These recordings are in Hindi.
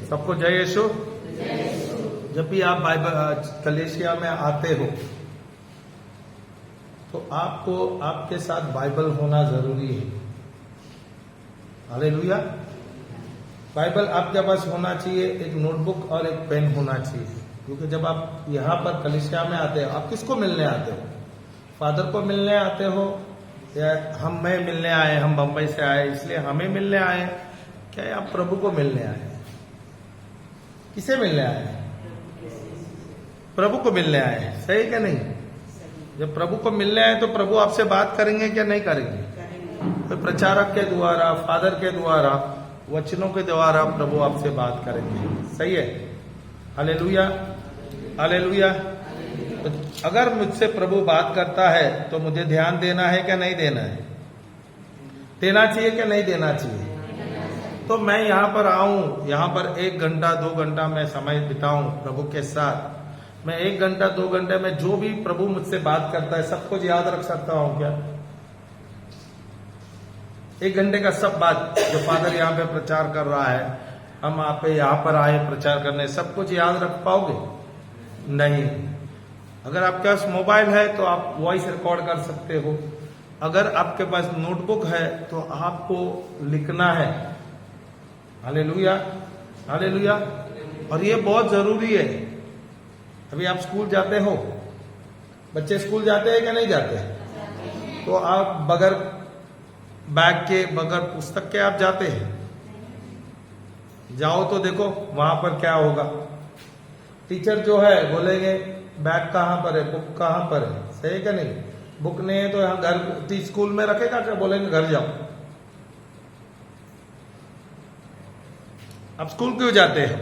सबको जय यीशु। जब भी आप बाइबल कलीसिया में आते हो तो आपको आपके साथ बाइबल होना जरूरी है। हालेलुया। बाइबल आपके पास होना चाहिए, एक नोटबुक और एक पेन होना चाहिए, क्योंकि जब आप यहाँ पर कलीसिया में आते हो, आप किसको मिलने आते हो? फादर को मिलने आते हो या हमें मिलने आए? हम बंबई से आए इसलिए हमें मिलने आए, क्या आप प्रभु को मिलने आए? किसे मिलने आए? प्रभु को मिलने आए। सही क्या नहीं? जब प्रभु को मिलने आए तो प्रभु आपसे बात करेंगे क्या नहीं करेंगे? तो प्रचारक के द्वारा, फादर के द्वारा, वचनों के द्वारा प्रभु आपसे बात करेंगे। सही है। Hallelujah, hallelujah. तो अगर मुझसे प्रभु बात करता है तो मुझे ध्यान देना है क्या नहीं देना है? देना चाहिए क्या नहीं देना चाहिए? तो मैं यहाँ पर आऊं, यहाँ पर 1 घंटा 2 घंटा मैं समय बिताऊं प्रभु के साथ। मैं 1 घंटा 2 घंटे में जो भी प्रभु मुझसे बात करता है सब कुछ याद रख सकता हूं क्या? 1 घंटे का सब बात जो फादर यहाँ पे प्रचार कर रहा है, हम आप यहाँ पर आए प्रचार करने, सब कुछ याद रख पाओगे? नहीं। अगर आपके पास मोबाइल है तो आप वॉइस रिकॉर्ड कर सकते हो। अगर आपके पास नोटबुक है तो आपको लिखना है। हालेलुया, हालेलुया। और ये बहुत जरूरी है। अभी आप स्कूल जाते हो, बच्चे स्कूल जाते हैं क्या नहीं जाते? तो आप बगैर बैग के, बगैर पुस्तक के आप जाते हैं? जाओ तो देखो वहां पर क्या होगा। टीचर जो है बोलेंगे बैग कहां पर है, बुक कहां पर है। सही क्या नहीं? बुक नहीं है तो यहाँ घर स्कूल में रखेगा क्या? बोलेंगे घर जाओ। आप स्कूल क्यों जाते हो?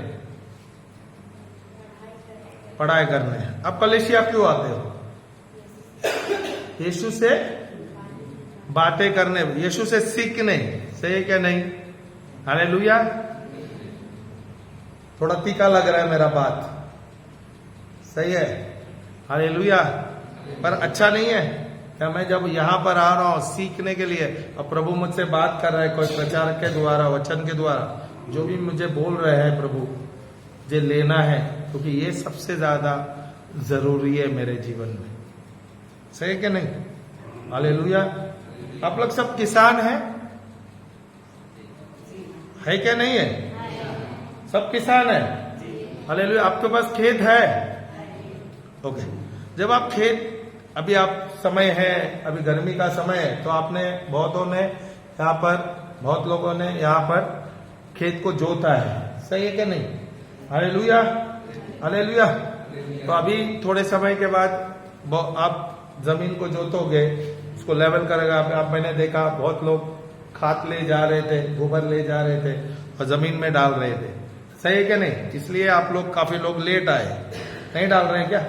पढ़ाई करने। अब कलीसिया क्यों आते हो? यीशु से बातें करने, यीशु से सीखने। सही क्या नहीं? हालेलुया। थोड़ा तीखा लग रहा है मेरा बात, सही है? हालेलुया। पर अच्छा नहीं है क्या? मैं जब यहाँ पर आ रहा हूं सीखने के लिए और प्रभु मुझसे बात कर रहा है, कोई प्रचारक के द्वारा, वचन के द्वारा, जो भी मुझे बोल रहे हैं प्रभु, मुझे लेना है, क्योंकि ये सबसे ज्यादा जरूरी है मेरे जीवन में। सही क्या नहीं? हालेलुया। आप लोग सब किसान हैं, है क्या नहीं है? सब किसान है। हालेलुया। आपके पास खेत है? ओके। जब आप खेत, अभी आप समय है, अभी गर्मी का समय है, तो आपने बहुतों ने यहाँ पर, बहुत लोगों ने यहाँ पर खेत को जोता है। सही है क्या नहीं? Hallelujah, hallelujah. तो अभी थोड़े समय के बाद आप जमीन को जोतोगे, उसको लेवल करेगा। आप मैंने देखा बहुत लोग खाद ले जा रहे थे, गोबर ले जा रहे थे और जमीन में डाल रहे थे। सही है क्या नहीं? इसलिए आप लोग, काफी लोग लेट आए, नहीं डाल रहे हैं क्या?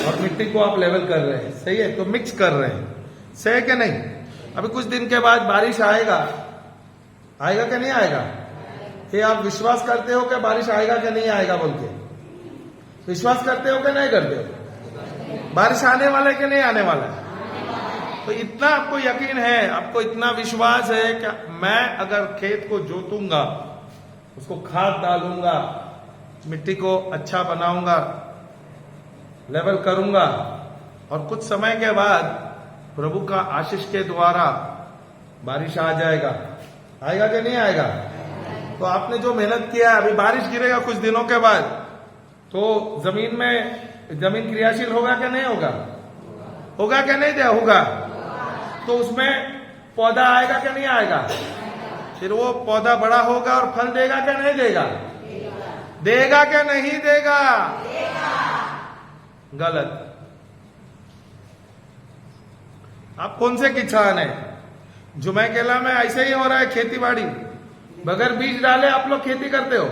और मिट्टी को आप लेवल कर रहे हैं। सही है, तो मिक्स कर रहे हैं। सही है क्या नहीं? अभी कुछ दिन के बाद बारिश आएगा, आएगा क्या नहीं आएगा? ये आप विश्वास करते हो क्या बारिश आएगा क्या नहीं आएगा बोल के? विश्वास करते हो क्या नहीं करते हो? बारिश आने वाला है कि नहीं आने वाला है? तो इतना आपको यकीन है, आपको इतना विश्वास है कि मैं अगर खेत को जोतूंगा, उसको खाद डालूंगा, मिट्टी को अच्छा बनाऊंगा, लेवल करूंगा, और कुछ समय के बाद प्रभु का आशीष के द्वारा बारिश आ जाएगा। आएगा कि नहीं आएगा? तो आपने जो मेहनत किया, अभी बारिश गिरेगा कुछ दिनों के बाद, तो जमीन क्रियाशील होगा क्या नहीं होगा? होगा क्या नहीं? होगा। तो उसमें पौधा आएगा क्या नहीं आएगा? फिर वो पौधा बड़ा होगा और फल देगा क्या नहीं देगा? देगा क्या नहीं देगा? गलत। आप कौन से किसान है? जुमैकेला में ऐसे ही हो रहा है खेती बाड़ी, बगैर बीज डाले आप लोग खेती करते हो।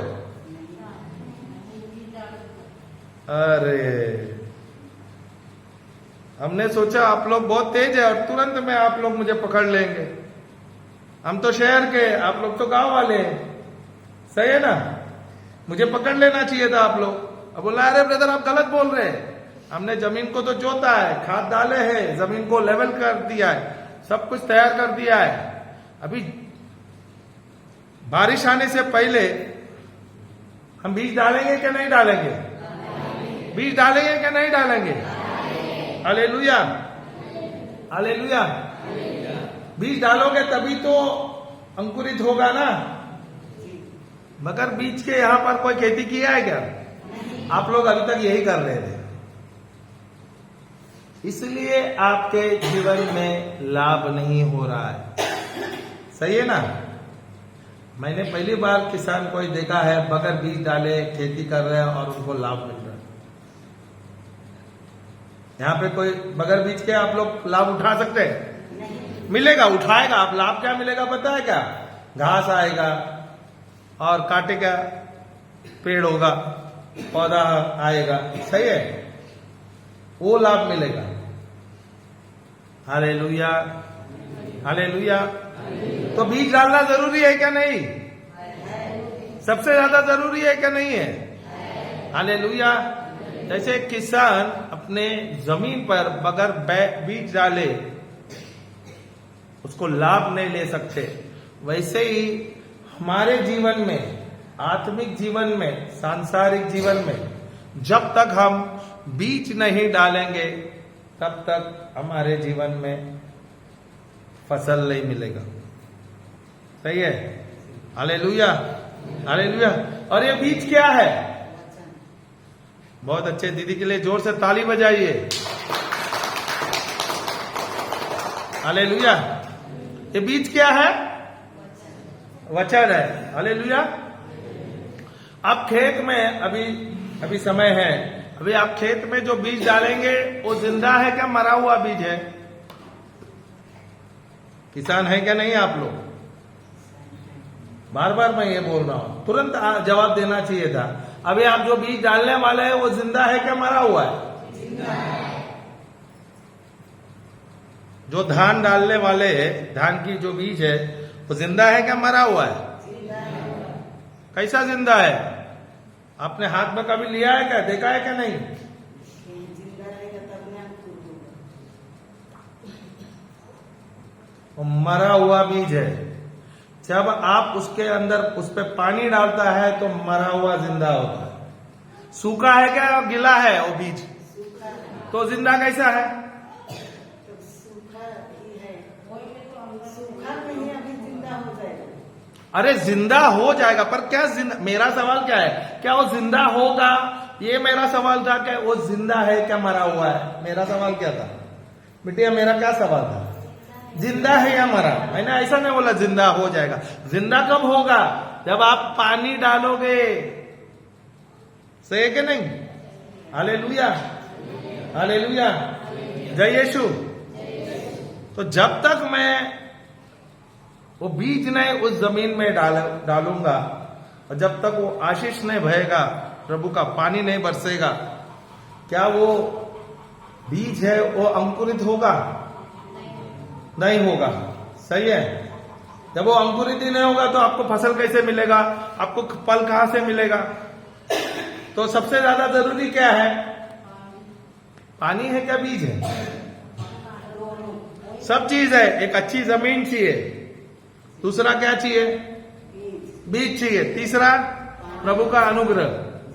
अरे हमने सोचा आप लोग बहुत तेज है और तुरंत में आप लोग मुझे पकड़ लेंगे। हम तो शहर के, आप लोग तो गांव वाले हैं। सही है ना? मुझे पकड़ लेना चाहिए था आप लोग। अब बोला अरे ब्रदर आप गलत बोल रहे हैं, हमने जमीन को तो जोता है, खाद डाले हैं, जमीन को लेवल कर दिया है, सब कुछ तैयार कर दिया है। अभी बारिश आने से पहले हम बीज डालेंगे क्या नहीं डालेंगे? बीज डालेंगे क्या नहीं डालेंगे? Hallelujah, hallelujah. बीज डालोगे तभी तो अंकुरित होगा ना। मगर बीज के यहां पर कोई खेती किया है क्या? आप लोग अभी तक यही कर रहे थे, इसलिए आपके जीवन में लाभ नहीं हो रहा है। सही है ना? मैंने पहली बार किसान कोई देखा है बगैर बीज डाले खेती कर रहे हैं और उनको लाभ मिल रहा है। यहाँ पे कोई बगैर बीज के आप लोग लाभ उठा सकते हैं? मिलेगा, उठाएगा। आप लाभ क्या मिलेगा पता है क्या? घास आएगा और कांटे का पेड़ होगा, पौधा आएगा। सही है, वो लाभ मिलेगा। Hallelujah, hallelujah. तो बीज डालना जरूरी है क्या नहीं? सबसे ज्यादा जरूरी है क्या नहीं है? हालेलुया। जैसे किसान अपने जमीन पर बगैर बीज डाले उसको लाभ नहीं ले सकते, वैसे ही हमारे जीवन में, आत्मिक जीवन में, सांसारिक जीवन में जब तक हम बीज नहीं डालेंगे तब तक हमारे जीवन में फसल नहीं मिलेगा। सही है? हालेलुया, हालेलुया। और ये बीज क्या है? बहुत अच्छे, दीदी के लिए जोर से ताली बजाइए। हालेलुया। ये बीज क्या है? वचन है। हालेलुया। आप खेत में अभी समय है, अभी आप खेत में जो बीज डालेंगे वो जिंदा है क्या मरा हुआ बीज है? किसान है क्या नहीं आप लोग? बार बार मैं ये बोल रहा हूं, तुरंत जवाब देना चाहिए था। अभी आप जो बीज डालने वाले हैं वो जिंदा है क्या मरा हुआ है? जिंदा है। जो धान डालने वाले हैं, धान की जो बीज है वो जिंदा है क्या मरा हुआ है? जिंदा है। कैसा जिंदा है? आपने हाथ में कभी लिया है क्या? देखा है क्या नहीं? वो मरा हुआ बीज है। जब आप उसके अंदर उस पे पानी डालता है तो मरा हुआ जिंदा होता है। सूखा है क्या गिला है वो बीज? तो जिंदा कैसा है? अरे जिंदा हो जाएगा, पर क्या जिंदा? मेरा सवाल क्या है, क्या वो जिंदा होगा? ये मेरा सवाल था कि वो जिंदा है क्या मरा हुआ है? मेरा सवाल क्या था बिटिया? मेरा क्या सवाल था? जिंदा है या मरा? मैंने ऐसा नहीं बोला जिंदा हो जाएगा। जिंदा कब होगा? जब आप पानी डालोगे। सही है कि नहीं? हालेलुया, हालेलुया, जय यीशु। तो जब तक मैं वो बीज नहीं उस जमीन में डालूंगा और जब तक वो आशीष नहीं बहेगा, प्रभु का पानी नहीं बरसेगा, क्या वो बीज है वो अंकुरित होगा? नहीं होगा। सही है? जब वो अंकुरित ही नहीं होगा तो आपको फसल कैसे मिलेगा? आपको फल कहां से मिलेगा? तो सबसे ज्यादा जरूरी क्या है? पानी है क्या बीज है? सब चीज है। एक अच्छी जमीन चाहिए, दूसरा क्या चाहिए? बीज चाहिए, तीसरा प्रभु का अनुग्रह,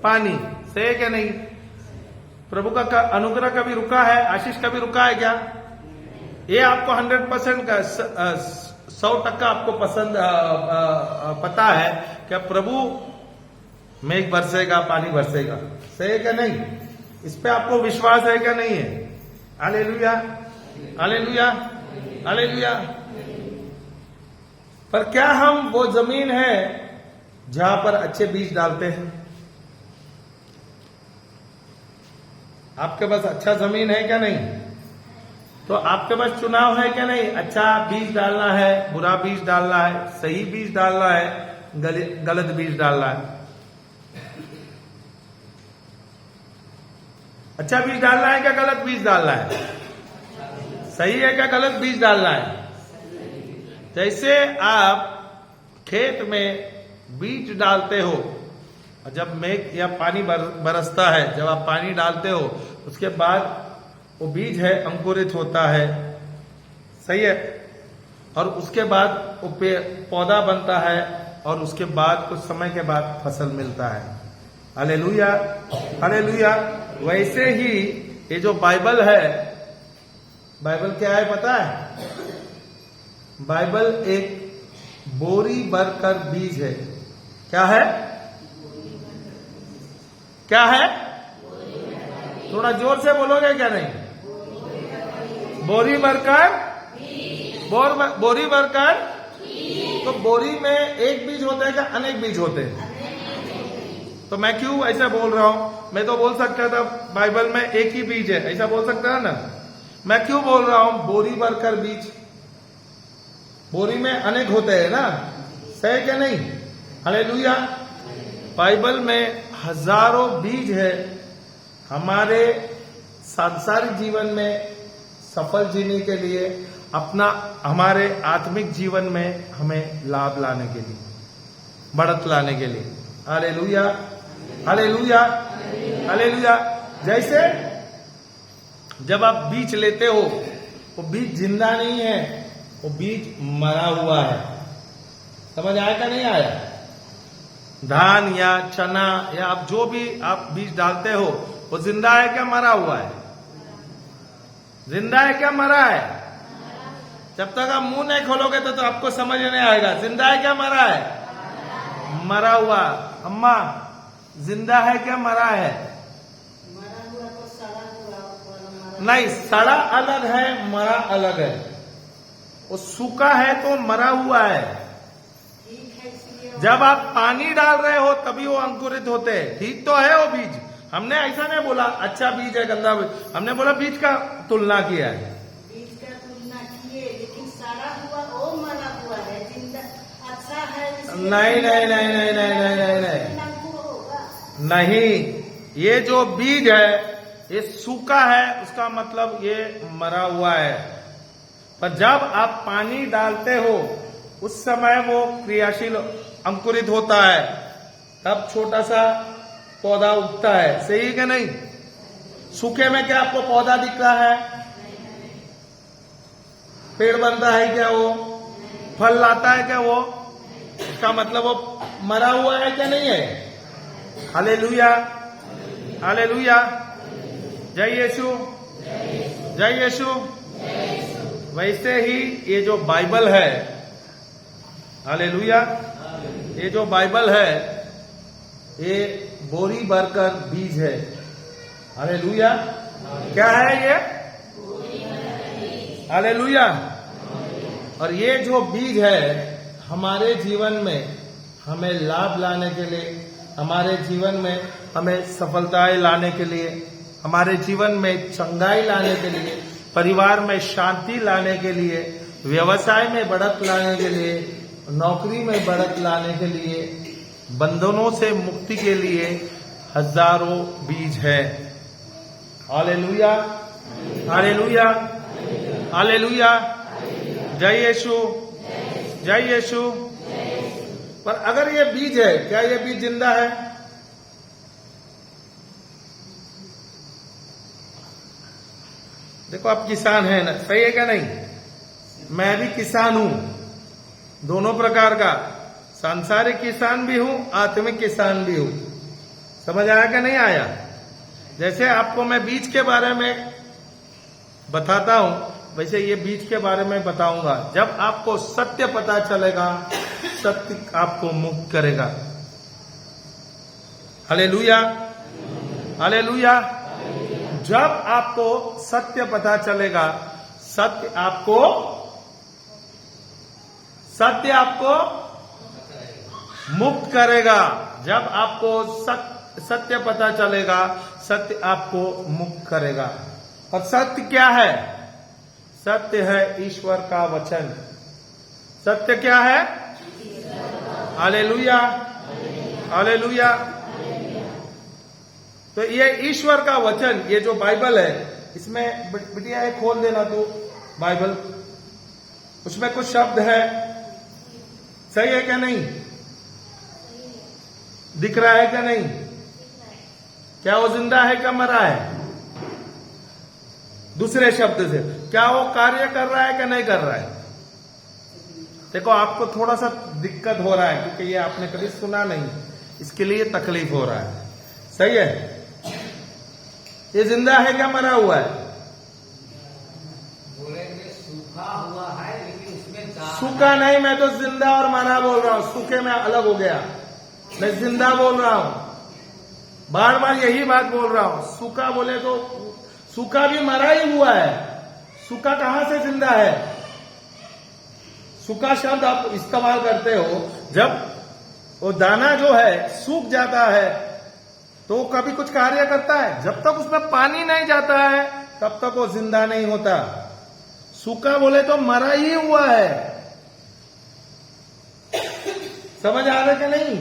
पानी। सही है क्या नहीं? प्रभु का अनुग्रह कभी रुका है? आशीष कभी रुका है क्या? ये आपको 100% का 100% आपको पता है क्या प्रभु मेघ बरसेगा, पानी बरसेगा। सही है क्या नहीं? इस पे आपको विश्वास है क्या नहीं है? हालेलुया, हालेलुया, हालेलुया। पर क्या हम वो जमीन है जहां पर अच्छे बीज डालते हैं? आपके पास अच्छा जमीन है क्या नहीं? तो आपके पास चुनाव है क्या नहीं? अच्छा बीज डालना है, बुरा बीज डालना है, सही बीज डालना है, गलत बीज डालना है। अच्छा बीज डालना है क्या गलत बीज डालना है? सही है क्या गलत बीज डालना है? जैसे आप खेत में बीज डालते हो और जब मेघ या पानी बरसता है, जब आप पानी डालते हो उसके बाद वो बीज है अंकुरित होता है। सही है? और उसके बाद वो पौधा बनता है और उसके बाद कुछ समय के बाद फसल मिलता है। Hallelujah, hallelujah. वैसे ही ये जो बाइबल है, बाइबल क्या है पता है? बाइबल एक बोरी भरकर बीज है। क्या है? क्या है? थोड़ा जोर से बोलोगे क्या? नहीं, बोरी भरकर, बोरी भरकर। तो बोरी में एक बीज होता है क्या अनेक बीज होते हैं? तो मैं क्यों ऐसा बोल रहा हूं? मैं तो बोल सकता था बाइबल में एक ही बीज है, ऐसा बोल सकता है ना। मैं क्यों बोल रहा हूं बोरी भरकर बीज? बोरी में अनेक होते हैं ना, सही क्या नहीं? हालेलुया। बाइबल में हजारों बीज है हमारे सांसारिक जीवन में सफल जीने के लिए, अपना हमारे आत्मिक जीवन में हमें लाभ लाने के लिए, बढ़त लाने के लिए। हालेलुया, हालेलुया, हालेलुया। जैसे जब आप बीज लेते हो, वो बीज जिंदा नहीं है, वो बीज मरा हुआ है। समझ आया क्या नहीं आया? धान या चना या आप जो भी आप बीज डालते हो, वो जिंदा है क्या मरा हुआ है? जिंदा है क्या मरा है? जब तक आप मुंह नहीं खोलोगे तो आपको समझ नहीं आएगा जिंदा है क्या मरा है। मरा हुआ। अम्मा, जिंदा है क्या मरा है? मरा हुआ तो सड़ा हुआ। नहीं, सड़ा अलग है, मरा अलग है। वो सूखा है तो मरा हुआ है। ठीक है, इसलिए जब आप पानी डाल रहे हो तभी वो अंकुरित होते हैं। ठीक तो है वो बीज। हमने ऐसा नहीं बोला अच्छा बीज है गंदा बीज, हमने बोला बीज का तुलना किया है। बीज का तुलना किए, लेकिन सड़ा हुआ वो मरा हुआ है, जिंदा अच्छा है। नहीं नहीं नहीं नहीं नहीं नहीं नहीं नहीं नहीं, ये जो बीज है ये सूखा है, उसका मतलब ये मरा हुआ है। पर जब आप पानी डालते हो उस समय वो क्रियाशील अंकुरित होता है, तब छोटा सा पौधा उगता है। सही है क्या नहीं? सूखे में क्या आपको पौधा दिख रहा है? पेड़ बनता है क्या? वो फल लाता है क्या? वो इसका मतलब वो मरा हुआ है क्या नहीं है? Hallelujah, hallelujah. जय यीशु, जय यीशु। वैसे ही ये जो बाइबल है, हालेलुया, ये जो बाइबल है ये बोरी भरकर बीज है। हालेलुया। क्या है ये? हालेलुया। और ये जो बीज है हमारे जीवन में हमें लाभ लाने के लिए, हमारे जीवन में हमें सफलताएं लाने के लिए, हमारे जीवन में चंगाई लाने के लिए, परिवार में शांति लाने के लिए, व्यवसाय में बढ़त लाने के लिए, नौकरी में बढ़त लाने के लिए, बंधनों से मुक्ति के लिए हजारों बीज है। हालेलुया, हालेलुया, हालेलुया। जय यीशु, जय यीशु। पर अगर ये बीज है, क्या ये बीज जिंदा है? देखो आप किसान हैं ना, सही है क्या नहीं? मैं भी किसान हूं, दोनों प्रकार का, सांसारिक किसान भी हूं, आत्मिक किसान भी हूं। समझ आया क्या नहीं आया? जैसे आपको मैं बीज के बारे में बताता हूं, वैसे ये बीज के बारे में बताऊंगा। जब आपको सत्य पता चलेगा, सत्य आपको मुक्त करेगा। Hallelujah, hallelujah. जब आपको सत्य पता चलेगा, सत्य आपको मुक्त करेगा। जब आपको सत्य पता चलेगा, सत्य आपको मुक्त करेगा। और सत्य क्या है? सत्य है ईश्वर का वचन। सत्य क्या है? Hallelujah, hallelujah. तो ये ईश्वर का वचन, ये जो बाइबल है, इसमें बिटिया ये खोल देना तू बाइबल, उसमें कुछ शब्द है, सही है क्या नहीं? दिख रहा है क्या नहीं? क्या वो जिंदा है क्या मरा है? दूसरे शब्द से क्या वो कार्य कर रहा है क्या नहीं कर रहा है? देखो आपको थोड़ा सा दिक्कत हो रहा है क्योंकि ये आपने कभी सुना नहीं, इसके लिए तकलीफ हो रहा है। सही है? ये जिंदा है क्या मरा हुआ है? बोलेंगे सूखा हुआ है लेकिन उसमें जान सूखा नहीं, मैं तो जिंदा और मरा बोल रहा हूं। सूखे में अलग हो गया, मैं जिंदा बोल रहा हूं। बार बार यही बात बोल रहा हूं। सूखा बोले तो सूखा भी मरा ही हुआ है। सूखा कहां से जिंदा है? सूखा शब्द आप इस्तेमाल करते हो जब वो दाना जो है सूख जाता है तो वो कभी कुछ कार्य करता है। जब तक उसमें पानी नहीं जाता है तब तक वो जिंदा नहीं होता। सूखा बोले तो मरा ही हुआ है। समझ आ रहा है कि नहीं?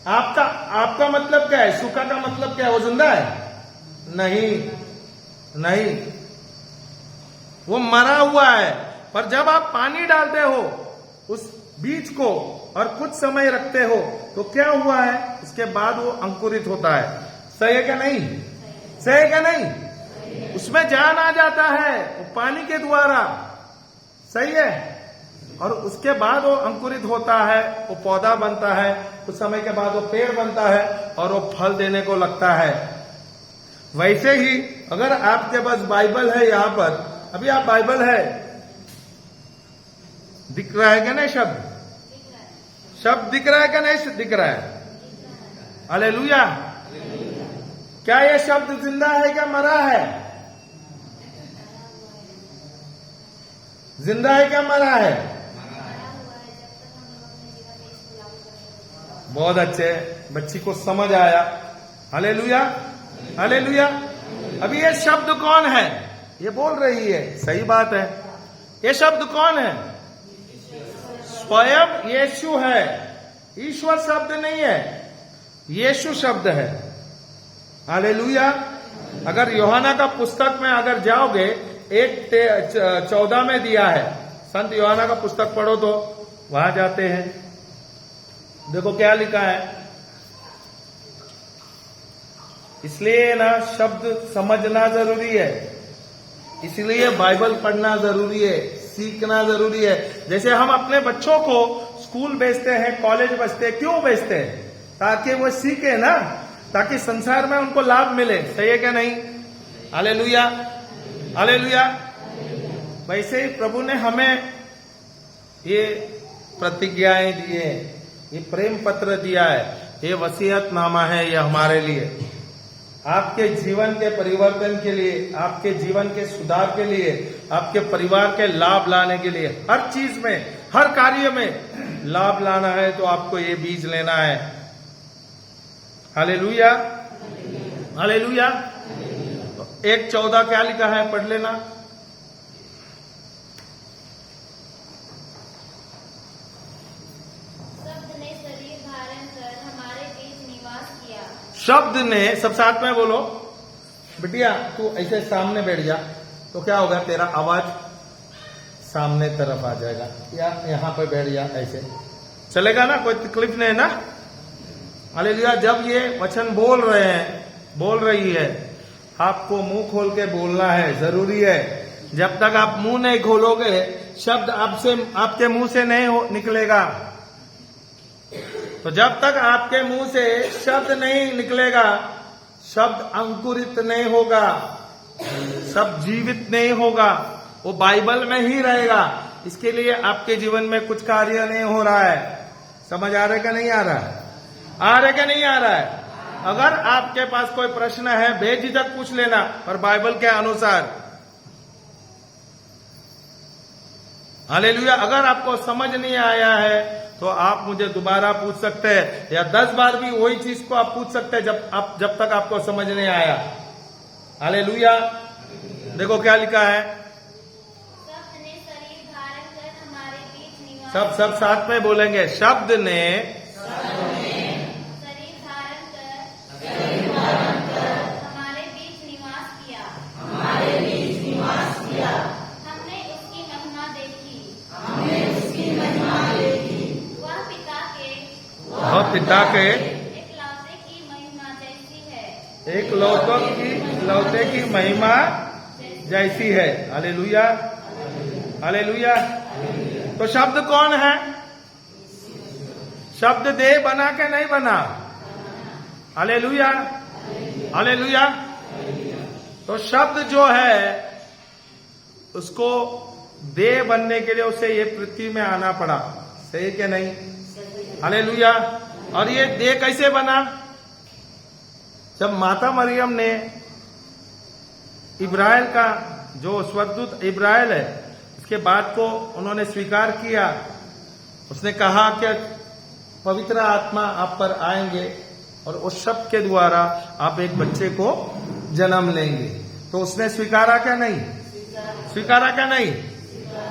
आपका मतलब क्या है? सूखा का मतलब क्या है? वो जिंदा है? नहीं नहीं, वो मरा हुआ है। पर जब आप पानी डालते हो उस बीज को और कुछ समय रखते हो तो क्या हुआ है? उसके बाद वो अंकुरित होता है। सही है क्या नहीं? सही है क्या नहीं? उसमें जान आ जाता है वो पानी के द्वारा। सही है? और उसके बाद वो अंकुरित होता है, वो पौधा बनता है, कुछ समय के बाद वो पेड़ बनता है और वो फल देने को लगता है। वैसे ही अगर आपके पास बाइबल है, यहां पर अभी आप बाइबल है, दिख रहा है क्या नहीं? शब्द दिख रहा है क्या नहीं दिख रहा है? हालेलुया। क्या ये शब्द जिंदा है क्या मरा है? जिंदा है क्या मरा है? बहुत अच्छे, बच्ची को समझ आया। Hallelujah hallelujah. अभी ये शब्द कौन है? ये बोल रही है, सही बात है। ये शब्द कौन है? स्वयं यीशु है। ईश्वर शब्द नहीं है, यीशु शब्द है। हालेलुया। अगर यूहन्ना का पुस्तक में अगर जाओगे 1:14 में दिया है, संत यूहन्ना का पुस्तक पढ़ो तो वहां जाते हैं, देखो क्या लिखा है। इसलिए ना शब्द समझना जरूरी है, इसलिए बाइबल पढ़ना जरूरी है, सीखना जरूरी है। जैसे हम अपने बच्चों को स्कूल भेजते हैं, कॉलेज भेजते हैं, क्यों भेजते हैं? ताकि वो सीखे ना, ताकि संसार में उनको लाभ मिले। सही है क्या नहीं? Hallelujah hallelujah. वैसे ही प्रभु ने हमें ये प्रतिज्ञाएं दी है, ये प्रेम पत्र दिया है, ये वसीयतनामा है, ये हमारे लिए, आपके जीवन के परिवर्तन के लिए, आपके जीवन के सुधार के लिए, आपके परिवार के लाभ लाने के लिए, हर चीज में, हर कार्य में लाभ लाना है तो आपको ये बीज लेना है। Hallelujah hallelujah. 1:14 क्या लिखा है? पढ़ लेना। शब्द ने, सब साथ में बोलो। बिटिया तू ऐसे सामने बैठ जा तो क्या होगा? तेरा आवाज सामने तरफ आ जाएगा, या यहां पर बैठ जा, ऐसे चलेगा ना? कोई तकलीफ नहीं है ना? हालेलुया। जब ये वचन बोल रहे हैं, बोल रही है, आपको मुंह खोल के बोलना है, जरूरी है। जब तक आप मुंह नहीं खोलोगे शब्द आपके मुंह से नहीं निकलेगा। तो जब तक आपके मुंह से शब्द नहीं निकलेगा, शब्द अंकुरित नहीं होगा, शब्द जीवित नहीं होगा, वो बाइबल में ही रहेगा। इसके लिए आपके जीवन में कुछ कार्य नहीं हो रहा है। समझ आ रहा है क्या नहीं आ रहा है? आ रहा है क्या नहीं आ रहा है? अगर आपके पास कोई प्रश्न है बेझिझक पूछ लेना, पर बाइबल के अनुसार। हालेलुया। अगर आपको समझ नहीं आया है तो आप मुझे दोबारा पूछ सकते हैं, या 10 बार भी वही चीज को आप पूछ सकते हैं जब तक आपको समझ नहीं आया। हालेलुया। देखो क्या लिखा है, शब्द ने शरीर धारण कर हमारे बीच निवास सब साथ में बोलेंगे। शब्द ने शरीर धारण कर हमारे बीच निवास किया। हमने उसकी महिमा देखी। वह पिता के इकलौते की महिमा जैसी है। एक लौते की महिमा जैसी है। Hallelujah hallelujah. तो शब्द कौन है? शब्द देह बना के नहीं बना, हालेलुया, हालेलुया। तो शब्द जो है उसको देह बनने के लिए उसे ये पृथ्वी में आना पड़ा, सही क्या नहीं? हालेलुया। और ये देह कैसे बना? जब माता मरियम ने इब्राहिम का, जो स्वर्गदूत इब्राहिम है, इसके बात को उन्होंने स्वीकार किया। उसने कहा कि पवित्र आत्मा आप पर आएंगे और उस शब्द के द्वारा आप एक बच्चे को जन्म लेंगे। तो उसने स्वीकारा क्या नहीं? स्वीकारा क्या नहीं?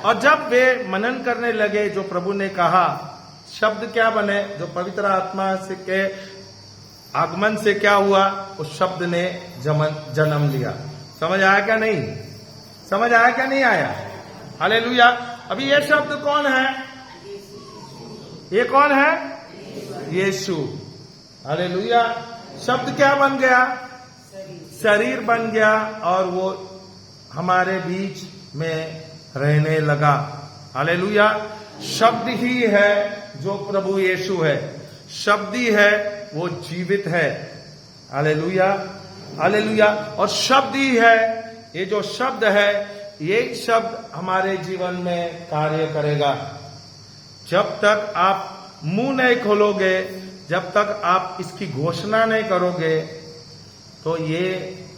और जब वे मनन करने लगे, जो प्रभु ने कहा, शब्द क्या बने? जो पवित्र आत्मा से के आगमन से क्या हुआ? उस शब्द ने जन्म लिया। समझ आया क्या नहीं? समझ आया क्या नहीं आया? हालेलुया। अभी ये शब्द कौन है? ये कौन है? यीशु। हालेलुया। शब्द क्या बन गया? शरीर बन गया और वो हमारे बीच में रहने लगा। हालेलुया। शब्द ही है जो प्रभु यीशु है, शब्द ही है वो जीवित है। हालेलुया, हालेलुया। और शब्द ही है, ये जो शब्द है, ये शब्द हमारे जीवन में कार्य करेगा। जब तक आप मुंह नहीं खोलोगे, जब तक आप इसकी घोषणा नहीं करोगे, तो ये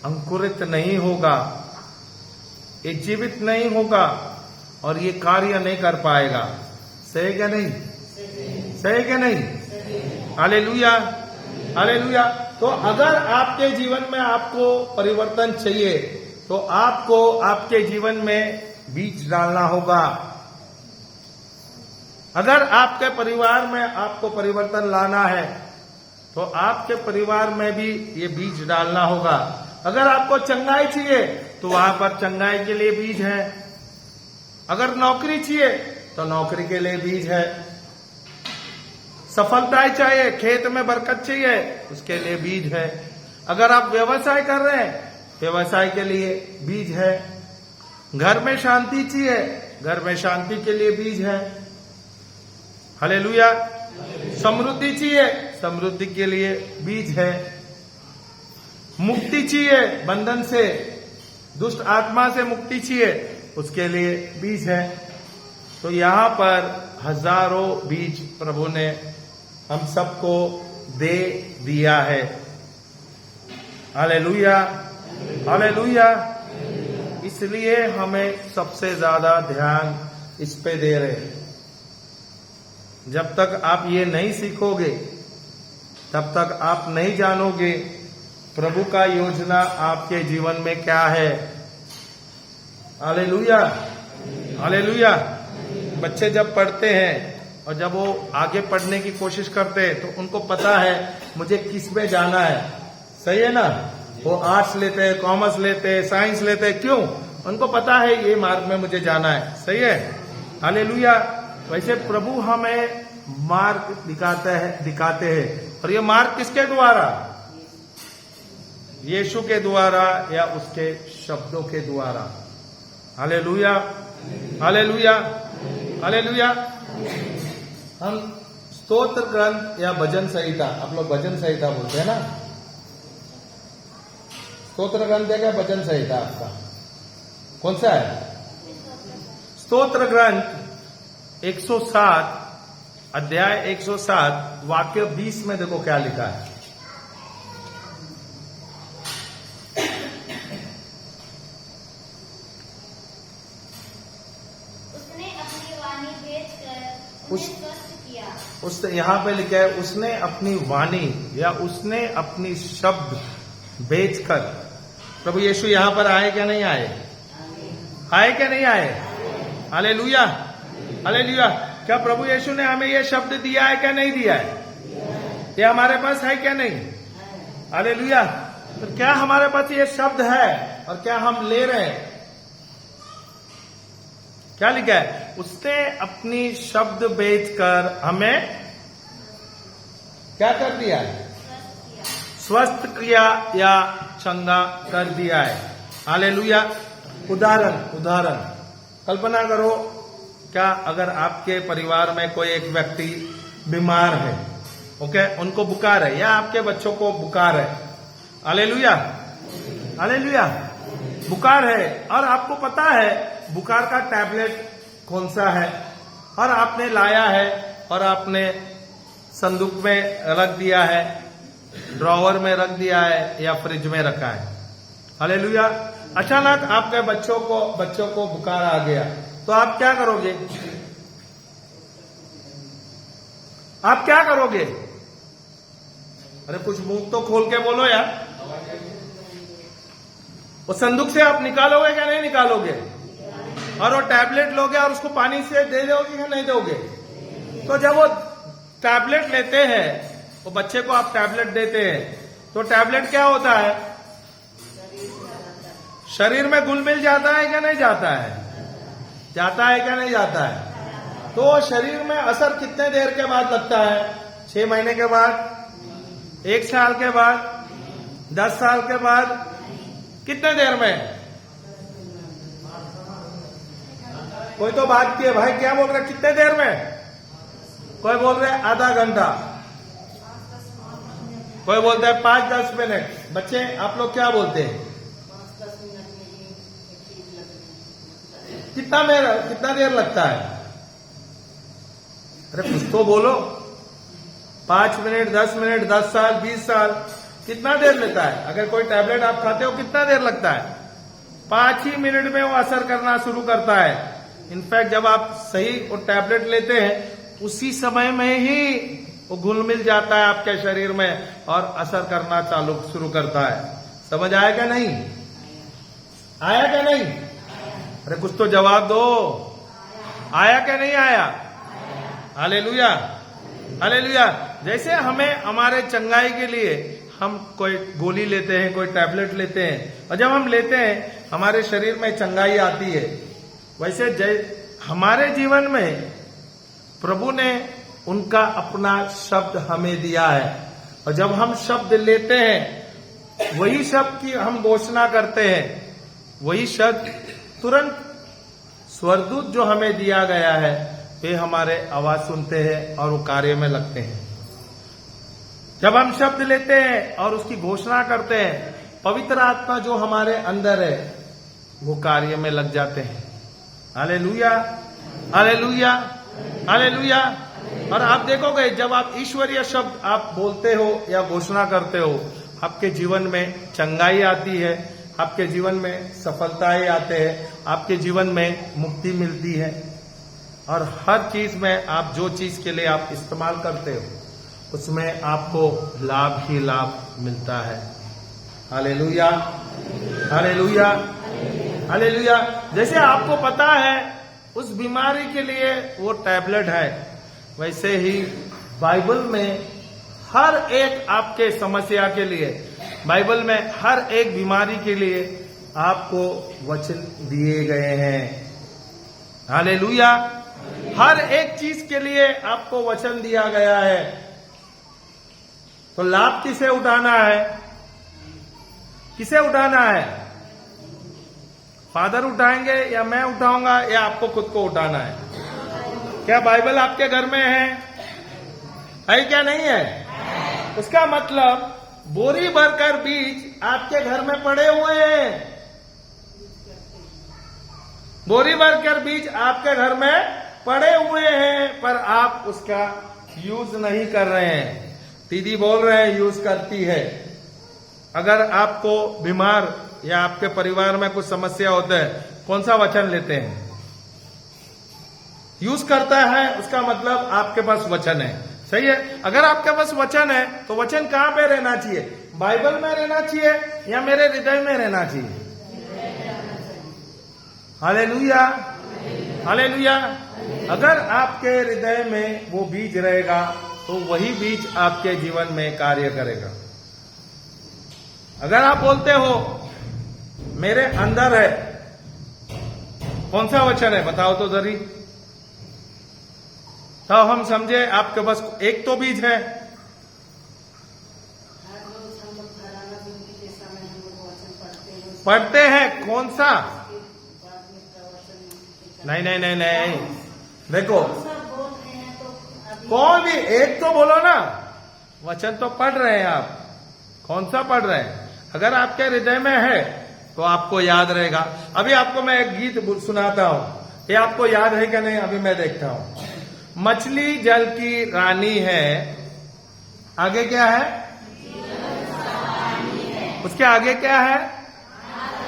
अंकुरित नहीं होगा, ये जीवित नहीं होगा और ये कार्य नहीं कर पाएगा। सही क्या नहीं? सही क्या नहीं? Hallelujah, hallelujah. तो अगर आपके जीवन में आपको परिवर्तन चाहिए, तो आपको आपके जीवन में बीज डालना होगा। अगर आपके परिवार में आपको परिवर्तन लाना है, तो आपके परिवार में भी ये बीज डालना होगा। अगर आपको चंगाई चाहिए, तो वहां पर चंगाई के लिए बीज है। अगर नौकरी चाहिए, तो नौकरी के लिए बीज है। सफलता चाहिए, खेत में बरकत चाहिए, उसके लिए बीज है। अगर आप व्यवसाय कर रहे हैं, व्यवसाय के लिए बीज है। घर में शांति चाहिए, घर में शांति के लिए बीज है। हालेलुया। समृद्धि चाहिए, समृद्धि के लिए बीज है। मुक्ति चाहिए बंधन से, दुष्ट आत्मा से मुक्ति चाहिए, उसके लिए बीज है। तो यहां पर हजारों बीज प्रभु ने हम सबको दे दिया है। Hallelujah, hallelujah. इसलिए हमें सबसे ज्यादा ध्यान इस पे दे रहे हैं। जब तक आप ये नहीं सीखोगे, तब तक आप नहीं जानोगे प्रभु का योजना आपके जीवन में क्या है। Hallelujah, hallelujah. बच्चे जब पढ़ते हैं और जब वो आगे पढ़ने की कोशिश करते हैं, तो उनको पता है मुझे किस में जाना है। सही है ना? वो आर्ट्स लेते हैं, कॉमर्स लेते हैं, साइंस लेते हैं। क्यों? उनको पता है ये मार्ग में मुझे जाना है। सही है? हालेलुया। वैसे प्रभु हमें मार्ग दिखाते हैं। और ये मार्ग किसके द्वारा? यीशु के द्वारा या उसके शब्दों के द्वारा। हालेलुया, हालेलुया, हालेलुया। हम स्तोत्र ग्रंथ या भजन संहिता, आप लोग भजन संहिता बोलते हैं ना? स्तोत्र ग्रंथ है क्या भजन संहिता आपका? कौन सा है? स्तोत्र ग्रंथ 107 अध्याय 107 वाक्य 20 में देखो क्या लिखा है। उसने अपनी वाणी भेजकर उन्हें स्वस्थ किया। उस यहाँ पे लिखा है उसने अपनी वाणी या उसने अपनी शब्द बेचकर। प्रभु यीशु यहाँ पर आए क्या नहीं आए? आए क्या नहीं आए? Hallelujah, hallelujah. क्या प्रभु यीशु ने हमें ये शब्द दिया है क्या नहीं दिया है? ये हमारे पास है क्या नहीं? हालेलुया। तो क्या हमारे पास ये शब्द है और क्या हम ले रहे हैं? क्या लिखा है? उसने अपनी शब्द बेचकर हमें क्या कर दिया है? स्वस्थ किया या चंगा कर दिया है। हालेलुया। उदाहरण कल्पना करो, क्या अगर आपके परिवार में कोई एक व्यक्ति बीमार है, ओके, उनको बुखार है या आपके बच्चों को बुखार है, हालेलुया हालेलुया, बुखार है और आपको पता है बुखार का टैबलेट कौन सा है, और आपने लाया है और आपने संदूक में रख दिया है, ड्रॉवर में रख दिया है या फ्रिज में रखा है, हालेलुया। अचानक आपके बच्चों को बुखार आ गया तो आप क्या करोगे? आप क्या करोगे? अरे कुछ मुंह तो खोल के बोलो यार। वो संदूक से आप निकालोगे क्या नहीं निकालोगे? और वो टैबलेट लोगे और उसको पानी से दे दोगे या नहीं दोगे? तो जब वो टैबलेट लेते हैं, वो बच्चे को आप टैबलेट देते हैं, तो टैबलेट क्या होता है? शरीर में घुल मिल जाता है क्या नहीं जाता है? जाता है क्या नहीं जाता है? तो शरीर में असर कितने देर के बाद लगता है? 6 महीने के बाद, 1 साल के बाद, 10 साल के बाद, कितने देर में? कोई तो बात किए भाई, क्या बोल रहे? कितने देर में? कोई बोल रहे आधा घंटा, कोई बोलता है 5-10 मिनट। बच्चे आप लोग क्या बोलते हैं? 5-10 मिनट में ही एक चीज लगती है। कितना देर लगता है? अरे कुछ तो बोलो। 5 मिनट, 10 मिनट, 10 साल, 20 साल, कितना देर लेता है? अगर कोई टैबलेट आप खाते हो कितना देर लगता है? 5 ही मिनट में वो असर करना शुरू करता है। इनफैक्ट जब आप सही वो टैबलेट लेते हैं उसी समय में ही वो घुल मिल जाता है आपके शरीर में और असर करना शुरू करता है। समझ आया क्या नहीं? आया क्या नहीं? अरे कुछ तो जवाब दो। आया क्या नहीं आया? Hallelujah hallelujah. जैसे हमें हमारे चंगाई के लिए हम कोई गोली लेते हैं, कोई टैबलेट लेते हैं, और जब हम लेते हैं हमारे शरीर में चंगाई आती है, वैसे हमारे जीवन में प्रभु ने उनका अपना शब्द हमें दिया है, और जब हम शब्द लेते हैं वही शब्द की हम घोषणा करते हैं, वही शब्द तुरंत स्वर्गदूत जो हमें दिया गया है वे हमारे आवाज सुनते हैं और वो कार्य में लगते हैं। जब हम शब्द लेते हैं और उसकी घोषणा करते हैं, पवित्र आत्मा जो हमारे अंदर है वो कार्य में लग जाते हैं। हालेलुया हालेलुया हालेलुया। और आप देखोगे जब आप ईश्वरीय शब्द आप बोलते हो या घोषणा करते हो, आपके जीवन में चंगाई आती है, आपके जीवन में सफलताएं आते हैं, आपके जीवन में मुक्ति मिलती है, और हर चीज में आप जो चीज के लिए आप इस्तेमाल करते हो उसमें आपको लाभ ही लाभ मिलता है। हालेलुया हालेलुया हालेलुया। जैसे आपको पता है उस बीमारी के लिए वो टैबलेट है, वैसे ही बाइबल में हर एक आपके समस्या के लिए, बाइबल में हर एक बीमारी के लिए आपको वचन दिए गए हैं। हालेलुया। हर एक चीज के लिए आपको वचन दिया गया है। तो लाभ किसे उठाना है? किसे उठाना है? फादर उठाएंगे या मैं उठाऊंगा या आपको खुद को उठाना है? क्या बाइबल आपके घर में है क्या नहीं है? उसका मतलब बोरी भरकर बीज आपके घर में पड़े हुए हैं। बोरी भरकर बीज आपके घर में पड़े हुए हैं, पर आप उसका यूज नहीं कर रहे हैं। दीदी बोल रहे हैं यूज करती है। अगर आपको बीमार या आपके परिवार में कुछ समस्या होता है, कौन सा वचन लेते हैं? यूज करता है, उसका मतलब आपके पास वचन है। सही है। अगर आपके पास वचन है तो वचन कहां पे रहना चाहिए? बाइबल में रहना चाहिए या मेरे हृदय में रहना चाहिए? Hallelujah hallelujah. अगर आपके हृदय में वो बीज रहेगा तो वही बीज आपके जीवन में कार्य करेगा। अगर आप बोलते हो मेरे अंदर है, कौन सा वचन है बताओ तो जरी, तो हम समझे आपके पास एक तो बीज है। हर रोज हम लोग घराना जिंदगी के समय हम लोग वचन पढ़ते हैं, कौन सा? बाद में प्रवचन नहीं नहीं नहीं नहीं, देखो सब बोल रहे हैं तो अभी कौन भी एक तो बोलो ना। वचन तो पढ़ रहे हैं आप, कौन सा पढ़ रहे हैं? अगर आपके हृदय में है तो आपको याद रहेगा। अभी आपको मैं एक गीत सुनाता हूं, ये आपको याद है क्या नहीं? अभी मैं देखता हूं। मछली जल की रानी है, आगे क्या है? उसके आगे क्या है?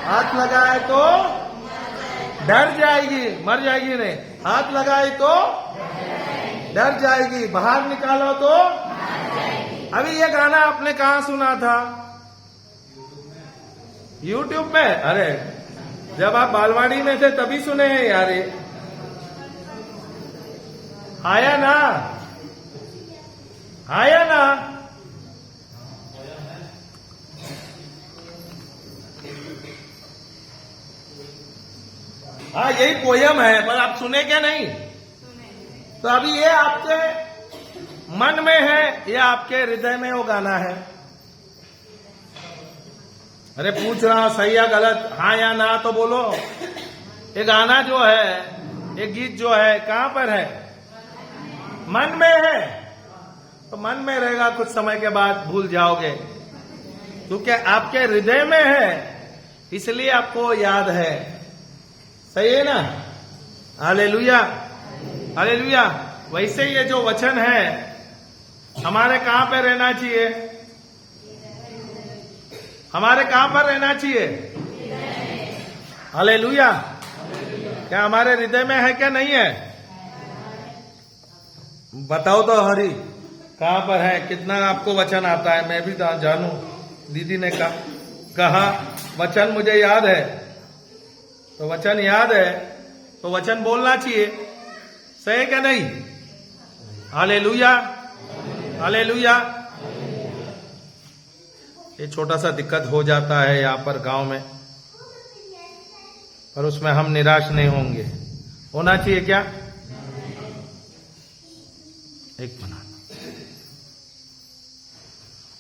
हाथ लगाए तो डर जाएगी, मर जाएगी नहीं। हाथ लगाए तो डर जाएगी, बाहर निकालो तो। अभी ये गाना आपने कहाँ सुना था? YouTube में। अरे जब आप बालवाड़ी में थे तभी सुने हैं यार। ये आया ना, आया ना। हाँ यही पोयम है, पर आप सुने क्या नहीं? तो अभी ये आपके मन में है, ये आपके हृदय में वो गाना है। अरे पूछ रहा सही या गलत, हाँ या ना तो बोलो। ये गाना जो है, ये गीत जो है, कहां पर है? मन में है। तो मन में रहेगा, कुछ समय के बाद भूल जाओगे, क्योंकि आपके हृदय में है, इसलिए आपको याद है। सही है ना? Hallelujah, hallelujah. वैसे ये जो वचन है हमारे कहां पे रहना चाहिए? हमारे कहां पर रहना चाहिए? हालेलुया। क्या हमारे हृदय में है क्या नहीं है? बताओ तो हरी, कहां पर है? कितना आपको वचन आता है? मैं भी जानू। दीदी ने कहा वचन मुझे याद है, तो वचन याद है तो वचन बोलना चाहिए। सही क्या नहीं? Hallelujah, hallelujah. ये छोटा सा दिक्कत हो जाता है यहाँ पर गांव में, पर उसमें हम निराश नहीं होंगे। होना चाहिए क्या? एक मिनट।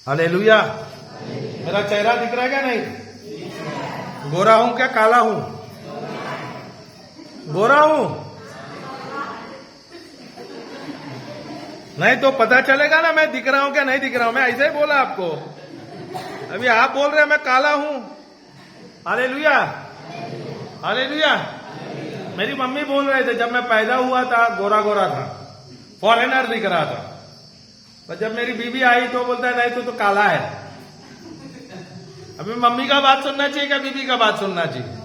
हालेलुया। मेरा चेहरा दिख रहा है क्या नहीं? गोरा हूं क्या काला हूं? गोरा हूं। नहीं तो पता चलेगा ना मैं दिख रहा हूं क्या नहीं दिख रहा हूं। मैं ऐसे ही बोला आपको। अभी आप बोल रहे हैं मैं काला हूं। Hallelujah, hallelujah. मेरी मम्मी बोल रहे थे जब मैं पैदा हुआ था गोरा गोरा था, फॉरेनर दिख रहा था। पर जब मेरी बीवी आई तो बोलता है नहीं तो काला है। अभी मम्मी का बात सुनना चाहिए क्या बीवी का बात सुनना चाहिए?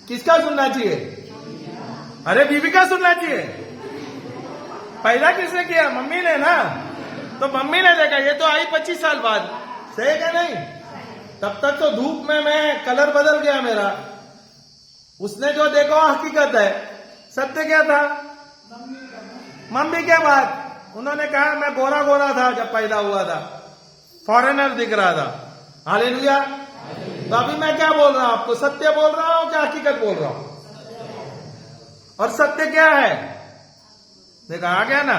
किसका सुनना चाहिए? अरे बीवी का सुनना चाहिए। पैदा किसने किया? मम्मी ने ना। तो मम्मी ने देखा, ये तो आई 25 साल बाद। सही क्या नहीं? तब तक तो धूप में मैं कलर बदल गया मेरा। उसने जो देखा हकीकत है। सत्य क्या था? मम्मी के बाद उन्होंने कहा मैं गोरा गोरा था जब पैदा हुआ था, फॉरेनर दिख रहा था। हालेलुया। तो अभी मैं क्या बोल रहा हूं आपको? सत्य बोल रहा हूं क्या हकीकत बोल रहा हूं? और सत्य क्या है? देखा आ गया ना?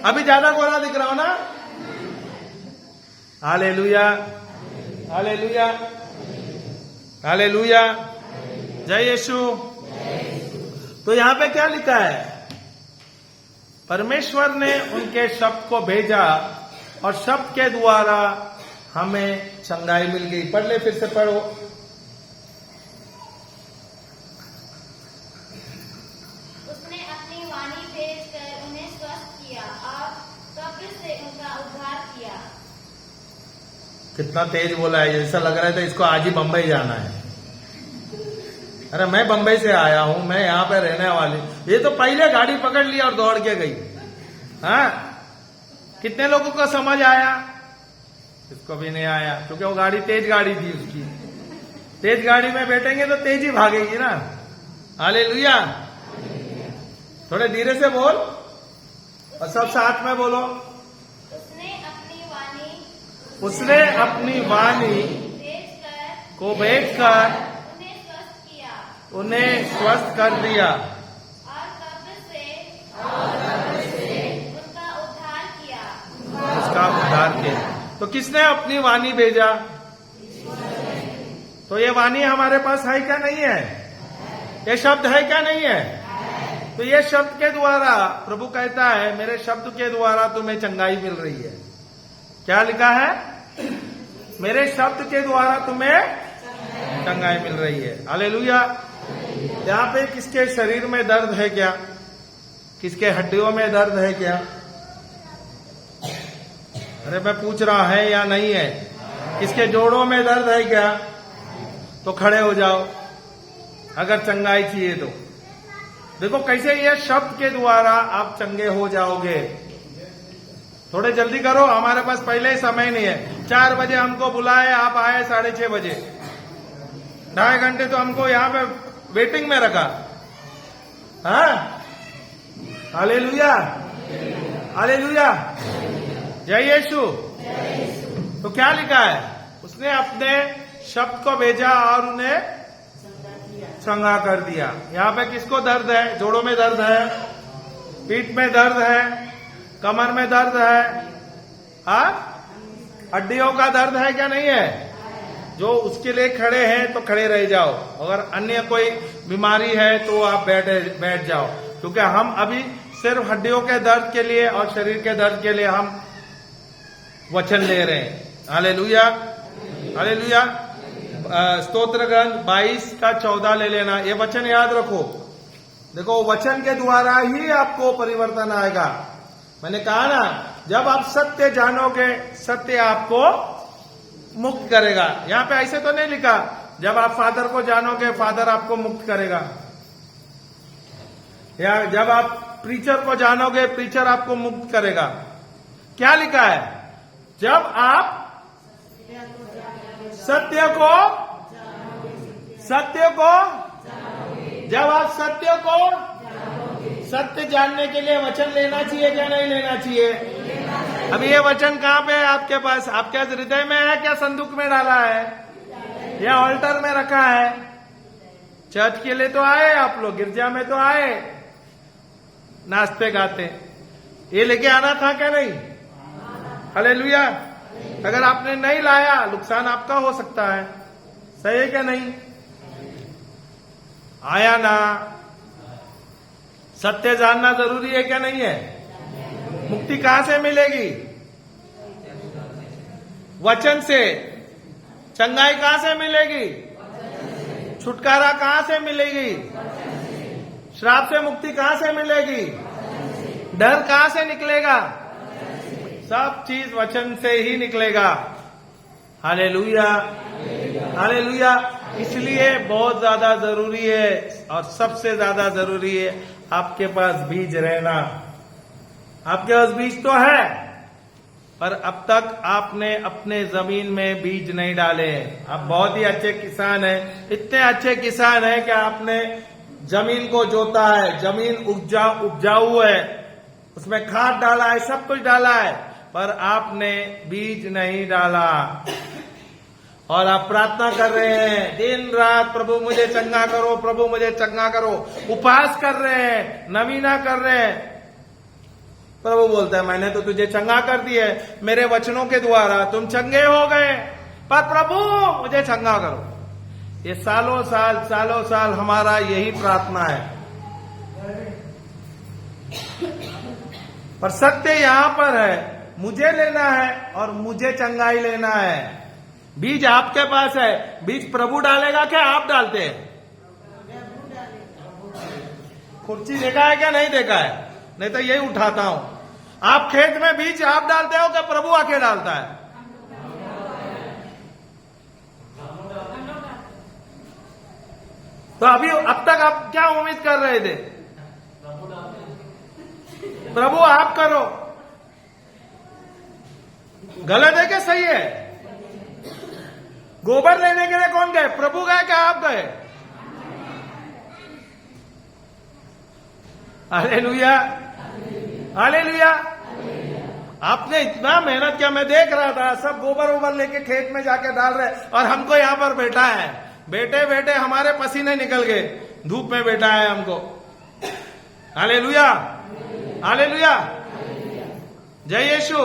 अभी ज्यादा गोरा दिख रहा हूं ना? हालेलुया, हालेलुया, हालेलुया। जय यीशु। तो यहां पे क्या लिखा है? परमेश्वर ने उनके शब्द को भेजा और शब्द के द्वारा हमें चंगाई मिल गई। पढ़ ले, फिर से पढ़ो। उसने अपनी वाणी भेजकर उन्हें स्वस्थ किया और कब्र से उनका उद्धार किया। कितना तेज बोला है, जैसा लग रहा था इसको आज ही बंबई जाना है। अरे मैं बंबई से आया हूं, मैं यहां पे रहने वाली। ये तो पहले गाड़ी पकड़ ली और दौड़ के गई। हाँ, कितने लोगों को समझ आया? इसको भी नहीं आया, क्योंकि वो गाड़ी तेज गाड़ी थी उसकी। तेज गाड़ी में बैठेंगे तो तेज ही भागेगी ना। हालेलुया। थोड़े धीरे से बोल और सब साथ में बोलो। उसने अपनी वाणी को भेजकर उन्हें स्वस्थ किया उन्हें स्वस्थ कर दिया और कब्र से उनका उद्धार किया। उसका उद्धार किया। तो किसने अपनी वाणी भेजा? तो ये वाणी हमारे पास है क्या नहीं है? ये शब्द है क्या नहीं है? तो ये शब्द के द्वारा प्रभु कहता है, मेरे शब्द के द्वारा तुम्हें चंगाई मिल रही है। क्या लिखा है? मेरे शब्द के द्वारा तुम्हें चंगाई मिल रही है। हालेलुया। यहाँ पे किसके शरीर में दर्द है क्या? किसके हड्डियों में दर्द है क्या? अरे मैं पूछ रहा है या नहीं है? किसके जोड़ों में दर्द है क्या? तो खड़े हो जाओ अगर चंगाई चाहिए तो। देखो कैसे ये शब्द के द्वारा आप चंगे हो जाओगे। थोड़े जल्दी करो, हमारे पास पहले ही समय नहीं है। 4 बजे हमको बुलाए, आप आए 6:30 बजे। 2.5 घंटे तो हमको यहाँ पे वेटिंग में रखा। हाँ, हालेलुया, हालेलुया, जय यीशु। तो क्या लिखा है? उसने अपने शब्द को भेजा और उन्हें चंगा कर दिया। यहाँ पे किसको दर्द है? जोड़ों में दर्द है, पीठ में दर्द है, कमर में दर्द है, हड्डियों का दर्द है क्या? नहीं है। जो उसके लिए खड़े हैं तो खड़े रह जाओ, अगर अन्य कोई बीमारी है तो आप बैठ जाओ, क्योंकि हम अभी सिर्फ हड्डियों के दर्द के लिए और शरीर के दर्द के लिए हम वचन ले रहे हैं। Hallelujah, hallelujah. स्तोत्र ग्रंथ 22:14 ले लेना, ये वचन याद रखो। देखो वचन के द्वारा ही आपको परिवर्तन आएगा। मैंने कहा ना, जब आप सत्य जानोगे, सत्य आपको मुक्त करेगा। यहाँ पे ऐसे तो नहीं लिखा, जब आप फादर को जानोगे, फादर आपको मुक्त करेगा। या जब आप प्रीचर को जानोगे, प्रीचर आपको मुक्त करेगा। क्या लिखा है? जब आप सत्य को जब आप सत्य जानने के लिए वचन लेना चाहिए क्या नहीं लेना चाहिए? अभी ये वचन कहाँ पे है आपके पास? आपके हृदय में है क्या? संदूक में डाला है या ऑल्टर में रखा है? चर्च के लिए तो आए आप लोग, गिरजा में तो आए, नाचते गाते, ये लेके आना था क्या नहीं? हालेलुया। अगर आपने नहीं लाया, नुकसान आपका हो सकता है। सही है क्या नहीं? आया ना? सत्य जानना जरूरी है क्या नहीं है? मुक्ति कहां से मिलेगी? वचन से। चंगाई कहां से मिलेगी? छुटकारा कहां से मिलेगी? श्राप से मुक्ति कहां से मिलेगी? डर कहां से निकलेगा? सब चीज वचन से ही निकलेगा। Hallelujah, hallelujah. इसलिए बहुत ज्यादा जरूरी है, और सबसे ज्यादा जरूरी है आपके पास बीज रहना। आपके पास बीज तो है, पर अब तक आपने अपने जमीन में बीज नहीं डाले। आप बहुत ही अच्छे किसान हैं, इतने अच्छे किसान हैं कि आपने जमीन को जोता है, जमीन उपजाऊ है, उसमें खाद डाला है, सब कुछ डाला है, पर आपने बीज नहीं डाला। और आप प्रार्थना कर रहे हैं दिन रात, प्रभु मुझे चंगा करो, प्रभु मुझे चंगा करो। उपवास कर रहे हैं, नवीना कर रहे हैं। प्रभु बोलता है मैंने तो तुझे चंगा कर दिया है, मेरे वचनों के द्वारा तुम चंगे हो गए, पर प्रभु मुझे चंगा करो। ये सालों साल हमारा यही प्रार्थना है। पर सत्य यहां पर है, मुझे लेना है और मुझे चंगाई लेना है। बीज आपके पास है, बीज प्रभु डालेगा क्या आप डालते हैं? कुर्सी देखा है क्या नहीं देखा है? नहीं तो यही उठाता हूं। आप खेत में बीज आप डालते हो क्या प्रभु आके डालता है? तो अभी अब तक आप क्या उम्मीद कर रहे थे? प्रभु आप करो। गलत है क्या सही है? गोबर लेने के लिए कौन गए? प्रभु गए क्या आप गए? Hallelujah, hallelujah. आपने इतना मेहनत किया, मैं देख रहा था, सब गोबर वोबर लेके खेत में जाके डाल रहे, और हमको यहां पर बैठा है, बैठे बैठे हमारे पसीने निकल गए, धूप में बैठा है हमको। हालेलुया, हालेलुया, जय यीशु,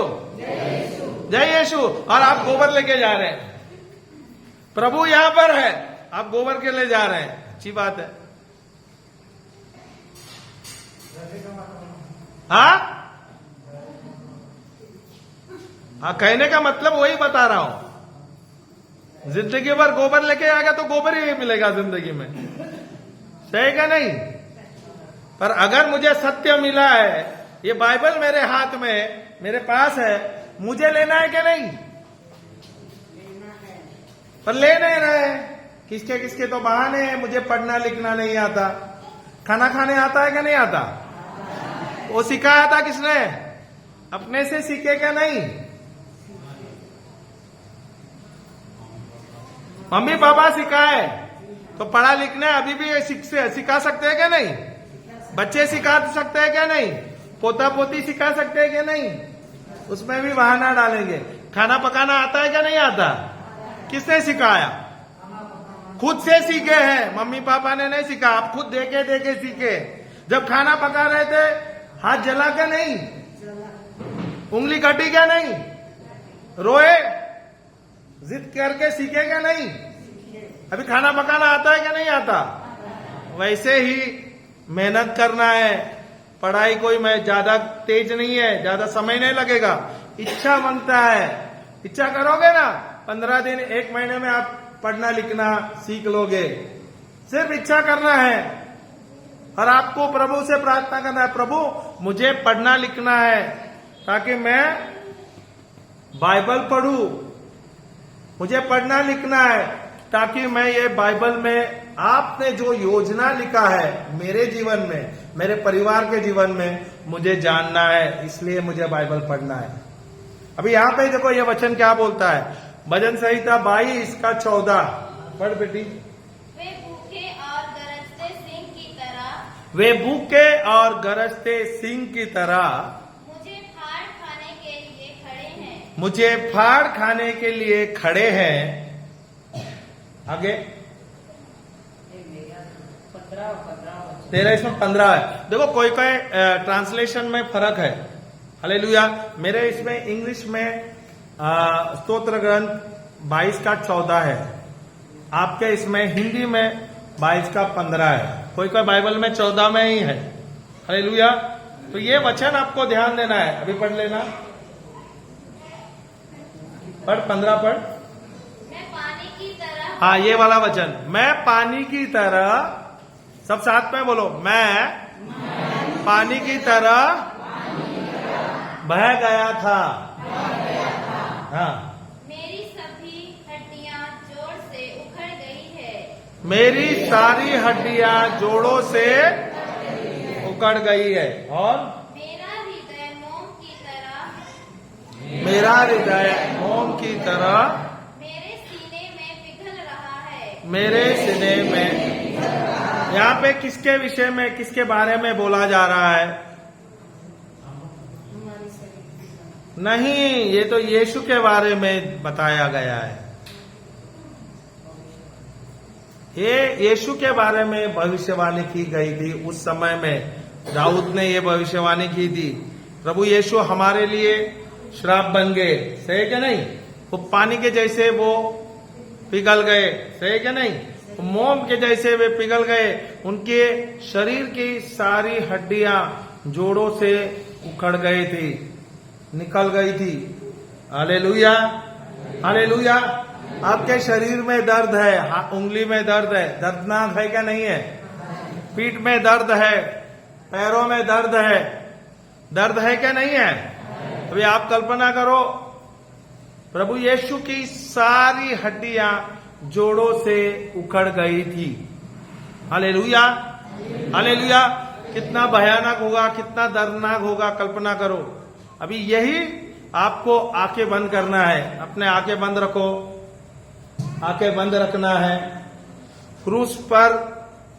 जय यीशु। और आप गोबर लेके जा रहे हैं, प्रभु यहां पर है, आप गोबर के लिए जा रहे हैं, अच्छी बात है। हाँ हाँ, कहने का मतलब वही बता रहा हूं। जिंदगी भर गोबर लेके आएगा तो गोबर ही मिलेगा जिंदगी में, सही क्या नहीं? पर अगर मुझे सत्य मिला है, ये बाइबल मेरे हाथ में, मेरे पास है, मुझे लेना है क्या नहीं? पर ले नहीं रहे। किसके किसके तो बहाने हैं, मुझे पढ़ना लिखना नहीं आता। खाना खाने आता है क्या नहीं आता? वो सिखाया था किसने? अपने से सीखे क्या नहीं? मम्मी पापा सिखाए तो पढ़ा लिखने अभी भी सिखा सकते हैं क्या नहीं? बच्चे सिखा सकते हैं क्या नहीं? पोता पोती सिखा सकते हैं क्या नहीं? उसमें भी बहाना डालेंगे। खाना पकाना आता है क्या नहीं आता? किसने सिखाया? खुद से सीखे हैं, मम्मी पापा ने नहीं सिखा, आप खुद देखे देखे सीखे। जब खाना पका रहे थे हाथ जला क्या नहीं? उंगली कटी क्या नहीं? रोए? जिद करके सीखे क्या नहीं? अभी खाना पकाना आता है क्या नहीं आता? वैसे ही मेहनत करना है। पढ़ाई कोई मैं ज्यादा तेज नहीं है, ज्यादा समय नहीं लगेगा। इच्छा मांगता है, इच्छा करोगे ना, 15 दिन 1 महीने में आप पढ़ना लिखना सीख लोगे। सिर्फ इच्छा करना है और आपको प्रभु से प्रार्थना करना है, प्रभु मुझे पढ़ना लिखना है ताकि मैं बाइबल पढ़ूं। मुझे पढ़ना लिखना है ताकि मैं ये बाइबल में आपने जो योजना लिखा है मेरे जीवन में, मेरे परिवार के जीवन में, मुझे जानना है। इसलिए मुझे बाइबल पढ़ना है। अभी यहां पे देखो ये वचन क्या बोलता है, भजन संहिता 22:14 पढ़ बेटी। वे भूखे और गरजते सिंह की तरह, वे भूखे और गरजते सिंह की तरह मुझे फाड़ खाने के लिए खड़े हैं। मुझे फाड़ खाने के लिए खड़े हैं। आगे 13 इसमें 15 है। देखो कोई कोई ट्रांसलेशन में फर्क है। हालेलुया। मेरे इसमें इंग्लिश में स्तोत्र ग्रंथ 22:14 है, आपके इसमें हिंदी में 22:15 है। कोई कोई बाइबल में 14 में ही है। हालेलुया। तो ये वचन आपको ध्यान देना है। अभी पढ़ लेना, पढ़ 15 पढ़। मैं पानी की तरह, हाँ ये वाला वचन, मैं पानी की तरह, सब साथ में बोलो, मैं पानी की तरह बह गया था। हाँ, मेरी सभी हड्डियां जोड़ से उखड़ गई है। मेरी सारी हड्डियां जोड़ों से उखड़ गई है। और मेरा हृदय मोम की तरह, मेरा हृदय मोम की तरह मेरे सीने में पिघल रहा है। मेरे सीने में। यहाँ पे किसके विषय में, किसके बारे में बोला जा रहा है? नहीं, ये तो यीशु के बारे में बताया गया है। ये यीशु के बारे में भविष्यवाणी की गई थी। उस समय में दाऊद ने ये भविष्यवाणी की थी, प्रभु यीशु हमारे लिए श्राप बन गए, सही क्या नहीं? वो पानी के जैसे वो पिघल गए, सही क्या नहीं? मोम के जैसे वे पिघल गए। उनके शरीर की सारी हड्डियां जोड़ों से उखड़ गई थी, निकल गई थी। Hallelujah, hallelujah. आपके शरीर में दर्द है, उंगली में दर्द है, दर्दनाक है क्या नहीं है? पीठ में दर्द है, पैरों में दर्द है क्या नहीं है? अभी आप कल्पना करो, प्रभु यीशु की सारी हड्डियां जोड़ों से उखड़ गई थी। Hallelujah, hallelujah. कितना भयानक होगा, कितना दर्दनाक होगा, कल्पना करो। अभी यही आपको आंखें बंद करना है। अपने आंखें बंद रखो, आंखें बंद रखना है। क्रूस पर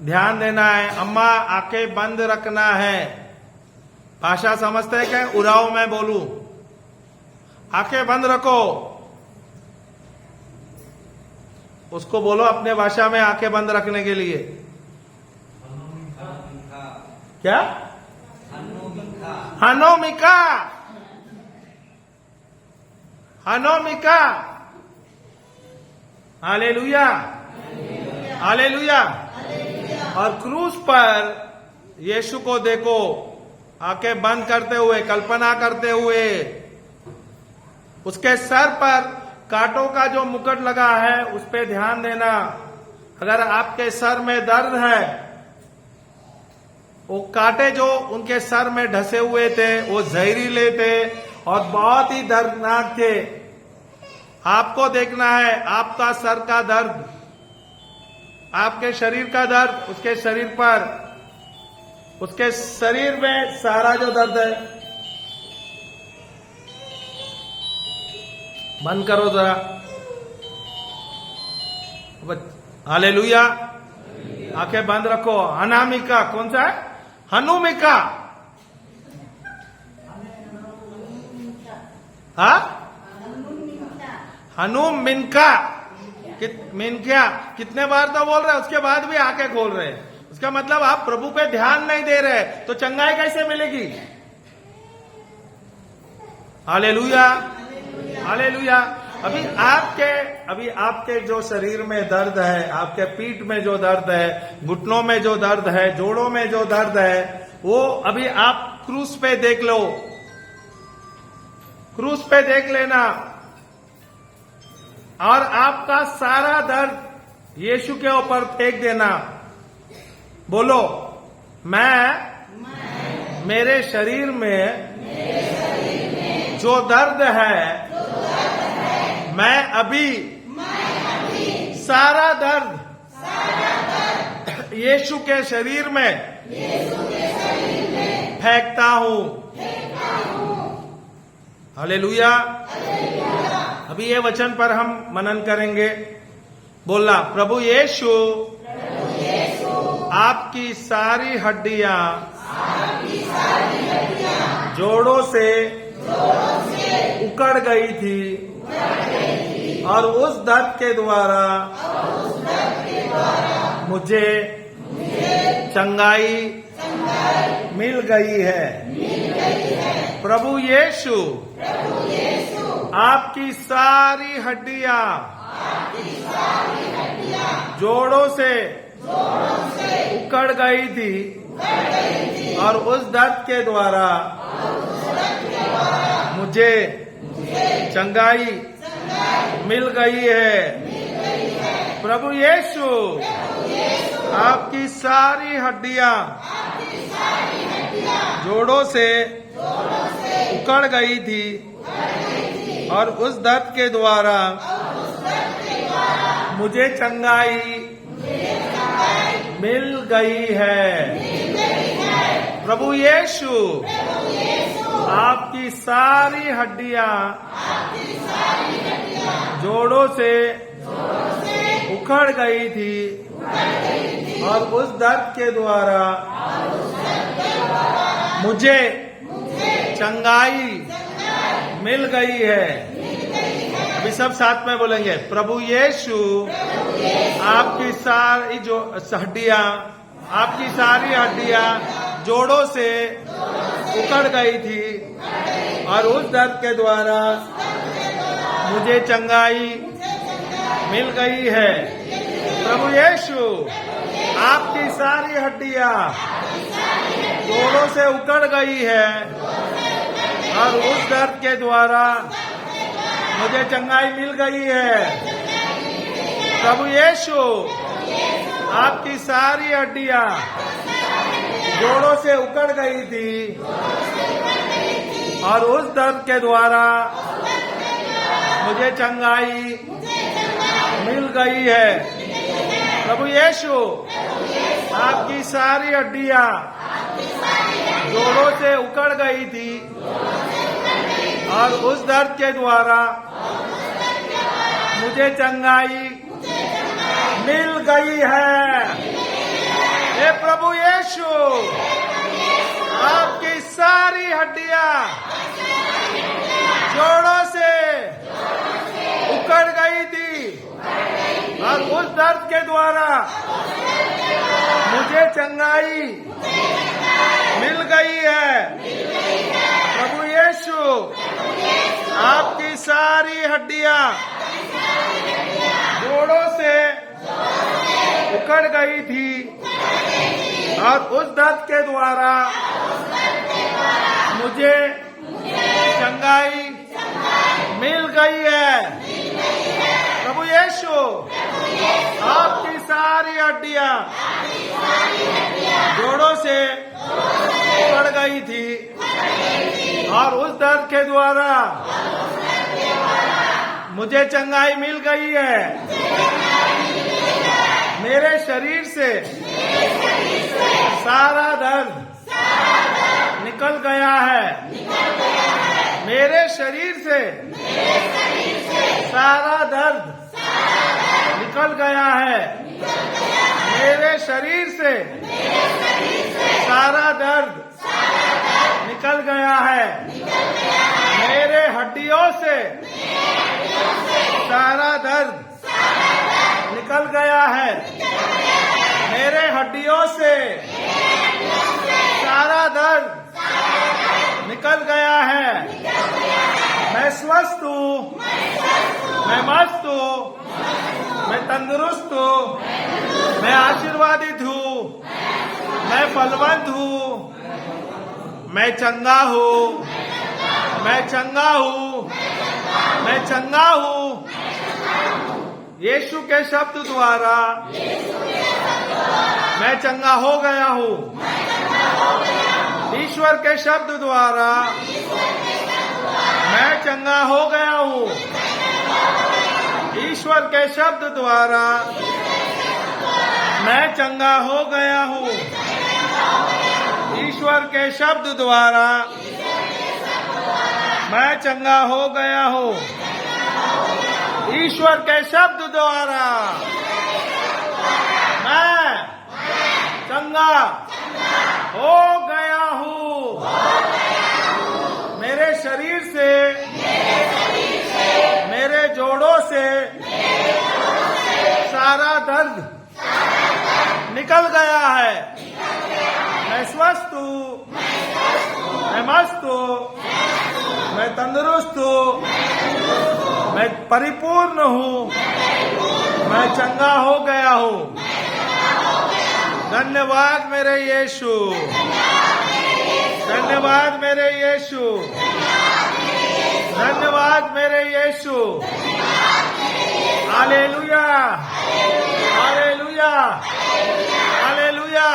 ध्यान देना है। अम्मा आंखें बंद रखना है। भाषा समझते हैं क्या? उराव मैं बोलूं, आंखें बंद रखो। उसको बोलो अपने भाषा में आंखें बंद रखने के लिए। क्या? हनोमिका, हनोमिका। हालेलुया, हालेलुया। और क्रूस पर यीशु को देखो, आंखें बंद करते हुए, कल्पना करते हुए। उसके सर पर कांटों का जो मुकुट लगा है उस पे ध्यान देना। अगर आपके सर में दर्द है, वो कांटे जो उनके सर में ढसे हुए थे वो जहरीले थे और बहुत ही दर्दनाक थे। आपको देखना है आपका सर का दर्द, आपके शरीर का दर्द, उसके शरीर पर, उसके शरीर में सारा जो दर्द है। बंद करो जरा। हालेलुया। आंखें बंद रखो। अनामिका कौन सा है? हनुमिका। हाँ, हनुमिनका। मिनका कितने बार तो बोल रहे हैं, उसके बाद भी आंखें खोल रहे हैं। उसका मतलब आप प्रभु पे ध्यान नहीं दे रहे, तो चंगाई कैसे मिलेगी? Hallelujah, hallelujah. अभी आपके जो शरीर में दर्द है, आपके पीठ में जो दर्द है, घुटनों में जो दर्द है, जोड़ों में जो दर्द है, वो अभी आप क्रूस पे देख लो, क्रूस पे देख लेना। और आपका सारा दर्द यीशु के ऊपर फेंक देना। बोलो, मैं मेरे शरीर में जो दर्द है, मैं अभी सारा दर्द यीशु के शरीर में फेंकता हूं। हालेलुया। अभी ये वचन पर हम मनन करेंगे। बोलना, प्रभु यीशु आपकी सारी हड्डियां जोड़ों से उकड़ गई थी और उस दर्द के द्वारा मुझे चंगाई मिल गई है। प्रभु यीशु आपकी सारी हड्डियां जोड़ों से उकड़ गई थी और उस दर्द के द्वारा मुझे चंगाई मिल गई है। प्रभु यीशु आपकी सारी हड्डियां जोड़ों से उकड़ गई थी और उस दर्द के द्वारा मुझे चंगाई मिल गई है। प्रभु यीशु आपकी सारी हड्डियां जोड़ों से उखड़ गई थी और उस दर्द के द्वारा मुझे चंगाई मिल गई है। अभी सब साथ में बोलेंगे, प्रभु यीशु आपकी सारी जो हड्डियां, आपकी सारी हड्डियां जोड़ों से उकड़ गई थी और उस दर्द के द्वारा मुझे चंगाई मिल गई है। प्रभु यीशु आपकी सारी हड्डियां जोड़ों से उकड़ गई है और उस दर्द के द्वारा मुझे चंगाई मिल गई है। प्रभु यीशु आपकी सारी हड्डियां जोड़ों से उकड़ गई थी और उस दर्द के द्वारा मुझे चंगाई मिल गई है। प्रभु यीशु आपकी सारी हड्डियां जोड़ों से उकड़ गई थी और उस दर्द के द्वारा मुझे चंगाई मिल गई है। हे प्रभु यीशु आपकी सारी हड्डियां जोड़ों से उकड़ गई थी और उस दर्द के द्वारा मुझे चंगाई मिल गई है। प्रभु यीशु आपकी सारी हड्डियां जोड़ों से उकड़ गई थी और उस दर्द के द्वारा मुझे चंगाई मिल गई है। प्रभु यीशु, आपकी सारी हड्डियां जोड़ों से पड़ गई थी और उस दर्द के द्वारा मुझे चंगाई मिल गई है। मेरे शरीर से सारा दर्द निकल गया है। मेरे शरीर से सारा दर्द निकल गया है। मेरे शरीर से सारा दर्द निकल गया है। मेरे हड्डियों से सारा दर्द निकल गया है। मेरे हड्डियों से सारा दर्द निकल गया है। मैं स्वस्थ हूँ, मैं मस्त हूँ, मैं तंदुरुस्त हूँ, मैं आशीर्वादित हूँ, मैं फलवंत हूँ, मैं चंगा हूँ, मैं चंगा हूँ, मैं चंगा हूँ। यीशु के शब्द द्वारा मैं चंगा हो गया हूँ। ईश्वर के शब्द द्वारा मैं चंगा हो गया हूँ। ईश्वर के शब्द द्वारा मैं चंगा हो गया हूँ। ईश्वर के शब्द द्वारा मैं चंगा हो गया हूँ। ईश्वर के शब्द द्वारा मैं चंगा हो गया हूँ। मेरे शरीर से, मेरे जोड़ों से सारा दर्द निकल गया है। मैं स्वस्थ हूँ, मैं मस्त हूँ, मैं तंदुरुस्त हूँ, मैं परिपूर्ण हूँ, मैं चंगा हो गया हूँ। धन्यवाद मेरे यीशु, धन्यवाद मेरे यीशु, धन्यवाद मेरे यीशु। हालेलुया, हालेलुया, हालेलुया,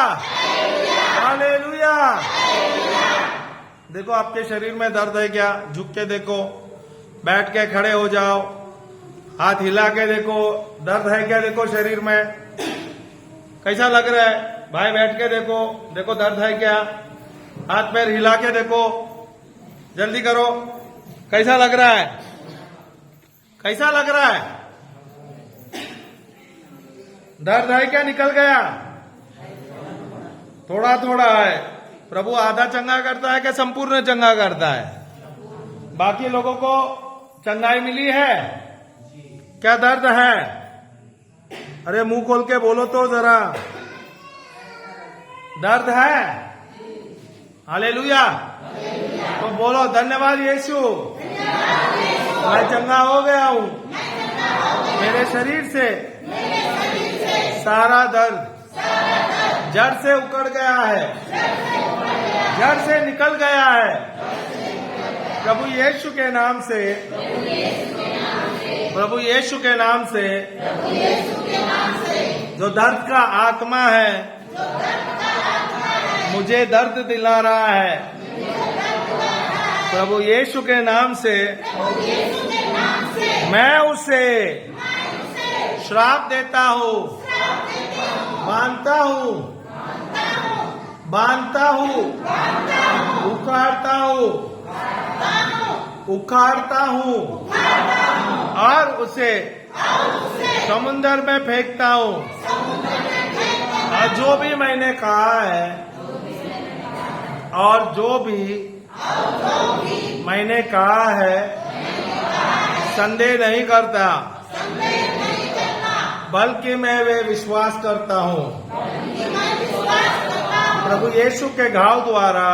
हालेलुया। देखो आपके शरीर में दर्द है क्या? झुक के देखो, बैठ के खड़े हो जाओ, हाथ हिला के देखो, दर्द है क्या? देखो शरीर में कैसा लग रहा है? भाई बैठ के देखो, देखो दर्द है क्या? हाथ पैर हिला के देखो, जल्दी करो। कैसा लग रहा है? कैसा लग रहा है? दर्द है क्या? निकल गया? थोड़ा थोड़ा है। प्रभु आधा चंगा करता है कि संपूर्ण चंगा करता है? बाकी लोगों को चंगाई मिली है क्या? दर्द है? अरे मुंह खोल के बोलो तो जरा, दर्द है? हालेलुया। तो बोलो धन्यवाद यीशु, मैं चंगा हो गया हूँ। मेरे शरीर से सारा दर्द जड़ से उकड़ गया है, जड़ से निकल गया है। प्रभु यीशु के नाम से, प्रभु यीशु के नाम से जो दर्द का आत्मा है मुझे दर्द दिला रहा है, प्रभु यीशु के नाम से मैं उसे श्राप देता हूँ, बांधता हूँ, बांधता हूँ, उखाड़ता हूँ, उखाड़ता हूँ और उसे समुंदर में फेंकता हूँ। और जो भी मैंने कहा है और जो भी मैंने कहा है संदेह नहीं करता, बल्कि मैं वे विश्वास करता हूँ। प्रभु यीशु के घाव द्वारा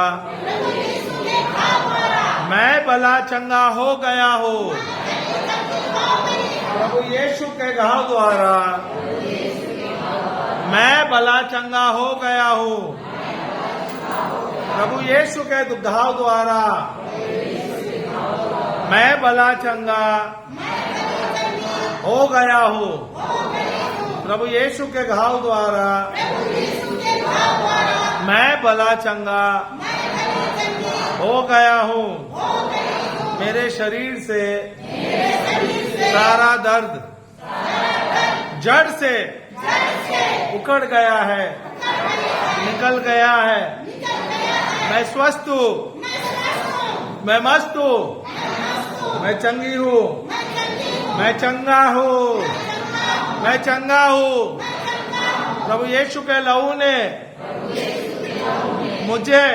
मैं भला चंगा हो गया हूँ। प्रभु यीशु के घाव द्वारा मैं भला चंगा हो गया हूँ प्रभु यीशु के घाव द्वारा। मैं भला चंगा हो गया हूँ प्रभु यीशु के घाव द्वारा। मैं भला चंगा हो गया हूँ। मेरे शरीर से सारा दर्द जड़ से उखड़ गया है, निकल गया है। मैं स्वस्थ हूँ, मैं मस्त हूँ, मैं चंगी हूँ, मैं चंगा हूँ, मैं चंगा हूँ। प्रभु यीशु के लहू ने मुझे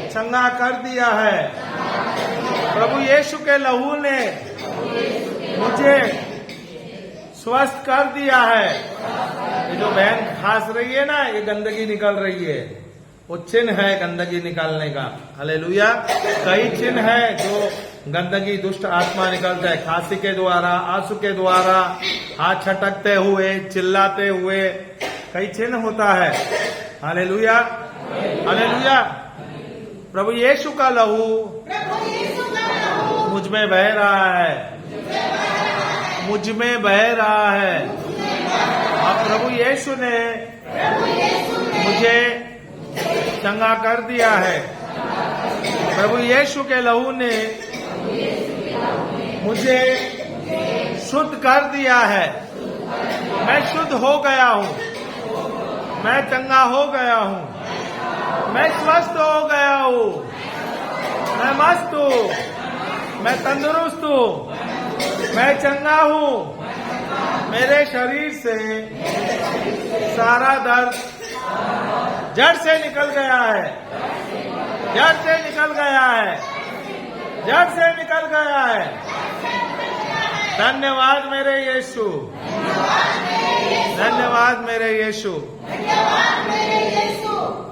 चंगा कर दिया है। प्रभु यीशु के लहू ने मुझे स्वस्थ कर दिया है। ये जो बहन खांस रही है ना, ये गंदगी निकल रही है, वो चिन्ह है गंदगी निकालने का। हालेलुया। कई चिन्ह है जो गंदगी दुष्ट आत्मा निकलता है, खांसी के द्वारा, आंसू के द्वारा, हाथ छटकते हुए, चिल्लाते हुए, कई चिन्ह होता है। Hallelujah, hallelujah. प्रभु यीशु का लहू मुझ में बह रहा है, मुझ में बह रहा है। और प्रभु यीशु ने मुझे चंगा कर दिया है। प्रभु यीशु के लहू ने मुझे शुद्ध कर दिया है। मैं शुद्ध हो गया हूँ, मैं चंगा हो गया हूँ, मैं स्वस्थ हो गया हूँ, मैं मस्त हूँ, मैं तंदुरुस्त हूँ, मैं चंगा हूँ। मेरे शरीर से सारा दर्द जड़ से निकल गया है, जड़ से निकल गया है, जड़ से निकल गया है। धन्यवाद मेरे यीशु, धन्यवाद मेरे यीशु।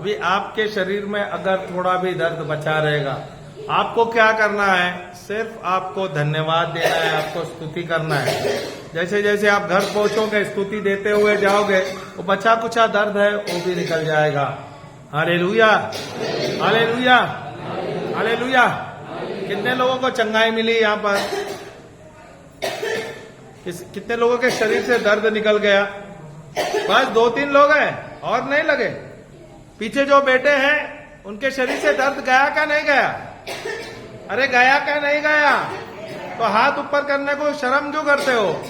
भी आपके शरीर में अगर थोड़ा भी दर्द बचा रहेगा, आपको क्या करना है? सिर्फ आपको धन्यवाद देना है, आपको स्तुति करना है। जैसे जैसे आप घर पहुंचोगे, स्तुति देते हुए जाओगे, वो बचा कुचा दर्द है वो भी निकल जाएगा। हालेलुया, हालेलुया, हालेलुया। कितने लोगों को चंगाई मिली यहाँ पर? कितने लोगों के शरीर से दर्द निकल गया? बस 2-3 लोग हैं और नहीं लगे। पीछे जो बैठे हैं उनके शरीर से दर्द गया क्या नहीं गया? अरे गया क्या नहीं गया? तो हाथ ऊपर करने को शर्म क्यों करते हो?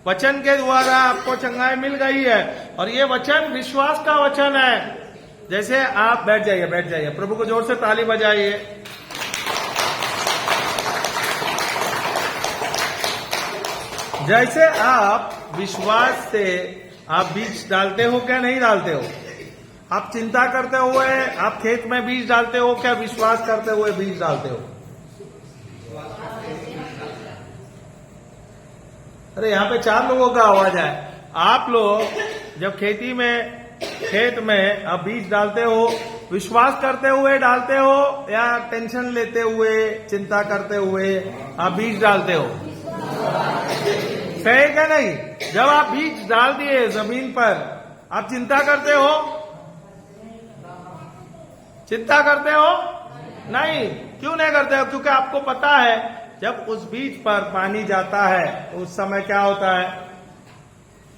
वचन के द्वारा आपको चंगाई मिल गई है और ये वचन विश्वास का वचन है। जैसे आप बैठ जाइए, बैठ जाइए, प्रभु को जोर से ताली बजाइए। जैसे आप विश्वास से आप बीज डालते हो क्या नहीं डालते हो? आप चिंता करते हुए आप खेत में बीज डालते हो क्या विश्वास करते हुए बीज डालते हो? अरे यहाँ पे 4 लोगों का आवाज है। आप लोग जब खेत में आप बीज डालते हो, विश्वास करते हुए डालते हो या टेंशन लेते हुए, चिंता करते हुए आप बीज डालते हो? सही क्या नहीं? जब आप बीज डाल दिए जमीन पर, आप चिंता करते हो? चिंता करते हो? नहीं। क्यों नहीं करते हो? क्योंकि आपको पता है जब उस बीज पर पानी जाता है उस समय क्या होता है?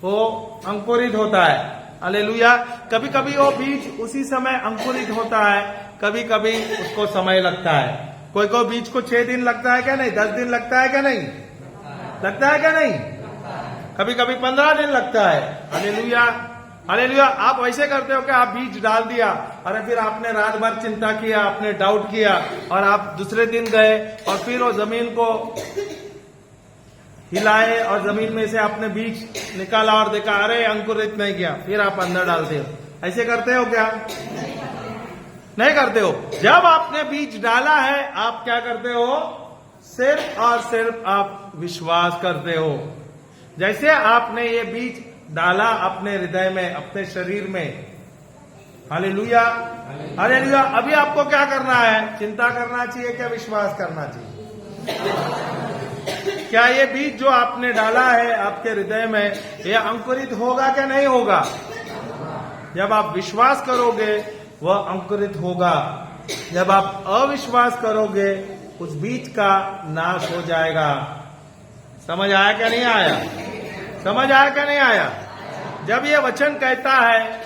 वो अंकुरित होता है। हालेलुया। कभी कभी वो बीज उसी समय अंकुरित होता है, कभी कभी उसको समय लगता है। कोई कोई बीज को 6 दिन लगता है क्या नहीं? 10 दिन लगता है क्या नहीं? लगता है क्या नहीं? कभी कभी 15 दिन लगता है। Hallelujah, hallelujah. आप वैसे करते हो कि आप बीज डाल दिया, अरे फिर आपने रात भर चिंता किया, आपने डाउट किया और आप दूसरे दिन गए और फिर वो जमीन को हिलाए और जमीन में से आपने बीज निकाला और देखा अरे अंकुरित नहीं किया, फिर आप अंदर डालते हो। ऐसे करते हो क्या? नहीं करते हो। जब आपने बीज डाला है आप क्या करते हो? सिर्फ और सिर्फ आप विश्वास करते हो। जैसे आपने ये बीज डाला अपने हृदय में, अपने शरीर में। Hallelujah, hallelujah. अभी आपको क्या करना है? चिंता करना चाहिए क्या विश्वास करना चाहिए? क्या ये बीज जो आपने डाला है आपके हृदय में, ये अंकुरित होगा क्या नहीं होगा? जब आप विश्वास करोगे वह अंकुरित होगा। जब आप अविश्वास करोगे उस बीज का नाश हो जाएगा। समझ आया क्या नहीं आया? समझ आया क्या नहीं आया? जब ये वचन कहता है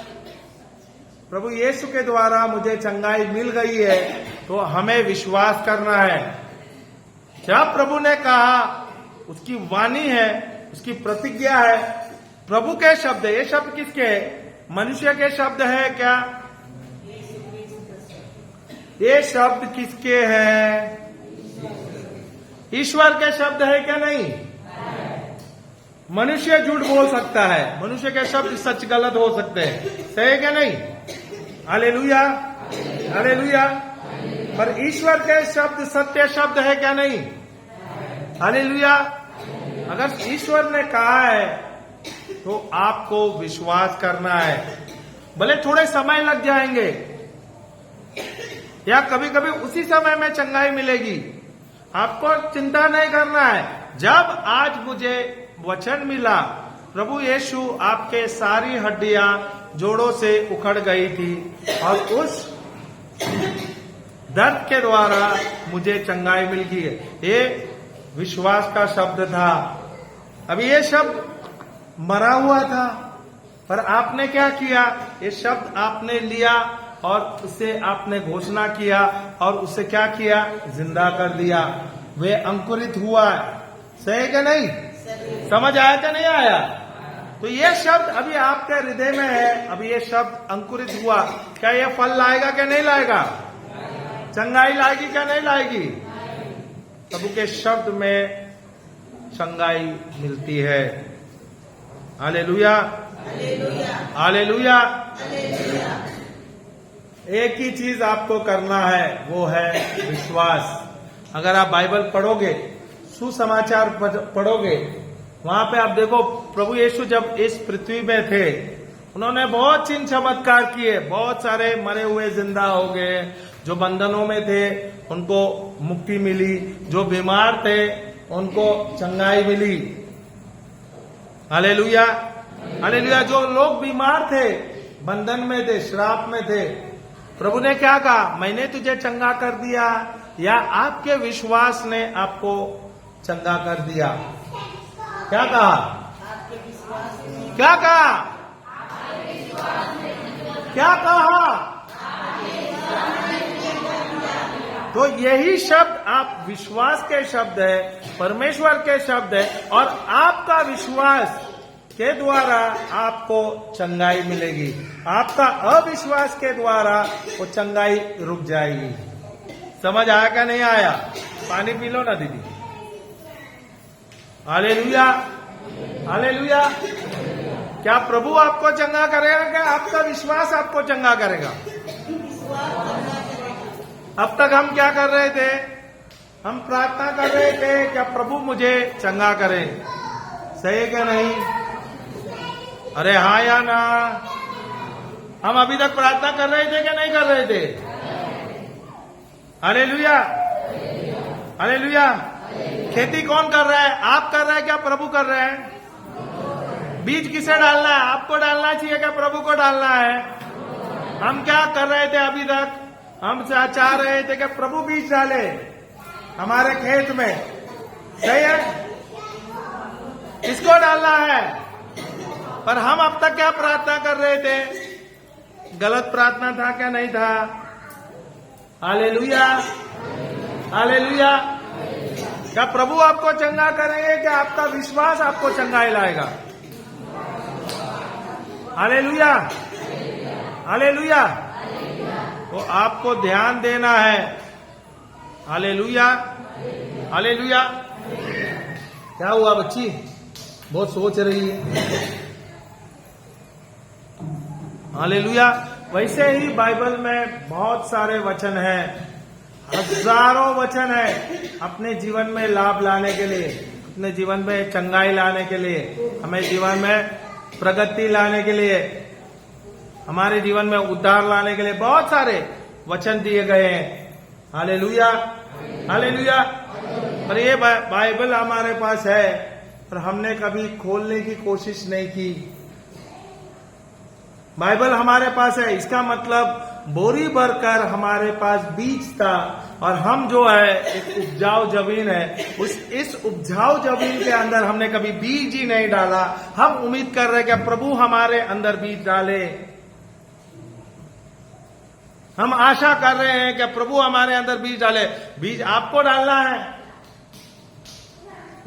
प्रभु यीशु के द्वारा मुझे चंगाई मिल गई है, तो हमें विश्वास करना है। जब प्रभु ने कहा, उसकी वाणी है, उसकी प्रतिज्ञा है, प्रभु के शब्द है। ये शब्द किसके है? मनुष्य के शब्द है क्या? ये शब्द किसके हैं? ईश्वर के शब्द है क्या? नहीं। मनुष्य झूठ बोल सकता है, मनुष्य के शब्द सच गलत हो सकते हैं, सही है क्या नहीं? Hallelujah, hallelujah. पर ईश्वर के शब्द सत्य शब्द है क्या? नहीं। हालेलुया। अगर ईश्वर ने कहा है तो आपको विश्वास करना है। भले थोड़े समय लग जाएंगे या कभी कभी उसी समय में चंगाई मिलेगी, आपको चिंता नहीं करना है। जब आज मुझे वचन मिला, प्रभु यीशु आपके सारी हड्डियां जोड़ों से उखड़ गई थी और उस दर्द के द्वारा मुझे चंगाई मिल गई है, ये विश्वास का शब्द था। अभी ये शब्द मरा हुआ था, पर आपने क्या किया? ये शब्द आपने लिया और उसे आपने घोषणा किया और उसे क्या किया? जिंदा कर दिया। वे अंकुरित हुआ। सही क्या नहीं? समझ आया क्या नहीं आया? तो ये शब्द अभी आपके हृदय में है, अभी ये शब्द अंकुरित हुआ। क्या ये फल लाएगा क्या नहीं लाएगा? चंगाई लाएगी क्या नहीं लाएगी? प्रभु के शब्द में चंगाई मिलती है। Hallelujah, hallelujah. एक ही चीज आपको करना है, वो है विश्वास। अगर आप बाइबल पढ़ोगे, सुसमाचार पढ़ोगे, वहां पे आप देखो प्रभु यीशु जब इस पृथ्वी में थे, उन्होंने बहुत चिन्ह चमत्कार किए। बहुत सारे मरे हुए जिंदा हो गए, जो बंधनों में थे उनको मुक्ति मिली, जो बीमार थे उनको चंगाई मिली। Hallelujah, hallelujah. जो लोग बीमार थे, बंधन में थे, श्राप में थे, प्रभु ने क्या कहा? मैंने तुझे चंगा कर दिया, या आपके विश्वास ने आपको चंगा कर दिया? क्या कहा? क्या कहा? क्या कहा? तो यही शब्द आप विश्वास के शब्द है, परमेश्वर के शब्द है, और आपका विश्वास के द्वारा आपको चंगाई मिलेगी। आपका अविश्वास के द्वारा वो चंगाई रुक जाएगी। समझ आया क्या नहीं आया? पानी पी लो ना दीदी। Hallelujah, hallelujah. क्या प्रभु आपको चंगा करेगा? क्या आपका विश्वास आपको चंगा करेगा? अब तक हम क्या कर रहे थे? हम प्रार्थना कर रहे थे क्या प्रभु मुझे चंगा करे। सही है क्या नहीं? अरे हाँ या ना? हम अभी तक प्रार्थना कर रहे थे क्या नहीं कर रहे थे? Hallelujah, hallelujah. खेती कौन कर रहा है? आप कर रहे हैं क्या प्रभु कर रहे हैं? बीज किसे डालना है? आपको डालना चाहिए क्या प्रभु को डालना है? हम क्या कर रहे थे अभी तक? हम चाह रहे थे कि प्रभु बीज डाले हमारे खेत में। सही है? किसको डालना है? पर हम अब तक क्या प्रार्थना कर रहे थे? गलत प्रार्थना था क्या नहीं था? Hallelujah, hallelujah. क्या प्रभु आपको चंगा करेंगे? क्या आपका विश्वास आपको चंगाई लाएगा? Hallelujah, hallelujah. तो आपको ध्यान देना है। Hallelujah, hallelujah. क्या हुआ बच्ची? बहुत सोच रही है। हालेलुया। वैसे ही बाइबल में बहुत सारे वचन हैं, हजारों वचन है अपने जीवन में लाभ लाने के लिए, अपने जीवन में चंगाई लाने के लिए, हमें जीवन में प्रगति लाने के लिए, हमारे जीवन में उद्धार लाने के लिए बहुत सारे वचन दिए गए हैं। हालेलुया, हालेलुया। और ये बाइबल हमारे पास है और हमने कभी खोलने की कोशिश नहीं की। बाइबल हमारे पास है, इसका मतलब बोरी भरकर हमारे पास बीज था और हम जो है एक उपजाऊ जमीन है, इस उपजाऊ जमीन के अंदर हमने कभी बीज ही नहीं डाला। हम उम्मीद कर रहे हैं कि प्रभु हमारे अंदर बीज डाले। हम आशा कर रहे हैं कि प्रभु हमारे अंदर बीज डाले। बीज आपको डालना है,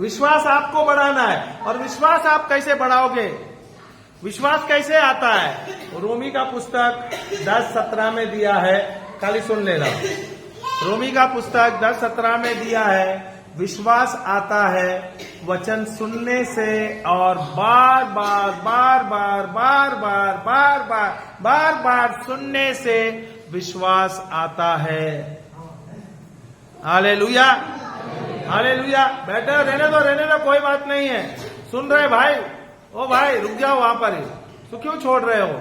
विश्वास आपको बढ़ाना है। और विश्वास आप कैसे बढ़ाओगे? विश्वास कैसे आता है? रोमी का पुस्तक 10:17 में दिया है, खाली सुन लेना। रोमी का पुस्तक 10:17 में दिया है, विश्वास आता है वचन सुनने से और बार बार बार बार बार बार बार बार बार बार सुनने से विश्वास आता है। Hallelujah, hallelujah. बैठे रहने दो, कोई बात नहीं है। सुन रहे भाई? ओ भाई रुक जाओ वहां पर ही, तो क्यों छोड़ रहे हो?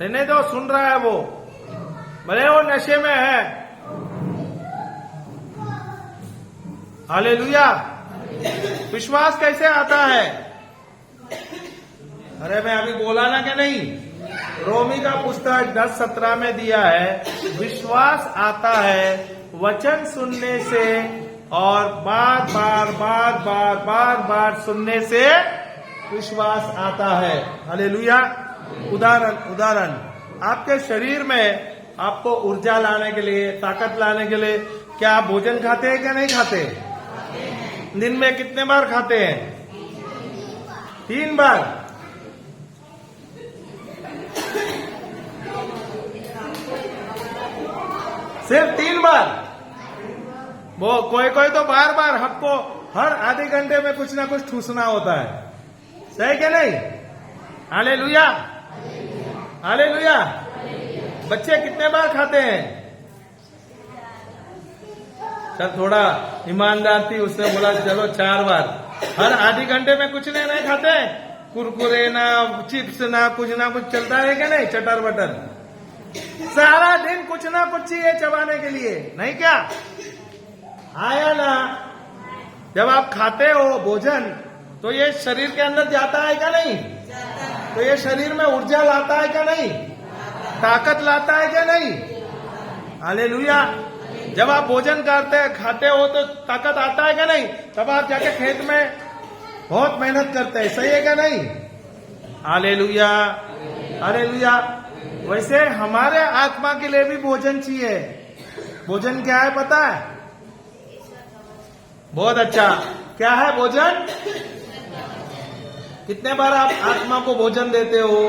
रहने दो, सुन रहा है वो, भले वो नशे में है। हालेलुया। विश्वास कैसे आता है? अरे मैं अभी बोला ना कि नहीं? रोमी का पुस्तक 10:17 में दिया है, विश्वास आता है वचन सुनने से और बार बार बार बार बार बार सुनने से विश्वास आता है। हालेलुया। उदाहरण आपके शरीर में आपको ऊर्जा लाने के लिए, ताकत लाने के लिए क्या आप भोजन खाते हैं क्या नहीं खाते? दिन में कितने बार खाते हैं? 3 बार। सिर्फ 3 बार? वो कोई तो बार बार हमको हर आधे घंटे में कुछ ना कुछ ठूसना होता है, सही क्या नहीं? Hallelujah, hallelujah. बच्चे कितने बार खाते हैं? चल थोड़ा ईमानदार थी, उसने बोला चलो 4 बार। हर आधे घंटे में कुछ नहीं खाते? कुरकुरे ना, चिप्स ना कुछ चलता है क्या नहीं? चटर बटर सारा दिन कुछ ना कुछ चाहिए चबाने के लिए, नहीं क्या? आया ना? जब आप खाते हो भोजन तो ये शरीर के अंदर जाता है क्या नहीं? तो ये शरीर में ऊर्जा लाता है क्या नहीं? ताकत लाता है क्या नहीं? हालेलुया। जब आप भोजन खाते हो तो ताकत आता है क्या नहीं? तब आप जाके खेत में बहुत मेहनत करते हैं, सही है क्या नहीं? Hallelujah, hallelujah. वैसे हमारे आत्मा के लिए भी भोजन चाहिए। भोजन क्या है पता है? बहुत अच्छा। क्या है भोजन? कितने बार आप आत्मा को भोजन देते हो?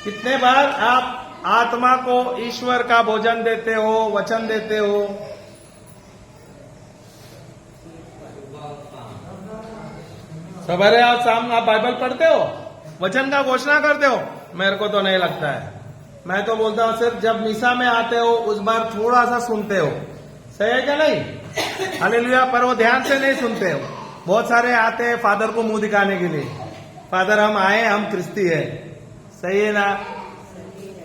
कितने बार आप आत्मा को ईश्वर का भोजन देते हो, वचन देते हो? सवेरे और शाम आप बाइबल पढ़ते हो, वचन का घोषणा करते हो? मेरे को तो नहीं लगता है। मैं तो बोलता हूँ सिर्फ जब मिसा में आते हो उस बार थोड़ा सा सुनते हो, सही है क्या नहीं? हालेलुया। पर वो ध्यान से नहीं सुनते हो। बहुत सारे आते हैं फादर को मुंह दिखाने के लिए, फादर हम आए, हम क्रिस्ती है, सही है ना?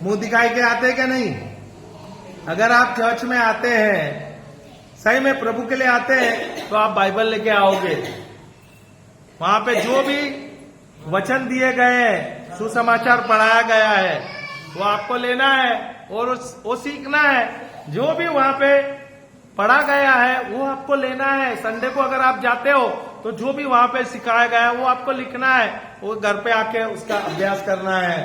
मुंह दिखाई के आते हैं क्या नहीं? अगर आप चर्च में आते हैं, सही में प्रभु के लिए आते हैं, तो आप बाइबल लेके आओगे। वहां पे जो भी वचन दिए गए हैं, सुसमाचार पढ़ाया गया है, वो आपको लेना है और वो सीखना है। जो भी वहां पे पढ़ा गया है वो आपको लेना है। संडे को अगर आप जाते हो तो जो भी वहां पे सिखाया गया है वो आपको लिखना है, वो घर पे आके उसका अभ्यास करना है।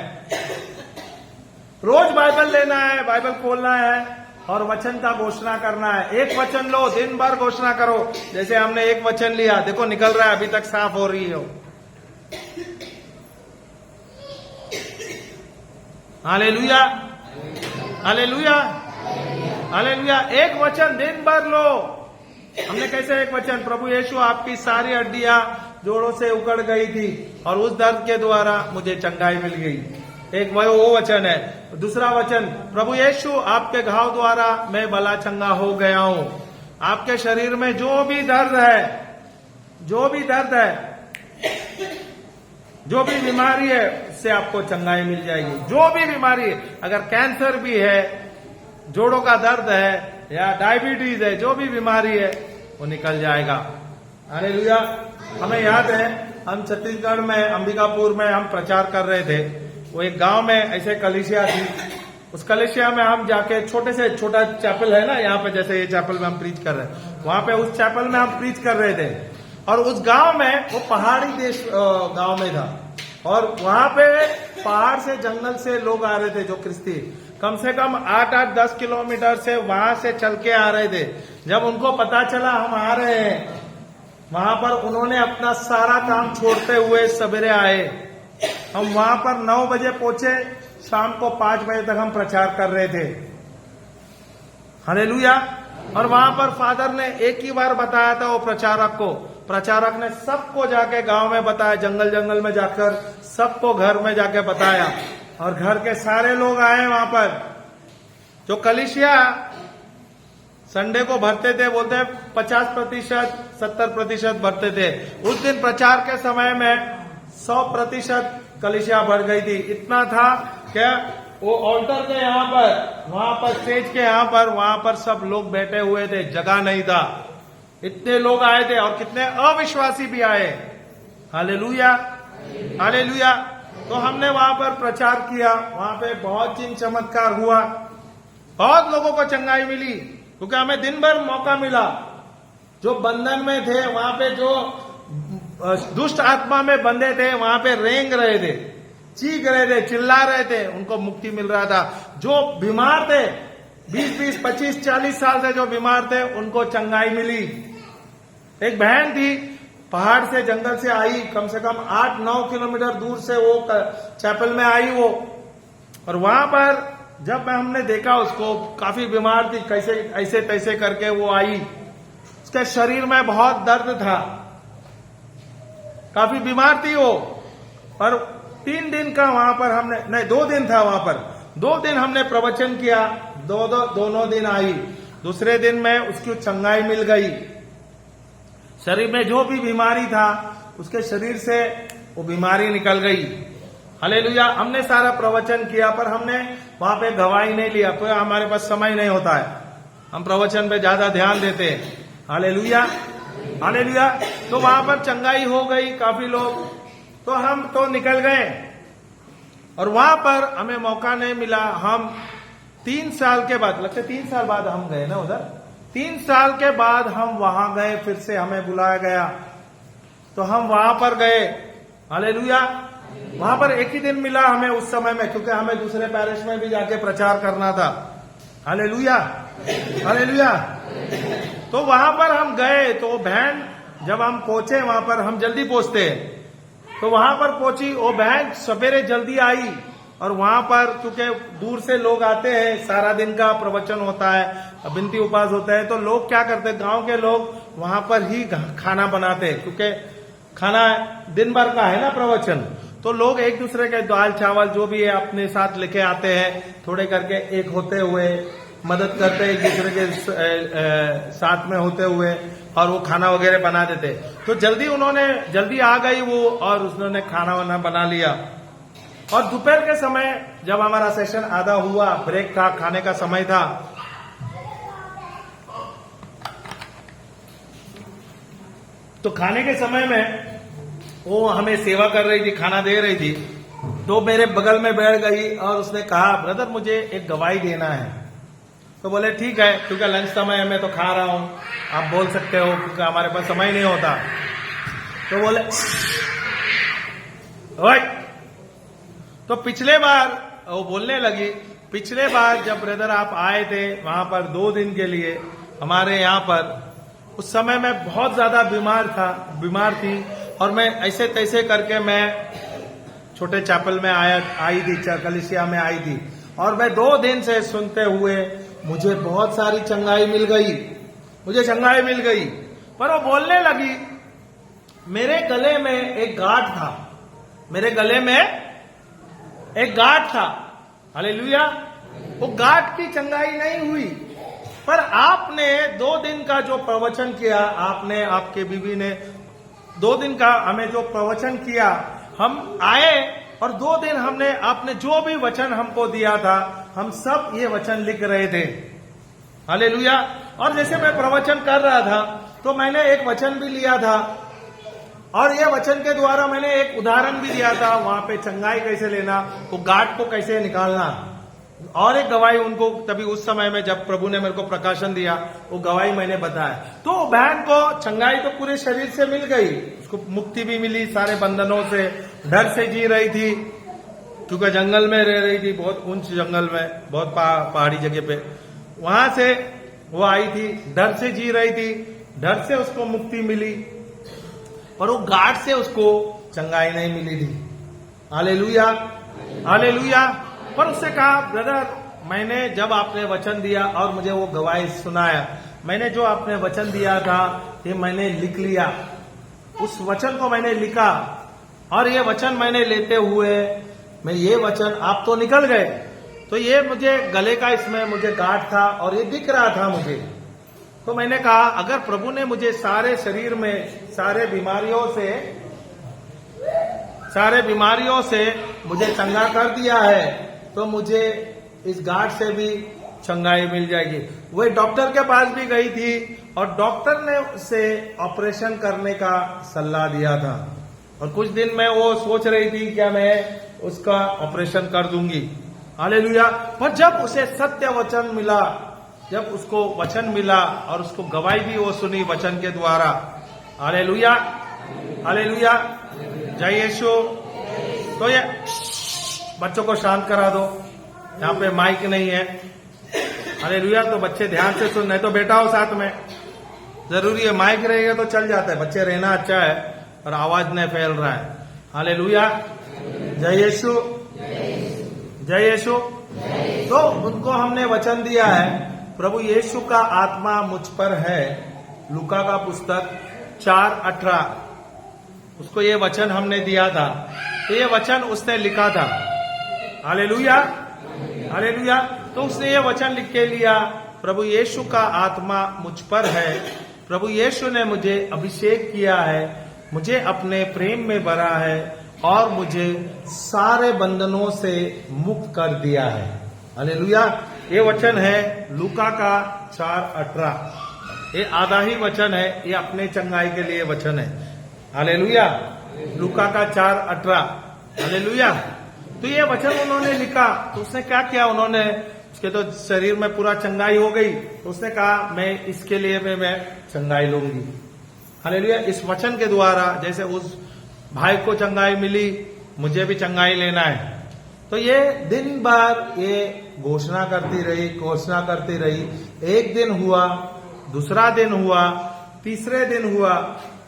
रोज बाइबल लेना है, बाइबल खोलना है और वचन का घोषणा करना है। एक वचन लो, दिन भर घोषणा करो। जैसे हमने एक वचन लिया, देखो निकल रहा है, अभी तक साफ हो रही हो। हालेलुया, हालेलुया, हालेलुया। एक वचन दिन भर लो। हमने कैसे एक वचन? प्रभु यीशु आपकी सारी हड्डियां जोड़ों से उकड़ गई थी और उस दर्द के द्वारा मुझे चंगाई मिल गई। एक वो वचन है। दूसरा वचन, प्रभु यीशु आपके घाव द्वारा मैं भला चंगा हो गया हूं। आपके शरीर में जो भी दर्द है, जो भी दर्द है, जो भी बीमारी है, उससे आपको चंगाई मिल जाएगी। जो भी बीमारी है, अगर कैंसर भी है, जोड़ों का दर्द है, या डायबिटीज है, जो भी बीमारी है वो निकल जाएगा। हालेलुया। हमें याद है हम छत्तीसगढ़ में अंबिकापुर में हम प्रचार कर रहे थे। वो एक गांव में ऐसे कलीसिया थी। उस कलीसिया में हम जाके छोटे से छोटा चैपल है ना, यहाँ पे जैसे ये चैपल में हम प्रीच कर रहे हैं, वहां पे उस चैपल में हम प्रीच कर रहे थे। और उस गांव में वो पहाड़ी देश गांव में था, और वहां पे पहाड़ से जंगल से लोग आ रहे थे जो क्रिस्ती, कम से कम 8-10 किलोमीटर से वहां से चल के आ रहे थे। जब उनको पता चला हम आ रहे हैं, वहां पर उन्होंने अपना सारा काम छोड़ते हुए सवेरे आए। हम वहां पर 9 बजे पहुंचे, शाम को 5 बजे तक हम प्रचार कर रहे थे। हालेलुया। और वहां पर फादर ने एक ही बार बताया था वो प्रचारक ने सबको जाके गांव में बताया, जंगल जंगल में जाकर सबको घर में जाके बताया, और घर के सारे लोग आए वहां पर। जो कलीसिया संडे को भरते थे, बोलते हैं 50%, 70% भरते थे। उस दिन प्रचार के समय में 100% कलीसिया भर गई थी। इतना था क्या, वो ऑल्टर के यहाँ पर, वहां पर स्टेज के यहाँ पर, वहां पर सब लोग बैठे हुए थे, जगह नहीं था, इतने लोग आए थे। और कितने अविश्वासी भी आए। Hallelujah, hallelujah. तो हमने वहां पर प्रचार किया, वहां पे बहुत चिन्ह चमत्कार हुआ, बहुत लोगों को चंगाई मिली, क्योंकि हमें दिन भर मौका मिला। जो बंधन में थे वहां पे, जो दुष्ट आत्मा में बंधे थे, वहां पे रेंग रहे थे, चीख रहे थे, चिल्ला रहे थे, उनको मुक्ति मिल रहा था। जो बीमार थे, 20-20, 25, 40 साल से जो बीमार थे, उनको चंगाई मिली। एक बहन थी, पहाड़ से जंगल से आई, कम से कम 8-9 किलोमीटर दूर से वो चैपल में आई वो। और वहां पर जब हमने देखा उसको, काफी बीमार थी, कैसे ऐसे तैसे करके वो आई। उसके शरीर में बहुत दर्द था, काफी बीमार थी वो। और 3 दिन का वहां पर हमने, नहीं 2 दिन था वहां पर, 2 दिन हमने प्रवचन किया। दोनों दिन आई, दूसरे दिन में उसकी चंगाई मिल गई। शरीर में जो भी बीमारी था, उसके शरीर से वो बीमारी निकल गई। हालेलुया। हमने सारा प्रवचन किया, पर हमने वहां पे गवाही नहीं लिया, पर हमारे पास समय नहीं होता है, हम प्रवचन पे ज्यादा ध्यान देते हैं। Hallelujah, hallelujah. तो वहां पर चंगाई हो गई, काफी लोग, तो हम तो निकल गए। और वहां पर हमें मौका नहीं मिला। हम 3 साल के बाद, लगता है 3 साल बाद हम गए ना उधर, 3 साल के बाद हम वहां गए, फिर से हमें बुलाया गया, तो हम वहां पर गए। हालेलुया। वहां पर एक ही दिन मिला हमें उस समय में, क्योंकि हमें दूसरे पैरिश में भी जाके प्रचार करना था। Hallelujah, hallelujah. तो वहां पर हम गए, तो बहन, जब हम पहुंचे वहां पर, हम जल्दी पहुंचते हैं, तो वहां पर पहुंची वो बहन, सवेरे जल्दी आई। और वहां पर क्योंकि दूर से लोग आते हैं, सारा दिन का प्रवचन होता है, बिनती उपास होता है, तो लोग क्या करते, गांव के लोग वहां पर ही खाना बनाते हैं, क्योंकि खाना दिन भर का है ना प्रवचन। तो लोग एक दूसरे के दाल चावल जो भी है अपने साथ लेके आते हैं, थोड़े करके एक होते हुए मदद करते हैं, एक दूसरे के साथ में होते हुए, और वो खाना वगैरह बना देते। तो जल्दी आ गई वो, और उसने खाना वाना बना लिया। और दोपहर के समय जब हमारा सेशन आधा हुआ, ब्रेक था, खाने का समय था, तो खाने के समय में वो हमें सेवा कर रही थी, खाना दे रही थी। तो मेरे बगल में बैठ गई और उसने कहा, ब्रदर मुझे एक गवाही देना है। तो बोले ठीक है, क्योंकि लंच समय में तो खा रहा हूं, आप बोल सकते हो, क्योंकि हमारे पास समय नहीं होता। तो बोले ओए। तो पिछले बार वो बोलने लगी, पिछले बार जब ब्रदर आप आए थे वहां पर 2 दिन के लिए हमारे यहाँ पर, उस समय मैं बहुत ज्यादा बीमार थी, और मैं ऐसे तैसे करके मैं छोटे चैपल में आई थी, कलीसिया में आई थी, और मैं 2 दिन से सुनते हुए मुझे बहुत सारी चंगाई मिल गई, मुझे चंगाई मिल गई। पर वो बोलने लगी, मेरे गले में एक गांठ था, मेरे गले में एक गांठ था। हालेलुया। वो गांठ की चंगाई नहीं हुई, पर आपने 2 दिन का जो प्रवचन किया, आपने, आपके बीवी ने 2 दिन का हमें जो प्रवचन किया, हम आए और 2 दिन आपने जो भी वचन हमको दिया था, हम सब ये वचन लिख रहे थे। हालेलुया। और जैसे मैं प्रवचन कर रहा था तो मैंने एक वचन भी लिया था, और ये वचन के द्वारा मैंने एक उदाहरण भी दिया था, वहां पे चंगाई कैसे लेना, वो गांठ को कैसे निकालना, और एक गवाही उनको तभी उस समय में जब प्रभु ने मेरे को प्रकाशन दिया, वो गवाही मैंने बताया। तो बहन को चंगाई तो पूरे शरीर से मिल गई, उसको मुक्ति भी मिली सारे बंधनों से, डर से जी रही थी क्योंकि जंगल में रह रही थी, बहुत ऊंच जंगल में, बहुत पहाड़ी जगह पे, वहां से वो आई थी, डर से जी रही थी, डर से उसको मुक्ति मिली, पर वो गांठ से उसको चंगाई नहीं मिली थी। Hallelujah, hallelujah. पर उससे कहा, ब्रदर मैंने जब आपने वचन दिया और मुझे वो गवाही सुनाया, मैंने जो आपने वचन दिया था ये मैंने लिख लिया, उस वचन को मैंने लिखा, और ये वचन मैंने लेते हुए मैं ये वचन आप तो निकल गए, तो ये मुझे गले का इसमें मुझे गांठ था और ये दिख रहा था मुझे। तो मैंने कहा अगर प्रभु ने मुझे सारे शरीर में सारे बीमारियों से मुझे चंगा कर दिया है, तो मुझे इस गांठ से भी चंगाई मिल जाएगी। वही डॉक्टर के पास भी गई थी और डॉक्टर ने उसे ऑपरेशन करने का सलाह दिया था, और कुछ दिन में वो सोच रही थी क्या मैं उसका ऑपरेशन कर दूंगी। हालेलुया। पर जब उसे सत्य वचन मिला, जब उसको वचन मिला और उसको गवाही भी वो सुनी वचन के द्वारा, हालेलुया, हालेलुया, जय यीशु। तो ये बच्चों को शांत करा दो, यहाँ पे माइक नहीं है। हालेलुया। तो बच्चे ध्यान से सुन, नहीं तो बैठा हो साथ में, जरूरी है, माइक रहेगा तो चल जाता है, बच्चे रहना अच्छा है और आवाज नहीं फैल रहा है। हालेलुया, जय यीशु, जय यीशु। तो उनको हमने वचन दिया है, प्रभु यीशु का आत्मा मुझ पर है, लूका का पुस्तक 4:18, उसको ये वचन हमने दिया था, तो ये वचन उसने लिखा था। Hallelujah, hallelujah. तो उसने ये वचन लिख के लिया, प्रभु यीशु का आत्मा मुझ पर है, प्रभु यीशु ने मुझे अभिषेक किया है, मुझे अपने प्रेम में भरा है और मुझे सारे बंधनों से मुक्त कर दिया है। हालेलुया। ये वचन है लूका का 4:18, ये आधा ही वचन है, ये अपने चंगाई के लिए वचन है। हालेलुया, लूका का 4:18। हालेलुया। तो ये वचन उन्होंने लिखा, तो उसने क्या किया, उन्होंने उसके तो शरीर में पूरा चंगाई हो गई, तो उसने कहा मैं इसके लिए मैं चंगाई लूंगी। हालेलुया। इस वचन के द्वारा जैसे उस भाई को चंगाई मिली, मुझे भी चंगाई लेना है। तो ये दिन भर ये घोषणा करती रही। एक दिन हुआ, दूसरा दिन हुआ, तीसरे दिन हुआ,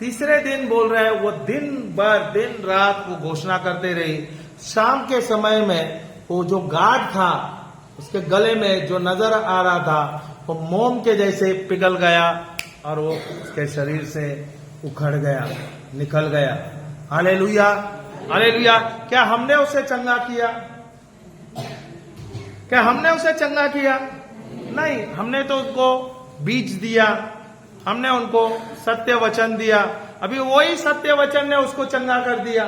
तीसरे दिन बोल रहे हैं, वो दिन भर दिन रात वो घोषणा करते रही। शाम के समय में वो जो गांठ था उसके गले में जो नजर आ रहा था वो मोम के जैसे पिघल गया और वो उसके शरीर से उखड़ गया, निकल गया। Hallelujah, hallelujah. क्या हमने उसे चंगा किया? क्या हमने उसे चंगा किया? नहीं, हमने तो उनको बीज दिया, हमने उनको सत्य वचन दिया, अभी वही सत्य वचन ने उसको चंगा कर दिया।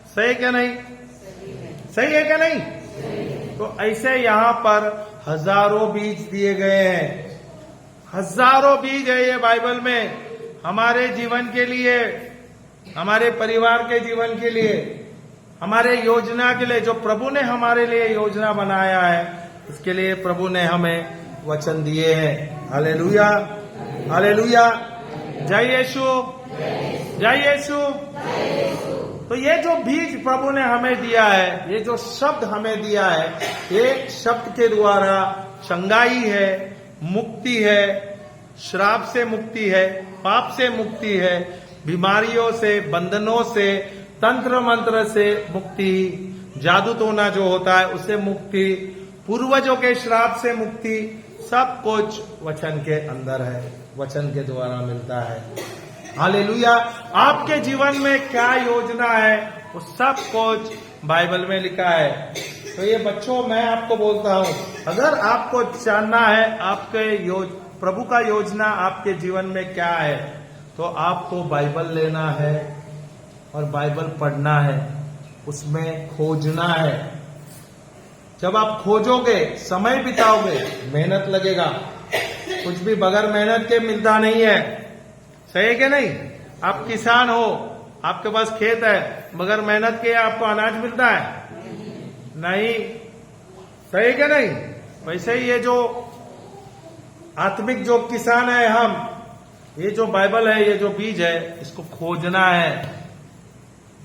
सही है क्या नहीं? सही है क्या नहीं? तो ऐसे यहाँ पर हजारों बीज दिए गए हैं, हजारों बीज है ये बाइबल में, हमारे जीवन के लिए, हमारे परिवार के जीवन के लिए, हमारे योजना के लिए, जो प्रभु ने हमारे लिए योजना बनाया है, इसके लिए प्रभु ने हमें वचन दिए हैं। हालेलुया, हालेलुया, जय यीशु, जय यीशु। तो ये जो बीज प्रभु ने हमें दिया है, ये जो शब्द हमें दिया है, ये शब्द के द्वारा चंगाई है, मुक्ति है, श्राप से मुक्ति है, पाप से मुक्ति है, बीमारियों से, बंधनों से, तंत्र मंत्र से मुक्ति, जादू टोना जो होता है उससे मुक्ति, पूर्वजों के श्राप से मुक्ति, सब कुछ वचन के अंदर है, वचन के द्वारा मिलता है। हालेलुया। आपके जीवन में क्या योजना है वो सब कुछ बाइबल में लिखा है। तो ये बच्चों, मैं आपको बोलता हूं, अगर आपको जानना है आपके प्रभु का योजना आपके जीवन में क्या है, तो आपको बाइबल लेना है और बाइबल पढ़ना है, उसमें खोजना है। जब आप खोजोगे, समय बिताओगे, मेहनत लगेगा, कुछ भी बगैर मेहनत के मिलता नहीं है। सही है कि नहीं? आप किसान हो, आपके पास खेत है, बगैर मेहनत के आपको अनाज मिलता है? नहीं। सही है कि नहीं? वैसे ही ये जो आत्मिक जो किसान है हम, ये जो बाइबल है, ये जो बीज है, इसको खोजना है।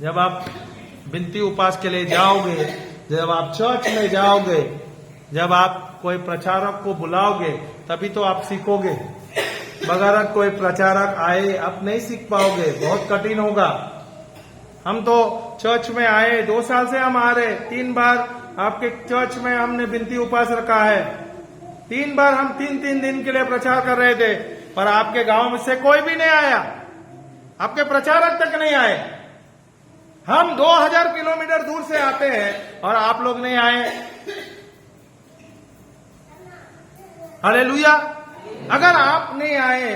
जब आप विनती उपास के लिए जाओगे, जब आप चर्च में जाओगे, जब आप कोई प्रचारक को बुलाओगे, तभी तो आप सीखोगे। बगैर कोई प्रचारक आए आप नहीं सीख पाओगे, बहुत कठिन होगा। हम तो चर्च में आए, 2 साल से हम आ रहे, 3 बार आपके चर्च में हमने विनती उपास रखा है। 3 बार हम 3-3 दिन के लिए प्रचार कर रहे थे, पर आपके गांव में से कोई भी नहीं आया, आपके प्रचारक तक नहीं आए। हम 2000 किलोमीटर दूर से आते हैं और आप लोग नहीं आए। हालेलुया। अगर आप नहीं आए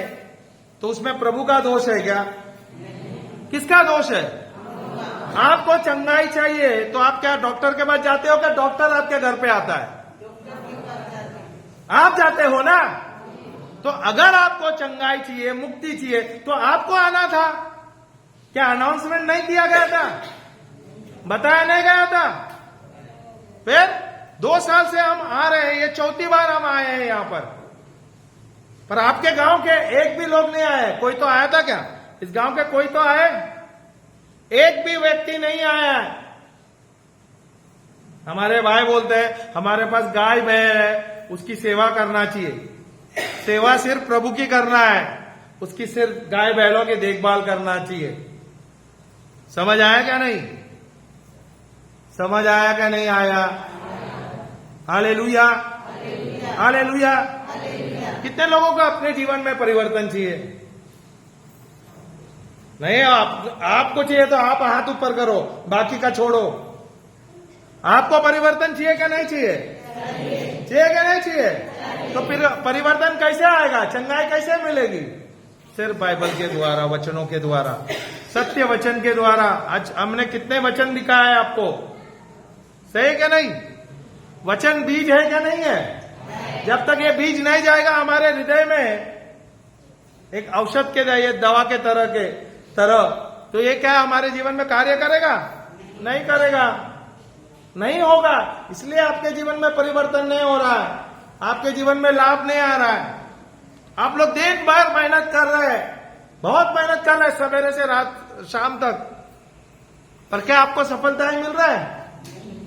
तो उसमें प्रभु का दोष है क्या? किसका दोष है? आपको चंगाई चाहिए तो आप क्या डॉक्टर के पास जाते हो? क्या डॉक्टर आपके घर पे आता है? आप जाते हो ना। तो अगर आपको चंगाई चाहिए, मुक्ति चाहिए, तो आपको आना था। क्या अनाउंसमेंट नहीं किया गया था? बताया नहीं गया था? फिर 2 साल से हम आ रहे हैं, ये 4थी बार हम आए हैं यहां पर आपके गांव के एक भी लोग नहीं आए। कोई तो आया था क्या? इस गांव के कोई तो आए? एक भी व्यक्ति नहीं आया है। हमारे भाई बोलते हैं हमारे पास गाय भैंस है, उसकी सेवा करना चाहिए। सेवा सिर्फ प्रभु की करना है, उसकी सिर्फ गाय बैलों की देखभाल करना चाहिए। समझ आया क्या नहीं? समझ आया क्या नहीं आया? Hallelujah, hallelujah. कितने लोगों को अपने जीवन में परिवर्तन चाहिए? नहीं, आपको चाहिए तो आप हाथ ऊपर करो, बाकी का छोड़ो। आपको परिवर्तन चाहिए क्या नहीं चाहिए? चाहिए क्या नहीं चाहिए? तो फिर परिवर्तन कैसे आएगा? चंगाई कैसे मिलेगी? सिर्फ बाइबल के द्वारा, वचनों के द्वारा, सत्य वचन के द्वारा। आज हमने कितने वचन दिखाए हैं आपको? सही है क्या नहीं? वचन बीज है क्या नहीं है? जब तक ये बीज नहीं जाएगा हमारे हृदय में, एक औषध के दवा के तरह, तो ये क्या हमारे जीवन में कार्य करेगा? नहीं करेगा, नहीं होगा। इसलिए आपके जीवन में परिवर्तन नहीं हो रहा है, आपके जीवन में लाभ नहीं आ रहा है। आप लोग दिन भर मेहनत कर रहे हैं, बहुत मेहनत कर रहे हैं, सवेरे से रात शाम तक, पर क्या आपको सफलता ही मिल रहा है?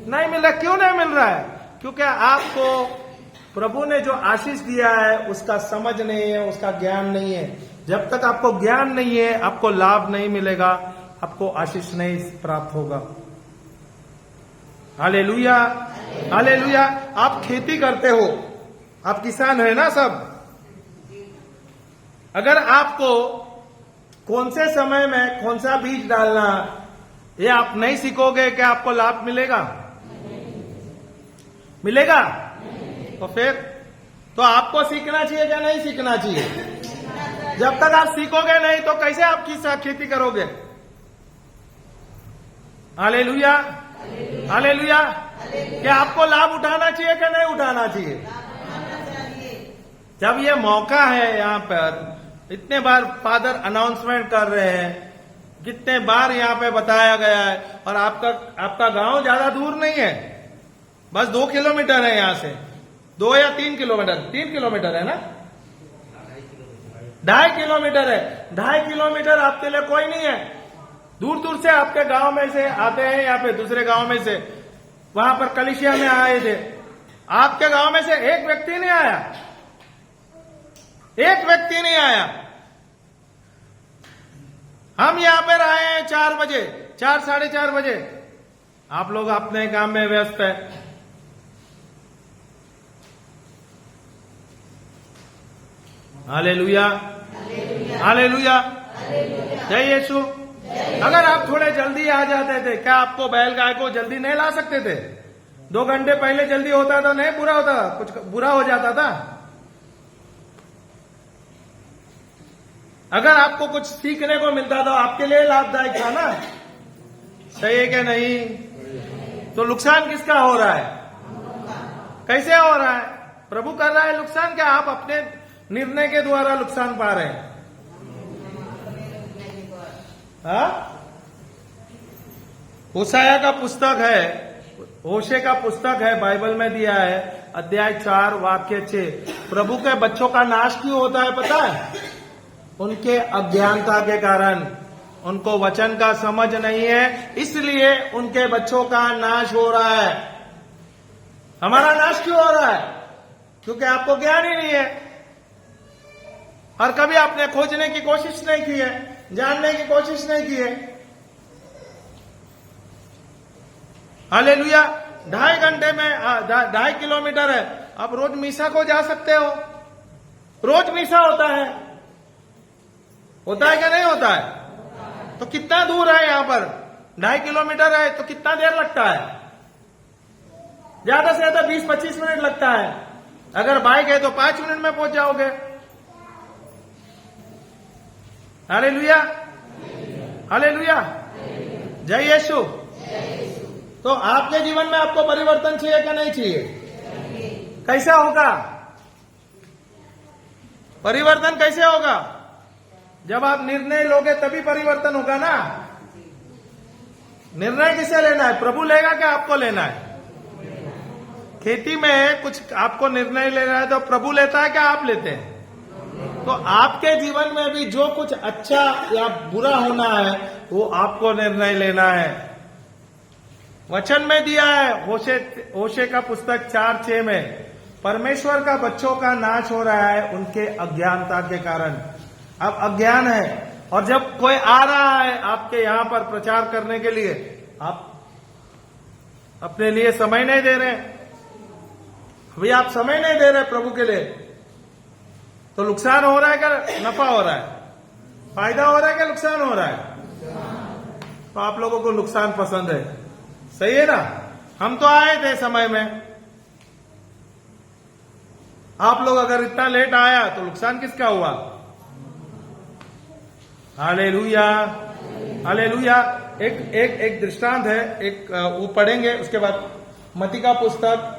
नहीं मिल रहा। क्यों नहीं मिल रहा है? क्योंकि आपको प्रभु ने जो आशीष दिया है उसका समझ नहीं है, उसका ज्ञान नहीं है। जब तक आपको ज्ञान नहीं है, आपको लाभ नहीं मिलेगा, आपको आशीष नहीं प्राप्त होगा। Hallelujah, hallelujah. आप खेती करते हो, आप किसान है ना सब। अगर आपको कौन से समय में कौन सा बीज डालना, ये आप नहीं सीखोगे कि आपको लाभ मिलेगा? मिलेगा? तो फिर तो आपको सीखना चाहिए क्या नहीं सीखना चाहिए? जब तक आप सीखोगे नहीं तो कैसे आप खेती करोगे? Hallelujah, hallelujah. क्या आपको लाभ उठाना चाहिए क्या नहीं उठाना चाहिए? जब ये मौका है, यहाँ पर इतने बार फादर अनाउंसमेंट कर रहे हैं, कितने बार यहाँ पे बताया गया है, और आपका गांव ज्यादा दूर नहीं है, बस 2 किलोमीटर है यहाँ से, 2 या 3 किलोमीटर, 3 किलोमीटर है ना, 2.5 किलोमीटर है। 2.5 किलोमीटर आपके लिए कोई नहीं है। दूर दूर से आपके गांव में से आते हैं, यहाँ पे दूसरे गांव में से, वहां पर कलिसिया में आए थे। आपके गांव में से एक व्यक्ति नहीं आया, एक व्यक्ति नहीं आया। हम यहां पर आए हैं 4 बजे, 4 साढ़े 4 बजे। आप लोग अपने काम में व्यस्त है। हालेलुया, हालेलुया, जय यीशु। अगर आप थोड़े जल्दी आ जाते थे, क्या आपको बैल गाय को जल्दी नहीं ला सकते थे? 2 घंटे पहले जल्दी होता तो नहीं बुरा होता, कुछ बुरा हो जाता था। अगर आपको कुछ सीखने को मिलता तो आपके लिए लाभदायक था ना। सही है क्या नहीं? तो नुकसान किसका हो रहा है? कैसे हो रहा है? प्रभु कर रहा है नुकसान क्या? आप अपने निर्णय के द्वारा नुकसान पा रहे हैं? हाँ? होशाया का पुस्तक है, होशे का पुस्तक है, बाइबल में दिया है, अध्याय 4 वाक्य 6। प्रभु के बच्चों का नाश क्यों होता है पता है? उनके अज्ञानता के कारण। उनको वचन का समझ नहीं है, इसलिए उनके बच्चों का नाश हो रहा है। हमारा नाश क्यों हो रहा है? क्योंकि आपको ज्ञान ही नहीं है, और कभी आपने खोजने की कोशिश नहीं की है, जानने की कोशिश नहीं की है। हालेलुया। 2.5 घंटे में 2.5 किलोमीटर है, आप रोज मीसा को जा सकते हो। रोज मीसा होता है क्या नहीं होता है? तो कितना दूर है यहां पर? 2.5 किलोमीटर है, तो कितना देर लगता है? ज्यादा से ज्यादा 20-25 मिनट लगता है। अगर बाइक है तो 5 मिनट में पहुंच जाओगे। हालेलुया, हालेलुया, जय यीशु। तो आपके जीवन में आपको परिवर्तन चाहिए क्या नहीं चाहिए? कैसा होगा परिवर्तन? कैसे होगा? जब आप निर्णय लोगे तभी परिवर्तन होगा ना। निर्णय किसे लेना है? प्रभु लेगा क्या आपको लेना है? खेती में कुछ आपको निर्णय लेना है तो प्रभु लेता है क्या आप लेते हैं? तो आपके जीवन में भी जो कुछ अच्छा या बुरा होना है वो आपको निर्णय लेना है। वचन में दिया है, होशे का पुस्तक 4:6 में, परमेश्वर का बच्चों का नाश हो रहा है उनके अज्ञानता के कारण। अब अज्ञान है, और जब कोई आ रहा है आपके यहां पर प्रचार करने के लिए, आप अपने लिए समय नहीं दे रहे। अभी आप समय नहीं दे रहे प्रभु के लिए, तो नुकसान हो रहा है क्या नफा हो रहा है? फायदा हो रहा है क्या नुकसान हो रहा है? तो आप लोगों को नुकसान पसंद है, सही है ना? हम तो आए थे समय में, आप लोग अगर इतना लेट आया तो नुकसान किसका हुआ? Hallelujah, hallelujah. एक दृष्टांत है, एक वो पढ़ेंगे, उसके बाद मत्ती का पुस्तक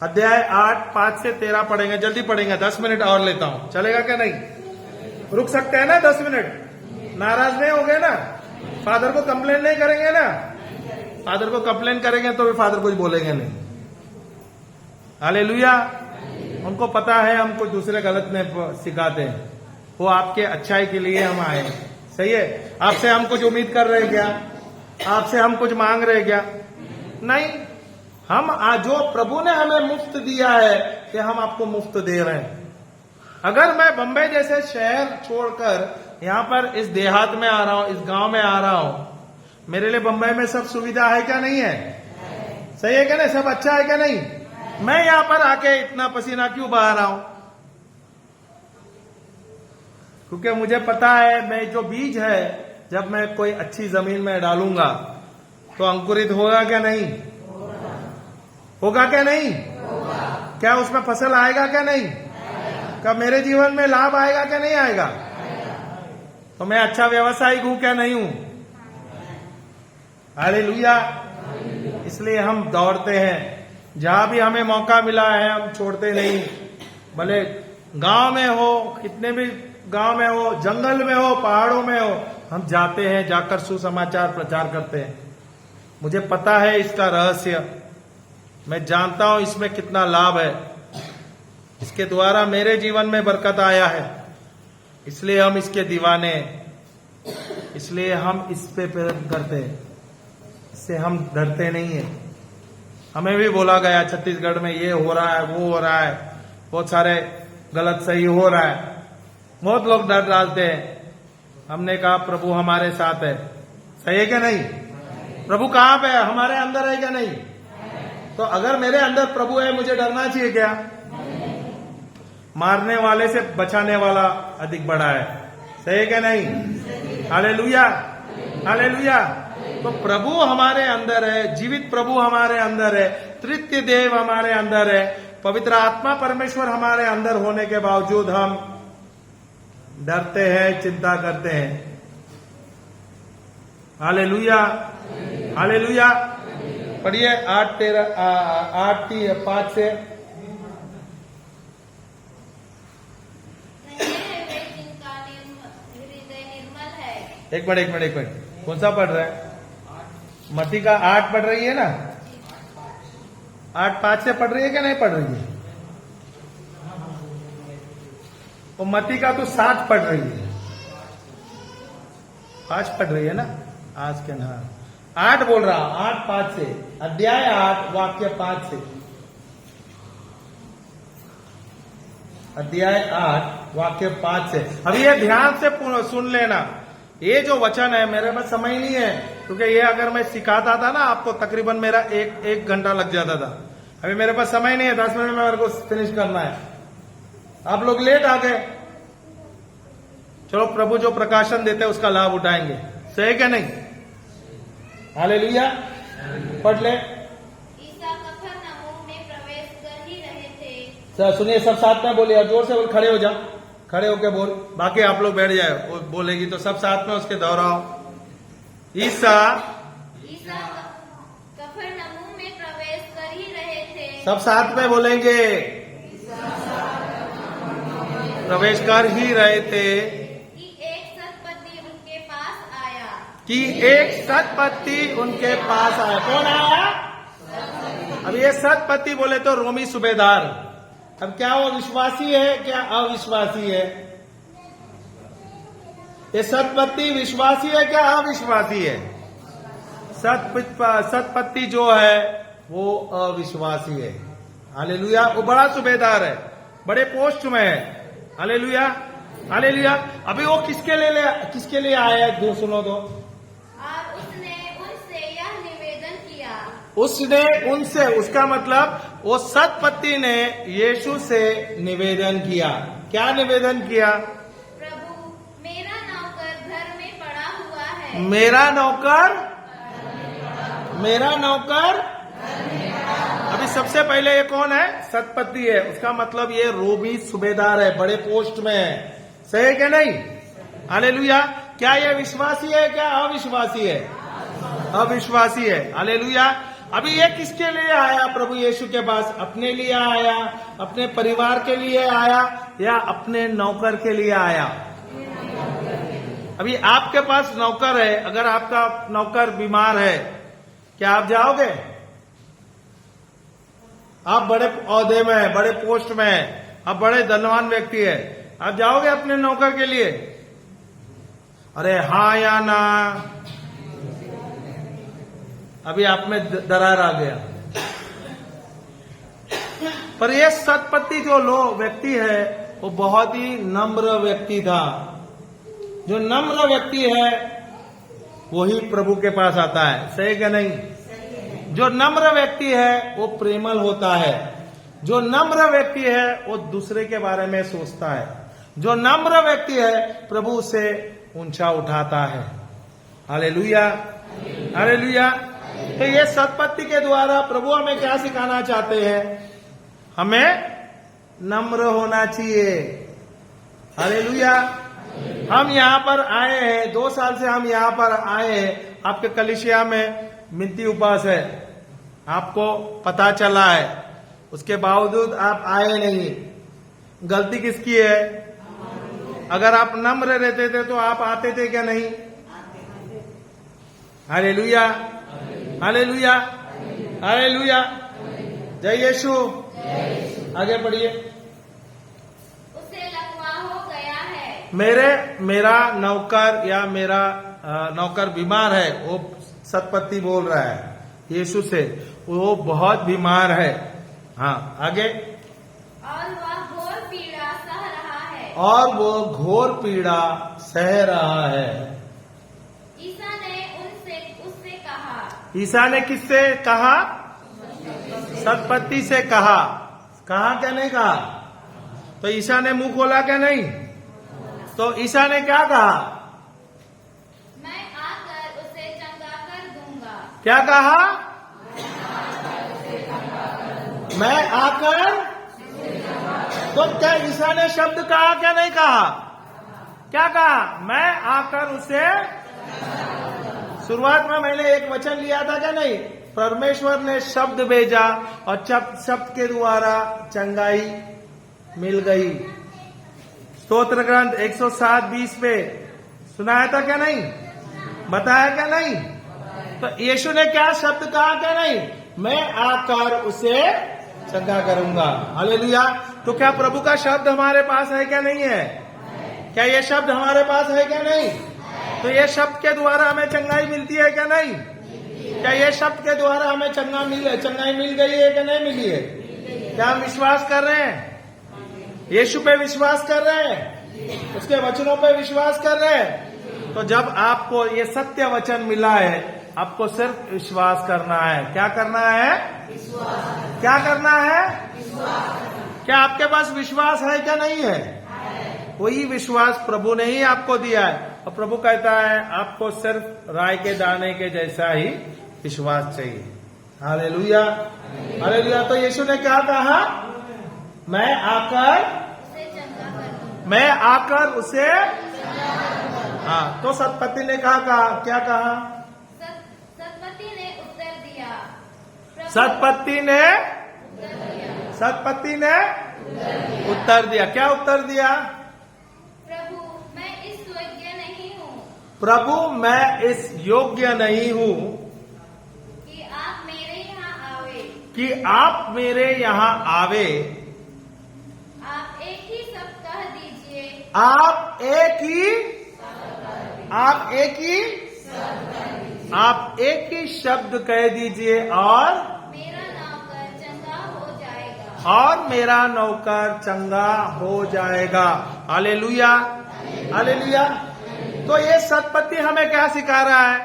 अध्याय 8 5 से 13 पढ़ेंगे। जल्दी पढ़ेंगे, 10 मिनट और लेता हूं, चलेगा क्या? नहीं रुक सकते हैं ना? 10 मिनट नाराज नहीं हो गए ना? फादर को कंप्लेन नहीं करेंगे ना? फादर को कंप्लेन करेंगे तो भी फादर कुछ बोलेंगे नहीं। हालेलुया। उनको पता है हम कुछ दूसरे गलत में सिखाते हैं, वो आपके अच्छाई के लिए हम आए। सही है? आपसे हम कुछ उम्मीद कर रहे क्या? आपसे हम कुछ मांग रहे क्या? नहीं। हम जो प्रभु ने हमें मुफ्त दिया है कि हम आपको मुफ्त दे रहे हैं। अगर मैं बंबई जैसे शहर छोड़कर यहां पर इस देहात में आ रहा हूं, इस गांव में आ रहा हूं, मेरे लिए बंबई में सब सुविधा है क्या नहीं है? सही है क्या नहीं? सब अच्छा है क्या नहीं? मैं यहां पर आके इतना पसीना क्यों बहा रहा हूं? क्योंकि मुझे पता है मैं जो बीज है, जब मैं कोई अच्छी जमीन में डालूंगा तो अंकुरित होगा क्या नहीं? होगा क्या नहीं? क्या उसमें फसल आएगा क्या नहीं? क्या मेरे जीवन में लाभ आएगा क्या नहीं आएगा? तो मैं अच्छा व्यवसायिक हूं क्या नहीं हूं? हालेलुया। इसलिए हम दौड़ते हैं, जहां भी हमें मौका मिला है हम छोड़ते नहीं। भले गांव में हो, कितने भी गांव में हो, जंगल में हो, पहाड़ों में हो, हम जाते हैं, जाकर सुसमाचार प्रचार करते हैं। मुझे पता है इसका रहस्य, मैं जानता हूं इसमें कितना लाभ है। इसके द्वारा मेरे जीवन में बरकत आया है, इसलिए हम इसके दीवाने, इसलिए हम इस पे प्रेम करते हैं, इससे हम डरते नहीं है। हमें भी बोला गया छत्तीसगढ़ में ये हो रहा है, वो हो रहा है, बहुत सारे गलत सही हो रहा है, बहुत लोग डर डालते हैं। हमने कहा प्रभु हमारे साथ है। सही है क्या नहीं? प्रभु कहां पे है? हमारे अंदर है क्या नहीं? तो अगर मेरे अंदर प्रभु है, मुझे डरना चाहिए क्या? मारने वाले से बचाने वाला अधिक बड़ा है। सही है क्या नहीं? Hallelujah, hallelujah. तो प्रभु हमारे अंदर है, जीवित प्रभु हमारे अंदर है, तृतीय देव हमारे अंदर है, पवित्र आत्मा परमेश्वर हमारे अंदर होने के बावजूद हम डरते हैं, चिंता करते हैं। Hallelujah, hallelujah. पढ़िए 8:5 से। एक मिनट कौन सा पढ़ रहा है? मती का 8 पढ़ रही है ना? 8:5 से पढ़ रही है क्या नहीं पढ़ रही है? वो मती का तो 7 पढ़ रही है, 5 पढ़ रही है ना आज के ना। 8 बोल रहा, 8:5 से, अध्याय 8 वाक्य 5 से, अध्याय 8 वाक्य 5 से। अभी ये ध्यान से सुन लेना, ये जो वचन है मेरे पास समय नहीं है, क्योंकि ये अगर मैं सिखाता था ना आपको तकरीबन मेरा एक घंटा लग जाता था। अभी मेरे पास समय नहीं है, 10 मिनट में मेरे को फिनिश करना है। आप लोग लेट आ गए, चलो प्रभु जो प्रकाशन देते हैं उसका लाभ उठाएंगे, सही क्या नहीं? हालेलुया, पढ़ ले। ईसा कफरनहूम में प्रवेश कर ही रहे थे। सुनिए, सब साथ में बोलिए, जोर से बोल, खड़े हो जा, खड़े होके बोल, बाकी आप लोग बैठ जाए, वो बोलेगी तो सब साथ में उसके दोहराओ। ईसा कफरनहूम में प्रवेश कर ही रहे थे। सब साथ में बोलेंगे, प्रवेश कर ही रहे थे कि एक सतपति उनके पास आया। कि एक सतपति उनके पास आया। कौन आया? अब ये सतपति बोले तो रोमी सूबेदार। अब क्या वो विश्वासी है क्या अविश्वासी है? ये सतपति विश्वासी है क्या अविश्वासी है? सतपति जो है वो अविश्वासी है। हालेलुया, वो बड़ा सूबेदार है, बड़े पोस्ट में है। Hallelujah, hallelujah. अभी वो किसके लिए आया है? दो सुनो दो। और उसने उनसे यह निवेदन किया। उसने उनसे, उसका मतलब वो सतपति ने यीशु से निवेदन किया। क्या निवेदन किया? प्रभु, मेरा नौकर घर में पड़ा हुआ है। मेरा नौकर अभी सबसे पहले ये कौन है? सतपति है, उसका मतलब ये रोमी सूबेदार है, बड़े पोस्ट में है, सही है क्या नहीं? हालेलुया। क्या ये विश्वासी है क्या अविश्वासी है? अविश्वासी है। हालेलुया। अभी ये किसके लिए आया प्रभु यीशु के पास? अपने लिए आया, अपने परिवार के लिए आया, या अपने नौकर के लिए आया? अभी आपके पास नौकर है, अगर आपका नौकर बीमार है, क्या आप जाओगे? आप बड़े औहदे में है, बड़े पोस्ट में है, आप बड़े धनवान व्यक्ति है, आप जाओगे अपने नौकर के लिए? अरे हाँ या ना? अभी आप में दरार आ गया। पर ये सतपति जो व्यक्ति है वो बहुत ही नम्र व्यक्ति था। जो नम्र व्यक्ति है वही प्रभु के पास आता है, सही क्या नहीं? जो नम्र व्यक्ति है वो प्रेमल होता है। जो नम्र व्यक्ति है वो दूसरे के बारे में सोचता है। जो नम्र व्यक्ति है प्रभु उसे ऊंचा उठाता है। Hallelujah, hallelujah. तो ये सतपति के द्वारा प्रभु हमें क्या सिखाना चाहते हैं? हमें नम्र होना चाहिए। हालेलुया। हम यहाँ पर आए हैं, 2 साल से हम यहाँ पर आए हैं, आपके कलीसिया में मिन्ती उपास है, आपको पता चला है, उसके बावजूद आप आए नहीं। गलती किसकी है? अगर आप नम्र रहते थे तो आप आते थे क्या नहीं? हालेलुया, हालेलुया, हालेलुया। जय यीशु। आगे पढ़िए। उसे लकवा हो गया है। मेरा नौकर या मेरा नौकर बीमार है, वो सतपति बोल रहा है यीशु से, वो बहुत बीमार है। हाँ, आगे। और वह घोर पीड़ा सह रहा है। और वो घोर पीड़ा सह रहा है। ईसा ने उससे कहा। ईसा ने किससे कहा? सतपति से कहा। कहा क्या नहीं कहा? तो ईसा ने मुंह खोला क्या नहीं? तो ईसा ने क्या कहा? मैं आकर उसे चंगा कर दूंगा। क्या कहा? मैं आकर। तो क्या ईसा ने शब्द कहा क्या नहीं कहा? क्या कहा? मैं आकर उसे। शुरुआत में मैंने एक वचन लिया था क्या नहीं? परमेश्वर ने शब्द भेजा और शब्द के द्वारा चंगाई मिल गई। स्तोत्र ग्रंथ 107:20 पे सुनाया था क्या नहीं? बताया क्या नहीं? तो यीशु ने क्या शब्द कहा क्या नहीं? मैं आकर उसे चंगा करूंगा। हालेलुया। तो क्या प्रभु का शब्द हमारे पास है क्या नहीं है? क्या ये शब्द हमारे पास है क्या नहीं? तो ये शब्द के द्वारा हमें चंगाई मिलती है क्या नहीं? क्या ये शब्द के द्वारा हमें चंगाई मिल गई है क्या नहीं मिली है? क्या हम विश्वास कर रहे हैं? यीशु पे विश्वास कर रहे हैं? उसके वचनों पे विश्वास कर रहे हैं? तो जब आपको ये सत्य वचन मिला है, आपको सिर्फ विश्वास करना है। क्या करना है? क्या करना है? क्या आपके पास विश्वास है क्या नहीं है? वही विश्वास प्रभु ने ही आपको दिया है। और प्रभु कहता है आपको सिर्फ राय के दाने के जैसा ही विश्वास चाहिए। Hallelujah, hallelujah. तो यीशु ने क्या कहा? मैं आकर उसे हाँ। तो सतपति ने कहा क्या कहा? सतपति ने उत्तर दिया। सतपति ने उत्तर दिया। क्या उत्तर दिया? प्रभु मैं इस योग्य नहीं हूँ। प्रभु मैं इस योग्य नहीं हूँ कि आप मेरे यहाँ आवे। कि आप मेरे यहाँ आवे। आप एक ही शब्द कह दीजिए। आप एक ही शब्द कह दीजिए और मेरा नौकर चंगा हो जाएगा। हो जाएगा। Hallelujah, hallelujah. तो ये सतपति हमें क्या सिखा रहा है?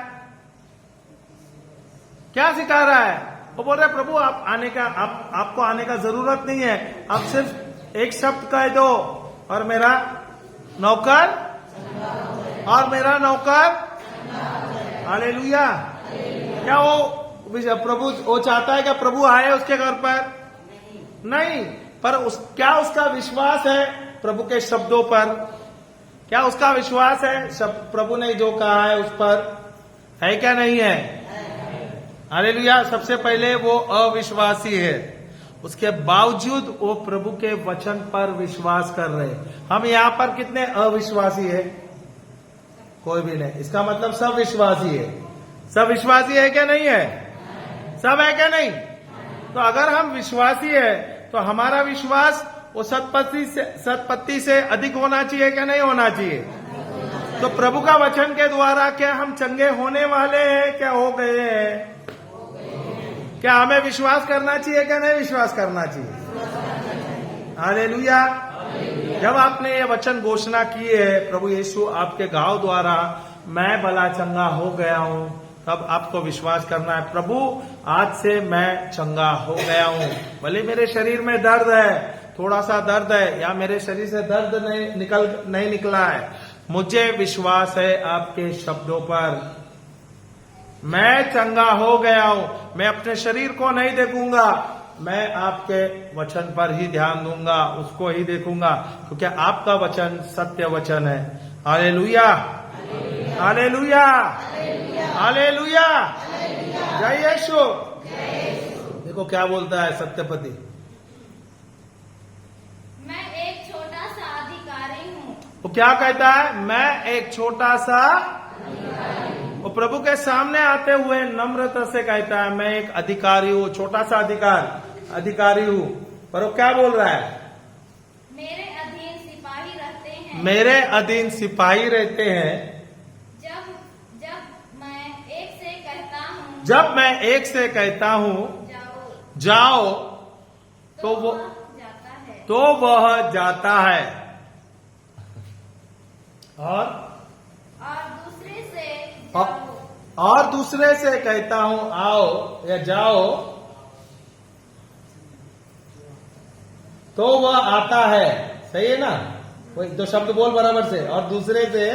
क्या सिखा रहा है? वो बोल रहे प्रभु आपको आने का जरूरत नहीं है। आप सिर्फ एक शब्द कह दो और मेरा नौकर हालेलुया। क्या प्रभु वो चाहता है क्या प्रभु आए उसके घर पर? नहीं। पर क्या उसका विश्वास है प्रभु के शब्दों पर? क्या उसका विश्वास है प्रभु ने जो कहा है उस पर? है क्या नहीं है? हालेलुया। सबसे पहले वो अविश्वासी है, उसके बावजूद वो प्रभु के वचन पर विश्वास कर रहे हैं। हम यहाँ पर कितने अविश्वासी है? कोई भी नहीं। इसका मतलब सब विश्वासी है। सब विश्वासी है क्या नहीं है? सब है क्या नहीं? तो अगर हम विश्वासी है तो हमारा विश्वास वो सतपति से अधिक होना चाहिए क्या नहीं होना चाहिए? तो प्रभु का वचन के द्वारा क्या हम चंगे होने वाले हैं? क्या हो गए हैं? क्या हमें विश्वास करना चाहिए क्या नहीं विश्वास करना चाहिए? हालेलुया। जब आपने ये वचन घोषणा की है प्रभु यीशु आपके घाव द्वारा मैं भला चंगा हो गया हूँ, तब आपको विश्वास करना है प्रभु आज से मैं चंगा हो गया हूँ। भले मेरे शरीर में दर्द है, थोड़ा सा दर्द है, या मेरे शरीर से दर्द नहीं निकला है, मुझे विश्वास है आपके शब्दों पर। मैं चंगा हो गया हूँ। मैं अपने शरीर को नहीं देखूंगा, मैं आपके वचन पर ही ध्यान दूंगा, उसको ही देखूंगा, क्योंकि आपका वचन सत्य वचन है। हालेलुया, हालेलुया, हालेलुया। जय यीशु। देखो क्या बोलता है सत्यपति। मैं एक छोटा सा अधिकारी हूँ। वो क्या कहता है? मैं एक छोटा सा। वो प्रभु के सामने आते हुए नम्रता से कहता है मैं एक अधिकारी हूँ, छोटा सा अधिकारी हूँ। पर वो क्या बोल रहा है? मेरे अधीन सिपाही रहते हैं। मेरे अधीन सिपाही रहते हैं। जब मैं एक से कहता हूँ जाओ तो वह जाता है। और दूसरे से कहता हूँ आओ या जाओ तो वह आता है। सही है ना? वही दो शब्द बोल बराबर से। और दूसरे से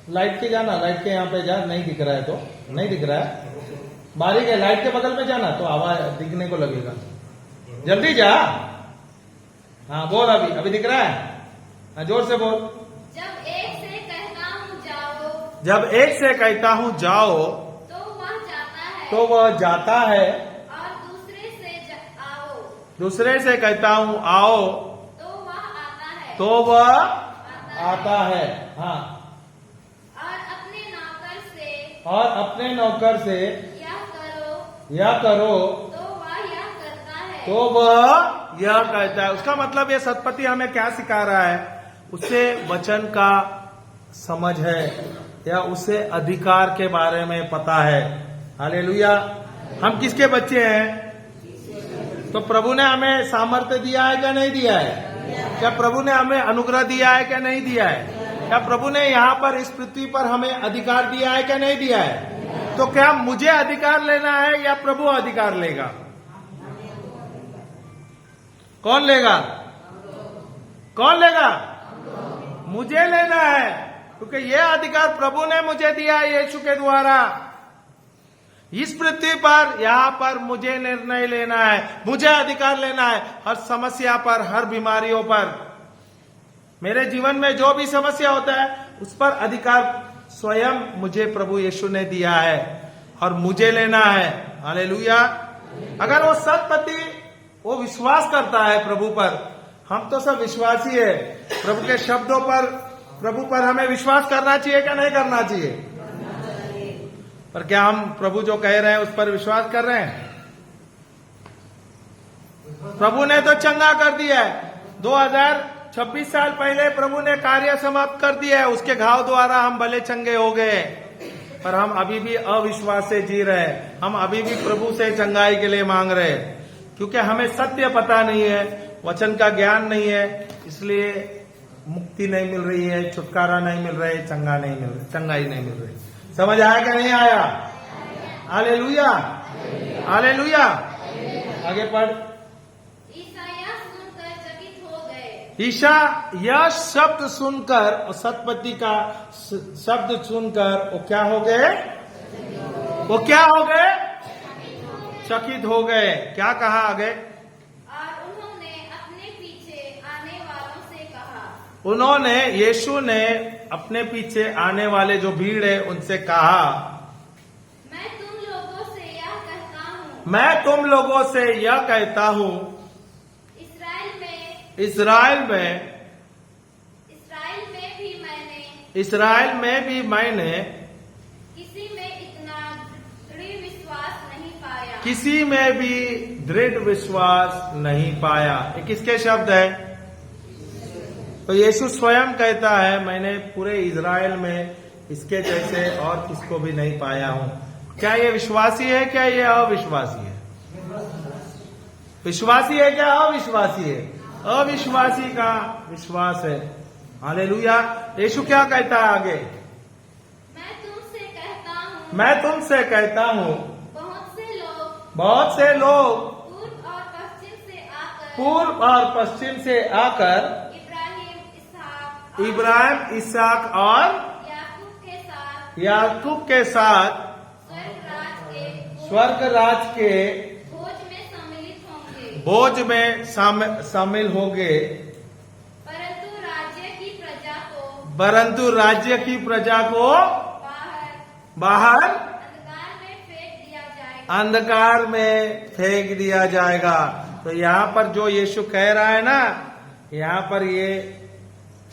लाइट के जाना, लाइट के यहाँ पे जा, नहीं दिख रहा है तो नहीं दिख रहा है, बारीक है, लाइट के बगल में जाना तो आवाज दिखने को लगेगा। जल्दी जा। हाँ बोल, अभी दिख रहा है? हाँ जोर से बोल। जब एक से कहता हूँ जाओ, जब एक से कहता हूँ जाओ तो वह जाता है। और दूसरे से कहता हूँ आओ तो वह आता है। आता है। हाँ। और अपने और अपने नौकर से यह करो तो वह यह करता है। वह यह कहता है। उसका मतलब ये सतपति हमें क्या सिखा रहा है? उसे वचन का समझ है या उसे अधिकार के बारे में पता है। हालेलुया। हम किसके बच्चे हैं? तो प्रभु ने हमें सामर्थ्य दिया है क्या नहीं दिया है? क्या प्रभु ने हमें अनुग्रह दिया है क्या नहीं दिया है? क्या प्रभु ने यहाँ पर इस पृथ्वी पर हमें अधिकार दिया है क्या नहीं दिया है? तो क्या मुझे अधिकार लेना है या प्रभु अधिकार लेगा? कौन लेगा? कौन लेगा? मुझे लेना है, क्योंकि यह अधिकार प्रभु ने मुझे दिया है यीशु के द्वारा। इस पृथ्वी पर यहाँ पर मुझे निर्णय लेना है, मुझे अधिकार लेना है हर समस्या पर, हर बीमारियों पर। मेरे जीवन में जो भी समस्या होता है उस पर अधिकार स्वयं मुझे प्रभु यीशु ने दिया है और मुझे लेना है। हालेलुया। अगर वो सतपति वो विश्वास करता है प्रभु पर, हम तो सब विश्वासी है, प्रभु के शब्दों पर, प्रभु पर हमें विश्वास करना चाहिए क्या नहीं करना चाहिए? पर क्या हम प्रभु जो कह रहे हैं उस पर विश्वास कर रहे हैं? प्रभु ने तो चंगा कर दिया है। 2026 साल पहले प्रभु ने कार्य समाप्त कर दिया है, उसके घाव द्वारा हम भले चंगे हो गए। पर हम अभी भी अविश्वास से जी रहे हैं, हम अभी भी प्रभु से चंगाई के लिए मांग रहे हैं, क्योंकि हमें सत्य पता नहीं है, वचन का ज्ञान नहीं है, इसलिए मुक्ति नहीं मिल रही है, छुटकारा नहीं मिल रहा है, चंगाई नहीं मिल रही। समझ आया क्या नहीं आया? हालेलुया। हालेलुया। आगे पढ़। ईसा यह सुनकर चकित हो गए। ईशा यह शब्द सुनकर और सतपति का शब्द सुनकर वो क्या हो गए? वो क्या हो गए? चकित हो गए। क्या कहा आगे? और उन्होंने अपने पीछे आने वालों से कहा। उन्होंने, यीशु ने अपने पीछे आने वाले जो भीड़ है उनसे कहा, मैं तुम लोगों से यह कहता हूँ, मैं तुम लोगों से यह कहता हूँ, इसराइल में भी मैंने किसी में इतना दृढ़ विश्वास नहीं पाया। किसी में भी दृढ़ विश्वास नहीं पाया। ये किसके शब्द है? तो यीशु स्वयं कहता है, मैंने पूरे इज़राइल में इसके जैसे और किसको भी नहीं पाया हूं। क्या ये विश्वासी है क्या ये अविश्वासी है? विश्वासी है क्या अविश्वासी है? अविश्वासी का विश्वास है। हालेलुया। यीशु क्या कहता है आगे? मैं तुमसे कहता हूँ बहुत से लोग पूर्व और पश्चिम से आकर इब्राहिम, इसहाक और याकूब के साथ स्वर्ग राज के भोज में शामिल होंगे, परंतु राज्य की प्रजा को बाहर अंधकार में फेंक दिया जाएगा। तो यहाँ पर जो यीशु कह रहा है ना, यहाँ पर ये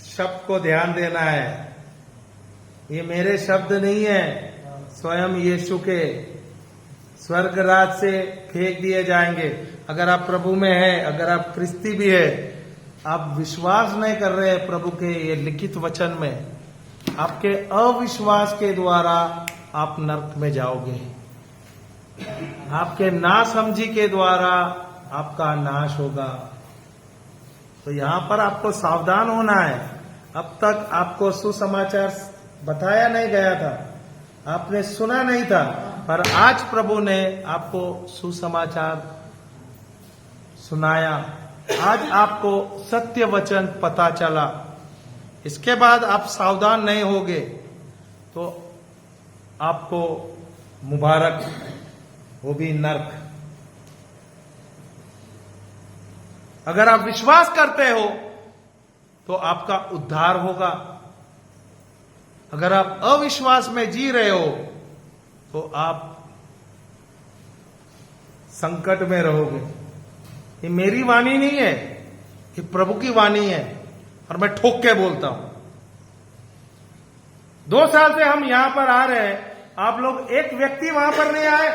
शब्द को ध्यान देना है। ये मेरे शब्द नहीं है, स्वयं यीशु के स्वर्ग राज से फेंक दिए जाएंगे। अगर आप प्रभु में हैं, अगर आप क्रिस्ती भी है, आप विश्वास नहीं कर रहे हैं प्रभु के ये लिखित वचन में, आपके अविश्वास के द्वारा आप नरक में जाओगे। आपके नासमझी के द्वारा आपका नाश होगा। तो यहाँ पर आपको सावधान होना है। अब तक आपको सुसमाचार बताया नहीं गया था, आपने सुना नहीं था, पर आज प्रभु ने आपको सुसमाचार सुनाया। आज आपको सत्य वचन पता चला। इसके बाद आप सावधान नहीं होगे तो आपको मुबारक, वो भी नरक। अगर आप विश्वास करते हो तो आपका उद्धार होगा। अगर आप अविश्वास में जी रहे हो तो आप संकट में रहोगे। ये मेरी वाणी नहीं है, ये प्रभु की वाणी है और मैं ठोक के बोलता हूं। 2 साल से हम यहां पर आ रहे हैं, आप लोग एक व्यक्ति वहां पर नहीं आए,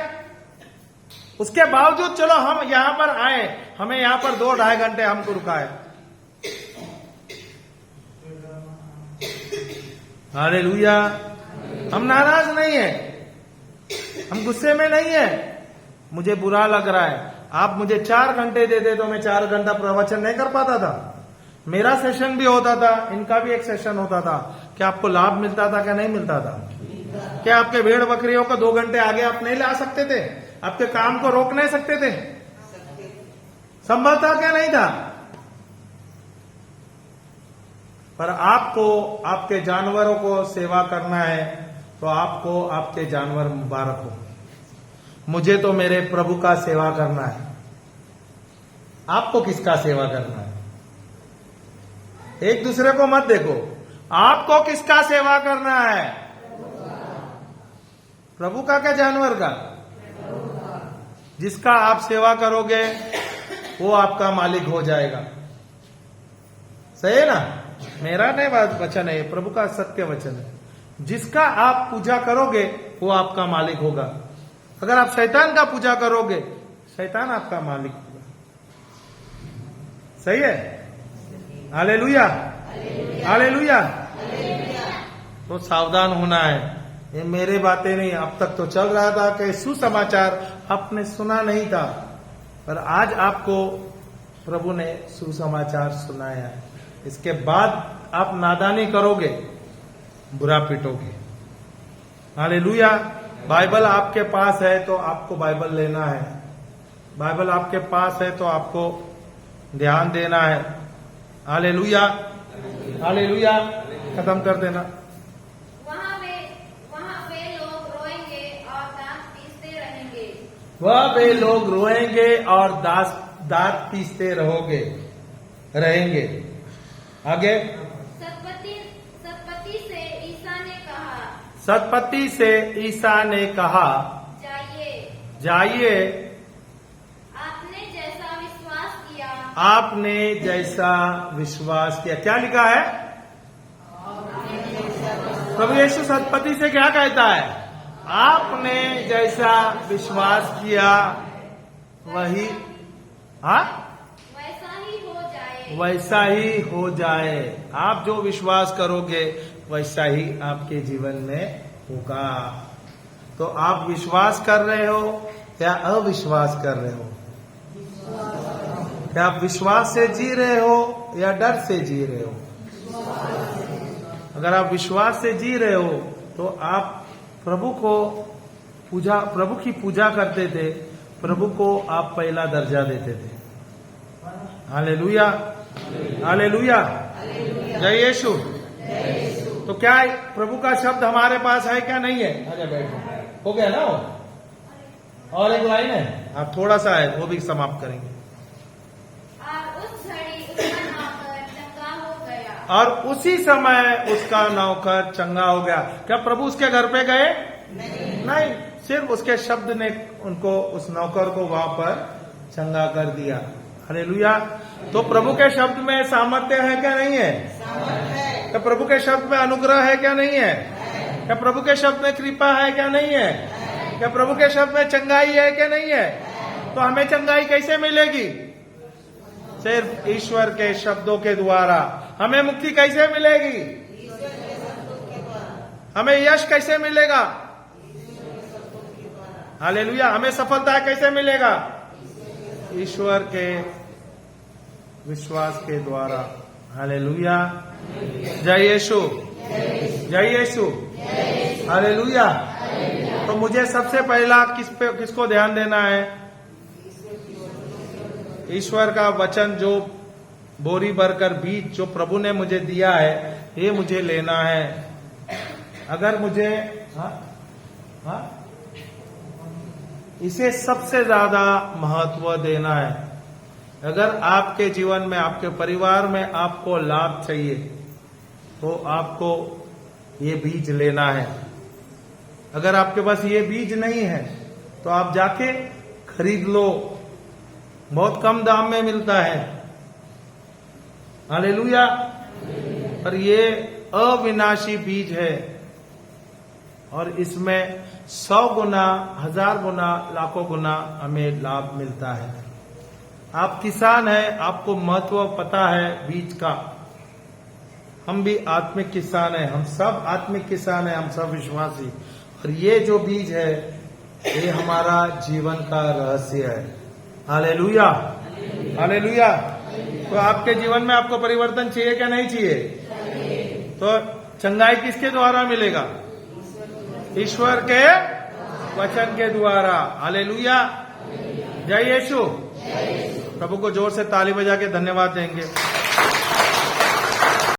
उसके बावजूद चलो हम यहां पर आए, हमें यहां पर 2-2.5 घंटे हमको रुका है। हालेलुया। हम नाराज नहीं है, हम गुस्से में नहीं है। मुझे बुरा लग रहा है, आप मुझे 4 घंटे देते तो मैं 4 घंटा प्रवचन नहीं कर पाता था। मेरा सेशन भी होता था, इनका भी एक सेशन होता था। क्या आपको लाभ मिलता था क्या नहीं मिलता था? क्या आपके भेड़ बकरियों को 2 घंटे आगे आप नहीं ला सकते थे? आपके काम को रोक नहीं सकते थे? संभव था क्या नहीं था? पर आपको आपके जानवरों को सेवा करना है तो आपको आपके जानवर मुबारक हो। मुझे तो मेरे प्रभु का सेवा करना है। आपको किसका सेवा करना है? एक दूसरे को मत देखो, आपको किसका सेवा करना है? प्रभु का क्या जानवर का? जिसका आप सेवा करोगे वो आपका मालिक हो जाएगा। सही है ना? मेरा नहीं बात वचन है, प्रभु का सत्य वचन है। जिसका आप पूजा करोगे वो आपका मालिक होगा। अगर आप शैतान का पूजा करोगे, शैतान आपका मालिक होगा। सही है? Hallelujah, hallelujah. तो सावधान होना है। ये मेरे बातें नहीं, अब तक तो चल रहा था कि सुसमाचार आपने सुना नहीं था, पर आज आपको प्रभु ने सुसमाचार सुनाया है। इसके बाद आप नादानी करोगे, बुरा पिटोगे। हालेलुया। बाइबल आपके पास है तो आपको बाइबल लेना है। बाइबल आपके पास है तो आपको ध्यान देना है। Hallelujah, hallelujah. खत्म कर देना। वहाँ वे लोग रोएंगे और दांत पीसते रहेंगे। वह वे लोग रोएंगे और दांत पीसते रहेंगे। आगे। सतपति से ईसा ने कहा, सतपति से ईसा ने कहा, जाइए। आपने जैसा विश्वास किया। आपने जैसा विश्वास किया। क्या लिखा है? प्रभु यीशु सतपति से क्या कहता है? आपने जैसा विश्वास किया वही, हाँ, वैसा ही हो जाए। आप जो विश्वास करोगे वैसा ही आपके जीवन में होगा। तो आप विश्वास कर रहे हो या अविश्वास कर रहे हो? क्या आप विश्वास से जी रहे हो या डर से जी रहे हो? अगर आप विश्वास से जी रहे हो तो आप प्रभु की पूजा करते थे, प्रभु को आप पहला दर्जा देते थे। Hallelujah, hallelujah. जय यीशु। तो क्या प्रभु का शब्द हमारे पास है क्या नहीं है? आजा बैठो। हो गया ना वो? और एक लाइन है, आप थोड़ा सा है वो भी समाप्त करेंगे। और उस घड़ी उसका नौकर चंगा हो गया। और उसी समय उसका नौकर चंगा हो गया। क्या प्रभु उसके घर पे गए? नहीं, सिर्फ उसके शब्द ने उनको, उस नौकर को वहां पर चंगा कर दिया। हालेलुया। तो प्रभु के शब्द में सामर्थ्य है क्या नहीं है? क्या प्रभु के शब्द में अनुग्रह है क्या नहीं है? क्या प्रभु के शब्द में कृपा है क्या नहीं है? क्या प्रभु के शब्द में चंगाई है क्या नहीं है? तो हमें चंगाई कैसे मिलेगी? सिर्फ ईश्वर के शब्दों के द्वारा। हमें मुक्ति कैसे मिलेगी? हमें यश कैसे मिलेगा? हालेलुया। हमें सफलता कैसे मिलेगा? ईश्वर के विश्वास के द्वारा। हालेलुया। जय यीशु, जय यीशु। हालेलुया। तो मुझे सबसे पहला किसको ध्यान देना है? ईश्वर का वचन, जो बोरी भरकर बीज जो प्रभु ने मुझे दिया है, ये मुझे लेना है। अगर मुझे इसे सबसे ज्यादा महत्व देना है। अगर आपके जीवन में, आपके परिवार में आपको लाभ चाहिए तो आपको ये बीज लेना है। अगर आपके पास ये बीज नहीं है तो आप जाके खरीद लो, बहुत कम दाम में मिलता है। हालेलुया। पर ये अविनाशी बीज है और इसमें 100 गुना, 1000 गुना, लाखों गुना हमें लाभ मिलता है। आप किसान हैं, आपको महत्व पता है बीज का। हम भी आत्मिक किसान हैं, हम सब आत्मिक किसान हैं, हम सब विश्वासी। और ये जो बीज है ये हमारा जीवन का रहस्य है। Hallelujah, hallelujah. तो आपके जीवन में आपको परिवर्तन चाहिए क्या नहीं चाहिए? तो चंगाई किसके द्वारा मिलेगा? ईश्वर के वचन के द्वारा। हालेलुया, जय यीशु। प्रभु को जोर से ताली बजा के धन्यवाद देंगे।